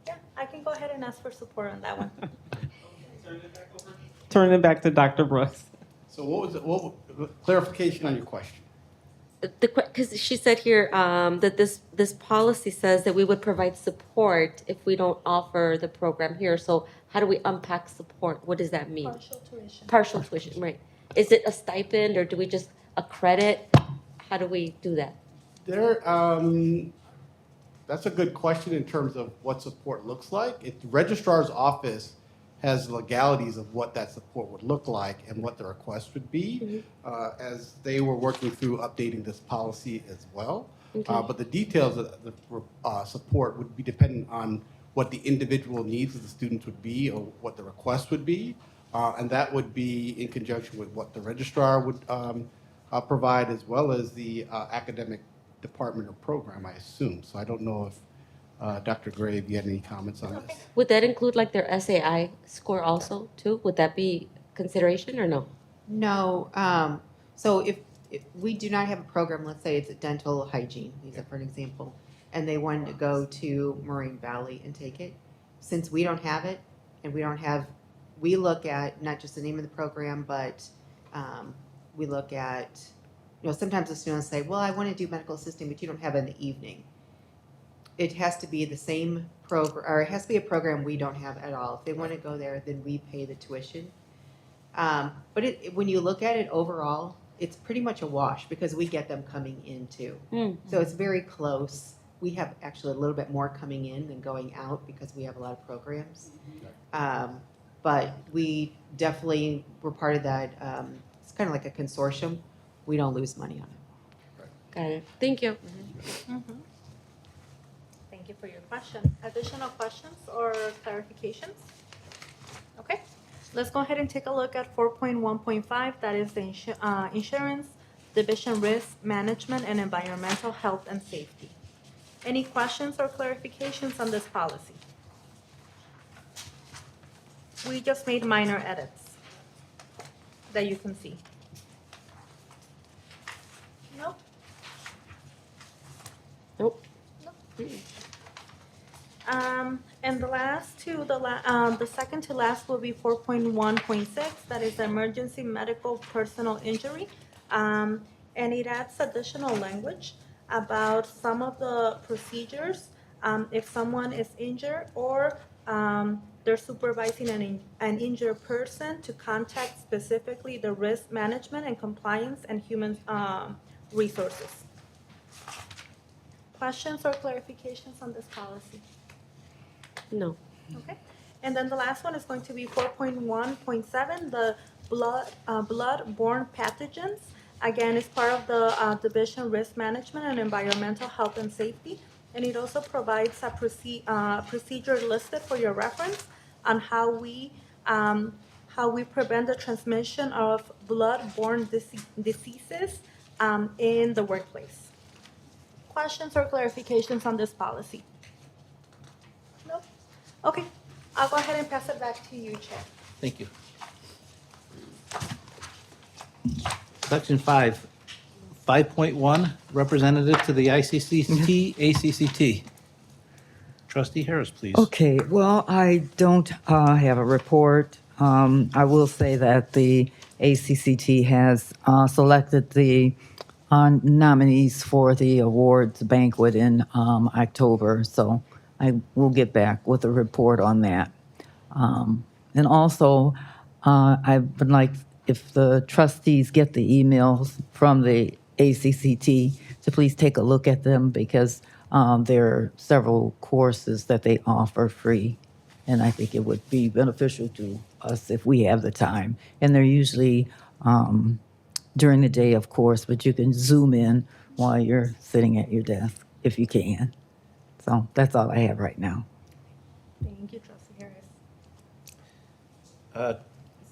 Yeah, I can go ahead and ask for support on that one. Turn it back to Dr. Brooks. So clarification on your question? Because she said here that this policy says that we would provide support if we don't offer the program here. So how do we unpack support? What does that mean? Partial tuition. Partial tuition, right. Is it a stipend or do we just a credit? How do we do that? That's a good question in terms of what support looks like. If the registrar's office has legalities of what that support would look like and what the request would be, as they were working through updating this policy as well. Okay. But the details of the support would be dependent on what the individual needs of the students would be or what the request would be. And that would be in conjunction with what the registrar would provide, as well as the academic department or program, I assume. So I don't know if Dr. Gray, if you had any comments on this. Would that include like their SAI score also too? Would that be consideration or no? No, so if we do not have a program, let's say it's a dental hygiene, use that for an example, and they wanted to go to Moraine Valley and take it, since we don't have it, and we look at not just the name of the program, but we look at, sometimes the students say, well, I want to do medical assisting, but you don't have it in the evening. It has to be the same program, or it has to be a program we don't have at all. If they want to go there, then we pay the tuition. But when you look at it overall, it's pretty much a wash because we get them coming in too. So it's very close. We have actually a little bit more coming in than going out because we have a lot of programs. But we definitely were part of that. It's kind of like a consortium. We don't lose money on it. Got it. Thank you. Thank you for your question. Additional questions or clarifications? Okay, let's go ahead and take a look at 4.1.5. That is the insurance, division risk management, and environmental health and safety. Any questions or clarifications on this policy? We just made minor edits that you can see. No? Nope. And the last two, the second to last will be 4.1.6, that is emergency medical personal injury. And it adds additional language about some of the procedures if someone is injured or they're supervising an injured person to contact specifically the risk management and compliance and human resources. Questions or clarifications on this policy? No. Okay. And then the last one is going to be 4.1.7, the blood-borne pathogens. Again, it's part of the Division Risk Management and Environmental Health and Safety. And it also provides a procedure listed for your reference on how we prevent the transmission of blood-borne diseases in the workplace. Questions or clarifications on this policy? No? Okay, I'll go ahead and pass it back to you, Chair. Thank you. Section 5, 5.1, representative to the ICCT, ACCT. Trustee Harris, please. Okay, well, I don't have a report. I will say that the ACCT has selected the nominees for the awards banquet in October, so I will get back with a report on that. And also, I would like, if the trustees get the emails from the ACCT, to please take a look at them because There are several courses that they offer free, and I think it would be beneficial to us if we have the time. And they're usually during the day, of course, but you can Zoom in while you're sitting at your desk if you can. So that's all I have right now. Thank you, Trustee Harris.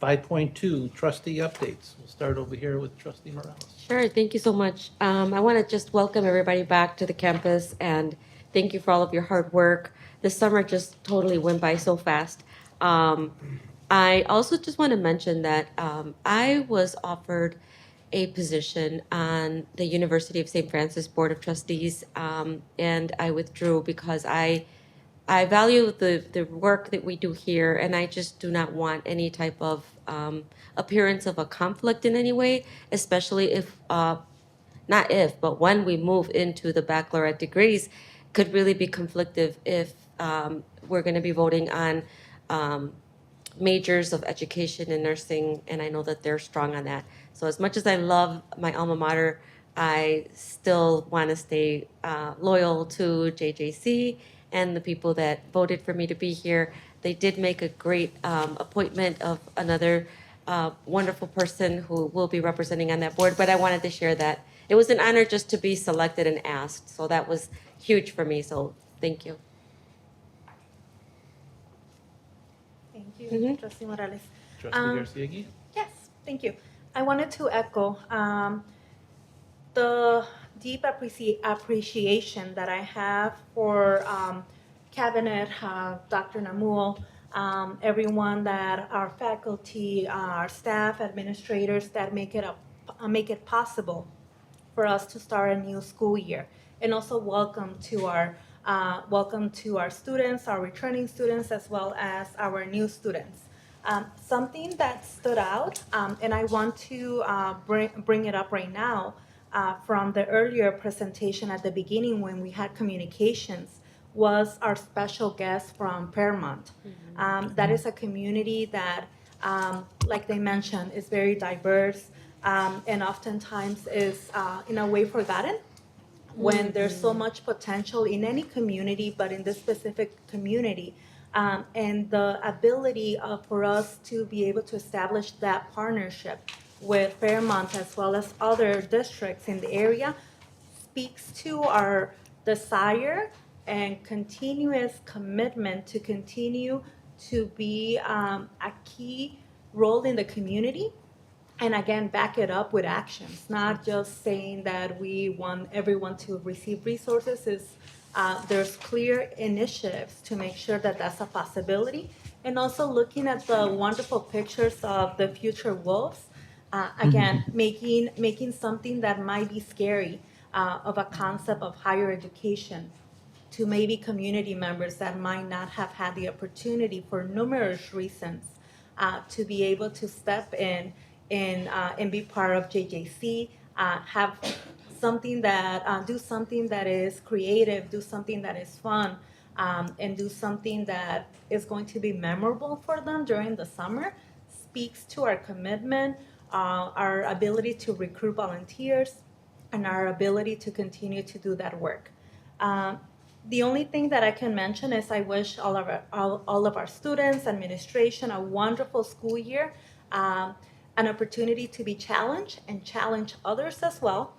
5.2, trustee updates. We'll start over here with Trustee Morales. Sure, thank you so much. I want to just welcome everybody back to the campus and thank you for all of your hard work. This summer just totally went by so fast. I also just want to mention that I was offered a position on the University of St. Francis Board of Trustees, and I withdrew because I value the work that we do here, and I just do not want any type of appearance of a conflict in any way, especially if, not if, but when we move into the baccalaureate degrees, could really be conflictive if we're going to be voting on majors of education and nursing, and I know that they're strong on that. So as much as I love my alma mater, I still want to stay loyal to JJC and the people that voted for me to be here. They did make a great appointment of another wonderful person who will be representing on that board, but I wanted to share that. It was an honor just to be selected and asked, so that was huge for me, so thank you. Thank you, Mhm. Trustee Morales. Trustee Garcia. Yes, thank you. I wanted to echo the deep appreciation that I have for Cabinet, Dr. Namul, everyone that our faculty, our staff, administrators that make it possible for us to start a new school year. And also welcome to our students, our returning students, as well as our new students. Something that stood out, and I want to bring it up right now, from the earlier presentation at the beginning when we had communications, was our special guest from Fairmont. That is a community that, like they mentioned, is very diverse, and oftentimes is in a way forgotten when there's so much potential in any community, but in this specific community. And the ability for us to be able to establish that partnership with Fairmont as well as other districts in the area speaks to our desire and continuous commitment to continue to be a key role in the community. And again, back it up with actions, not just saying that we want everyone to receive resources. There's clear initiatives to make sure that that's a possibility. And also looking at the wonderful pictures of the future wolves. Again, making something that might be scary of a concept of higher education to maybe community members that might not have had the opportunity for numerous reasons to be able to step in and be part of JJC, have something that, do something that is creative, do something that is fun, and do something that is going to be memorable for them during the summer, speaks to our commitment, our ability to recruit volunteers, and our ability to continue to do that work. The only thing that I can mention is I wish all of our students, administration, a wonderful school year, an opportunity to be challenged and challenge others as well.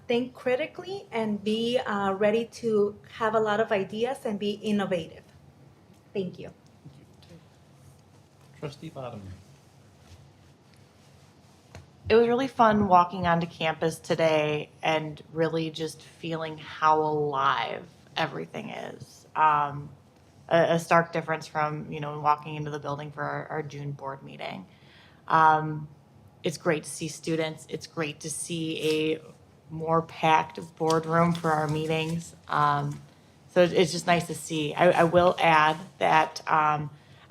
Think critically and be ready to have a lot of ideas and be innovative. Thank you. Trustee Bottom. It was really fun walking onto campus today and really just feeling how alive everything is. A stark difference from, walking into the building for our June board meeting. It's great to see students. It's great to see a more packed boardroom for our meetings. So it's just nice to see. I will add that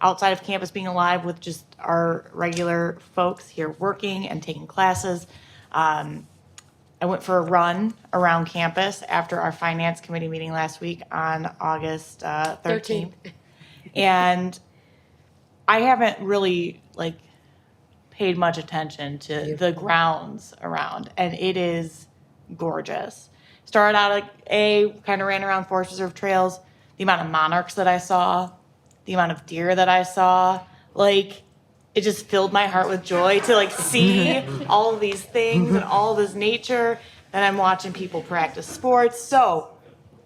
outside of campus being alive with just our regular folks here working and taking classes, I went for a run around campus after our finance committee meeting last week on August 13th. And I haven't really paid much attention to the grounds around, and it is gorgeous. started out like kind of ran around Forest Reserve trails. The amount of monarchs that I saw, the amount of deer that I saw, like it just filled my heart with joy to like see all of these things and all this nature. And I'm watching people practice sports. So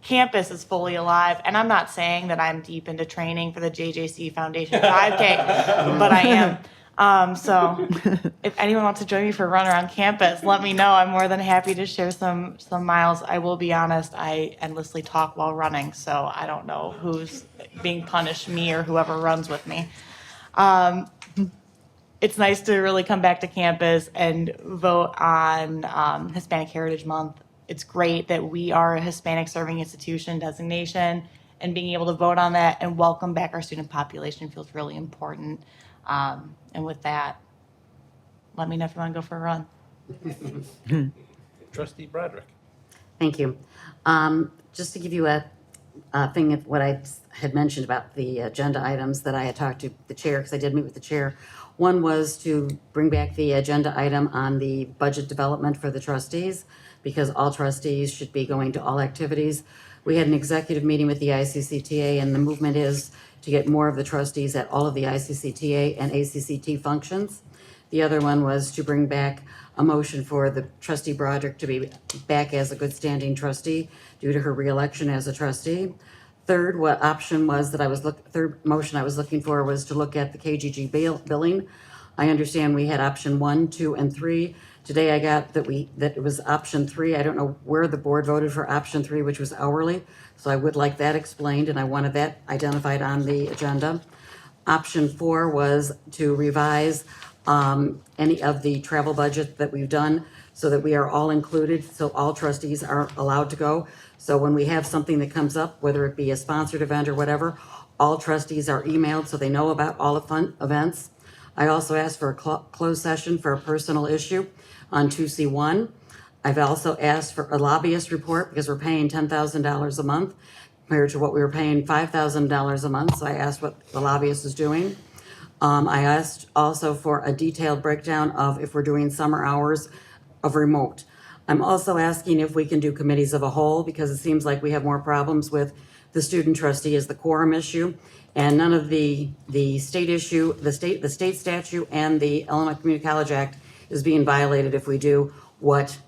campus is fully alive. And I'm not saying that I'm deep into training for the JJC Foundation 5K, but I am. So if anyone wants to join me for a run around campus, let me know. I'm more than happy to share some miles. I will be honest, I endlessly talk while running, so I don't know who's being punished, me or whoever runs with me. It's nice to really come back to campus and vote on Hispanic Heritage Month. It's great that we are a Hispanic serving institution designation, and being able to vote on that and welcome back our student population feels really important. And with that, let me know if you want to go for a run. Trustee Broderick. Thank you. Just to give you a thing of what I had mentioned about the agenda items that I had talked to the chair, because I did meet with the chair. One was to bring back the agenda item on the budget development for the trustees, because all trustees should be going to all activities. We had an executive meeting with the ICCTA, and the movement is to get more of the trustees at all of the ICCTA and ACCT functions. The other one was to bring back a motion for the trustee Broderick to be back as a good standing trustee due to her reelection as a trustee. Third, what option was that third motion I was looking for was to look at the KGG billing. I understand we had option 1, 2, and 3. Today I got that it was option 3. I don't know where the board voted for option 3, which was hourly. So I would like that explained, and I wanted that identified on the agenda. Option 4 was to revise any of the travel budget that we've done so that we are all included, so all trustees are allowed to go. So when we have something that comes up, whether it be a sponsored event or whatever, all trustees are emailed so they know about all the fun events. I also asked for a closed session for a personal issue on 2C1. I've also asked for a lobbyist report because we're paying $10,000 a month compared to what we were paying $5,000 a month. So I asked what the lobbyist is doing. I asked also for a detailed breakdown of if we're doing summer hours of remote. I'm also asking if we can do committees of a whole, because it seems like we have more problems with the student trustee as the quorum issue, and none of the state issue, the state statute and the Illinois Community College Act is being violated if we do what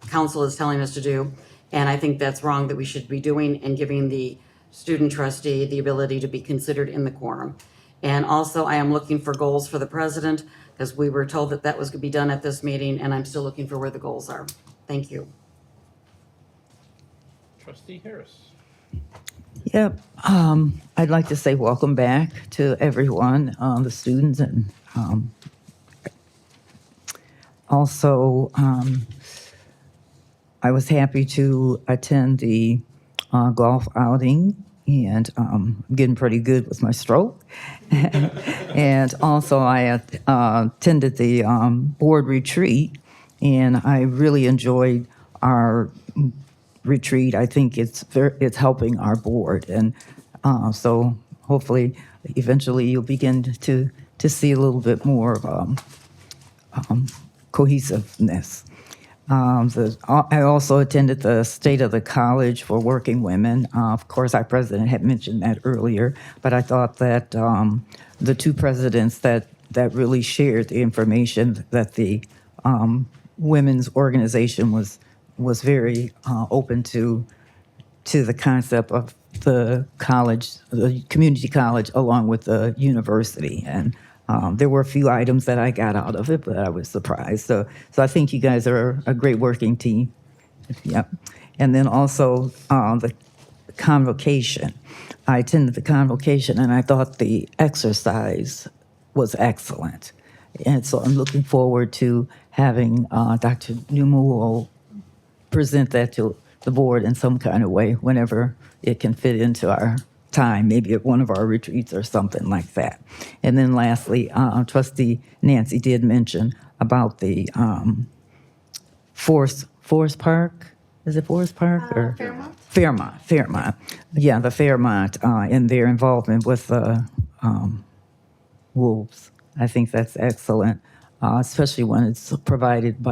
council is telling us to do. And I think that's wrong, that we should be doing and giving the student trustee the ability to be considered in the quorum. And also, I am looking for goals for the president, because we were told that that was going to be done at this meeting, and I'm still looking for where the goals are. Thank you. Trustee Harris. Yep. I'd like to say welcome back to everyone, the students, and also I was happy to attend the golf outing, and I'm getting pretty good with my stroke. And also I attended the board retreat, and I really enjoyed our retreat. I think it's helping our board, and so hopefully eventually you'll begin to see a little bit more of cohesiveness. I also attended the State of the College for Working Women. Of course, our president had mentioned that earlier, but I thought that the two presidents that really shared the information, that the women's organization was very open to the concept of the college, the community college, along with the university. And there were a few items that I got out of it, but I was surprised. So I think you guys are a great working team. Yep. And then also the convocation. I attended the convocation, and I thought the exercise was excellent. And so I'm looking forward to having Dr. Newell present that to the board in some kind of way whenever it can fit into our time, maybe at one of our retreats or something like that. And then lastly, Trustee Nancy did mention about the Forest Park. Is it Forest Park or Fairmont? Yeah, the Fairmont and their involvement with the wolves. I think that's excellent, especially when it's provided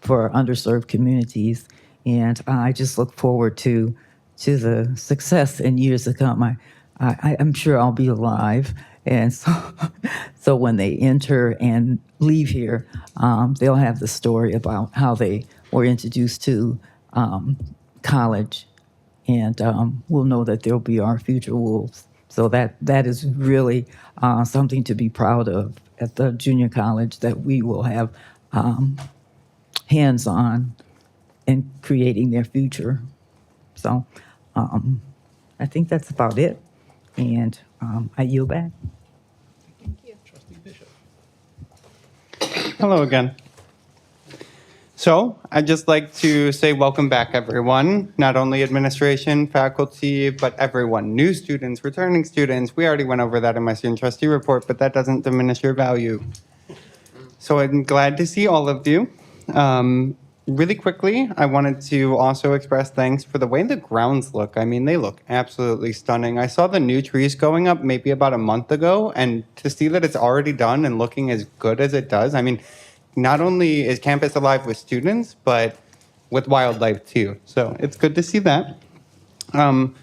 for underserved communities. And I just look forward to the success in years to come. I'm sure I'll be alive. And so, so when they enter and leave here, they'll have the story about how they were introduced to college, and we'll know that they'll be our future wolves. So that is really something to be proud of at the junior college, that we will have hands-on in creating their future. So I think that's about it, and I yield back. Hello again. So I'd just like to say welcome back, everyone. Not only administration, faculty, but everyone. New students, returning students. We already went over that in my student trustee report, but that doesn't diminish your value. So I'm glad to see all of you. Really quickly, I wanted to also express thanks for the way the grounds look. I mean, they look absolutely stunning. I saw the new trees going up maybe about a month ago, and to see that it's already done and looking as good as it does, I mean, not only is campus alive with students, but with wildlife too. So it's good to see that. Thank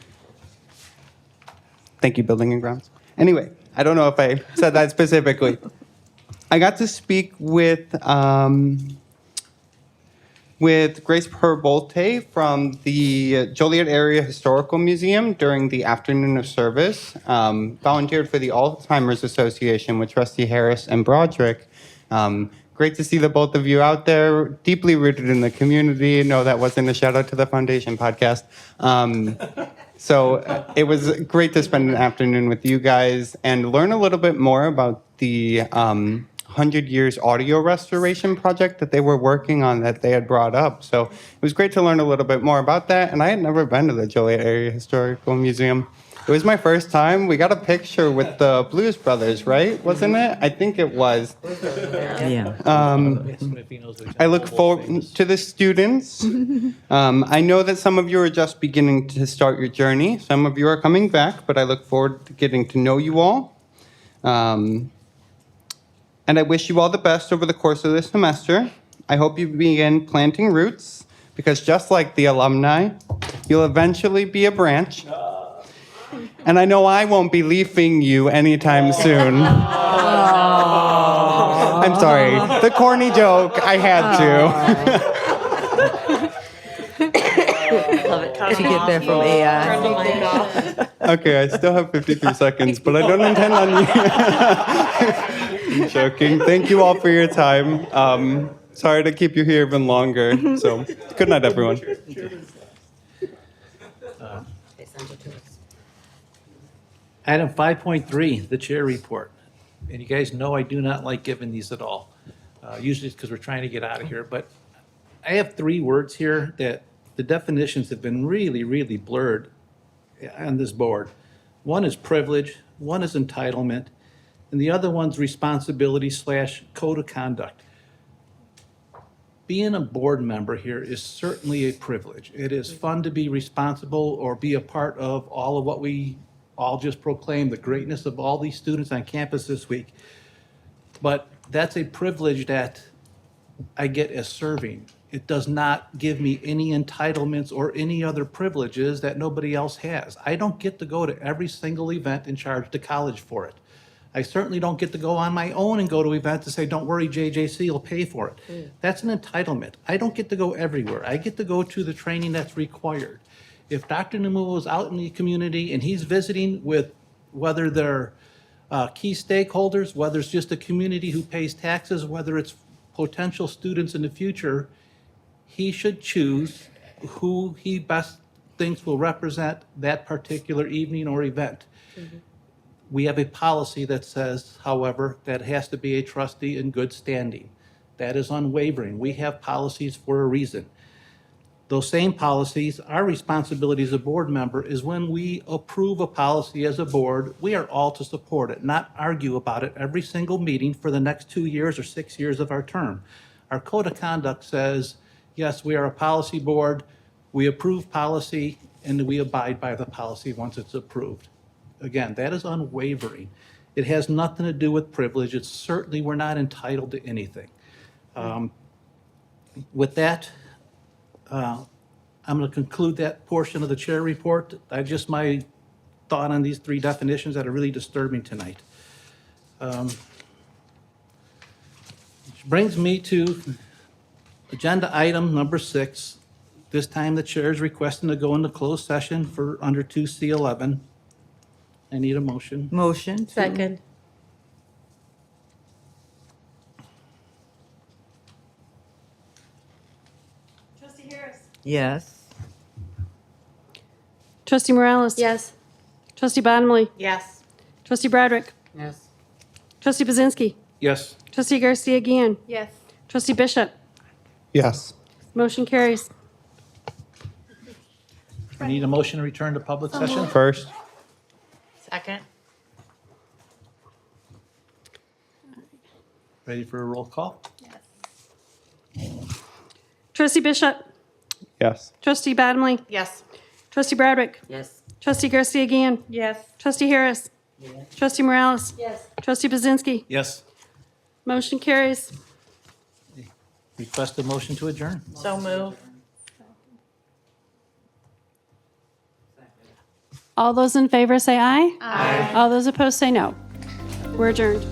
you, Building and Grounds. Anyway, I don't know if I said that specifically. I got to speak with Grace Perbolte from the Joliet Area Historical Museum during the afternoon of service. Volunteered for the Alzheimer's Association with Trustee Harris and Broderick. Great to see the both of you out there, deeply rooted in the community. No, that wasn't a shout out to the Foundation podcast. So it was great to spend an afternoon with you guys and learn a little bit more about the 100 Years Audio Restoration project that they were working on that they had brought up. So it was great to learn a little bit more about that. And I had never been to the Joliet Area Historical Museum. It was my first time. We got a picture with the Blues Brothers, right? Wasn't it? I think it was. Yeah. I look forward to the students. I know that some of you are just beginning to start your journey. Some of you are coming back, but I look forward to getting to know you all. And I wish you all the best over the course of this semester. I hope you begin planting roots, because just like the alumni, you'll eventually be a branch. And I know I won't be leaving you anytime soon. I'm sorry. The corny joke, I had to. Love it. Did you get that from AI? Okay, I still have 53 seconds, but I don't intend on joking. Thank you all for your time. Sorry to keep you here even longer. So, good night, everyone. Item 5.3, the chair report. And you guys know I do not like giving these at all. Usually it's because we're trying to get out of here. But I have 3 words here that the definitions have been really, really blurred on this board. One is privilege, one is entitlement, and the other one's responsibility / code of conduct. Being a board member here is certainly a privilege. It is fun to be responsible or be a part of all of what we all just proclaimed, the greatness of all these students on campus this week. But that's a privilege that I get as serving. It does not give me any entitlements or any other privileges that nobody else has. I don't get to go to every single event and charge the college for it. I certainly don't get to go on my own and go to events and say, don't worry, JJC will pay for it. That's an entitlement. I don't get to go everywhere. I get to go to the training that's required. If Dr. Namu is out in the community and he's visiting with whether they're key stakeholders, whether it's just a community who pays taxes, whether it's potential students in the future, he should choose who he best thinks will represent that particular evening or event. We have a policy that says, however, that it has to be a trustee in good standing. That is unwavering. We have policies for a reason. Those same policies, our responsibility as a board member is when we approve a policy as a board, we are all to support it, not argue about it every single meeting for the next 2 years or 6 years of our term. Our code of conduct says, yes, we are a policy board, we approve policy, and we abide by the policy once it's approved. Again, that is unwavering. It has nothing to do with privilege. It's certainly, we're not entitled to anything. With that, I'm going to conclude that portion of the chair report. Just my thought on these three definitions that are really disturbing tonight. Which brings me to agenda item number 6. This time the chair is requesting to go into closed session for under 2C11. I need a motion. Motion. to- Second. Trustee Harris. Yes. Trustee Morales. Yes. Trustee Bottomley. Yes. Trustee Broderick. Yes. Trustee Bazinski. Yes. Trustee Garcia Guillen. Yes. Trustee Bishop. Yes. Motion carries. I need a motion to return to public session. First. Second. Ready for a roll call? Trustee Bishop. Yes. Trustee Bottomley. Yes. Trustee Broderick. Yes. Trustee Garcia Guillen. Yes. Trustee Harris. Trustee Morales. Yes. Trustee Bazinski. Yes. Motion carries. Request a motion to adjourn. So move. All those in favor say aye. Aye. All those opposed say no. We're adjourned.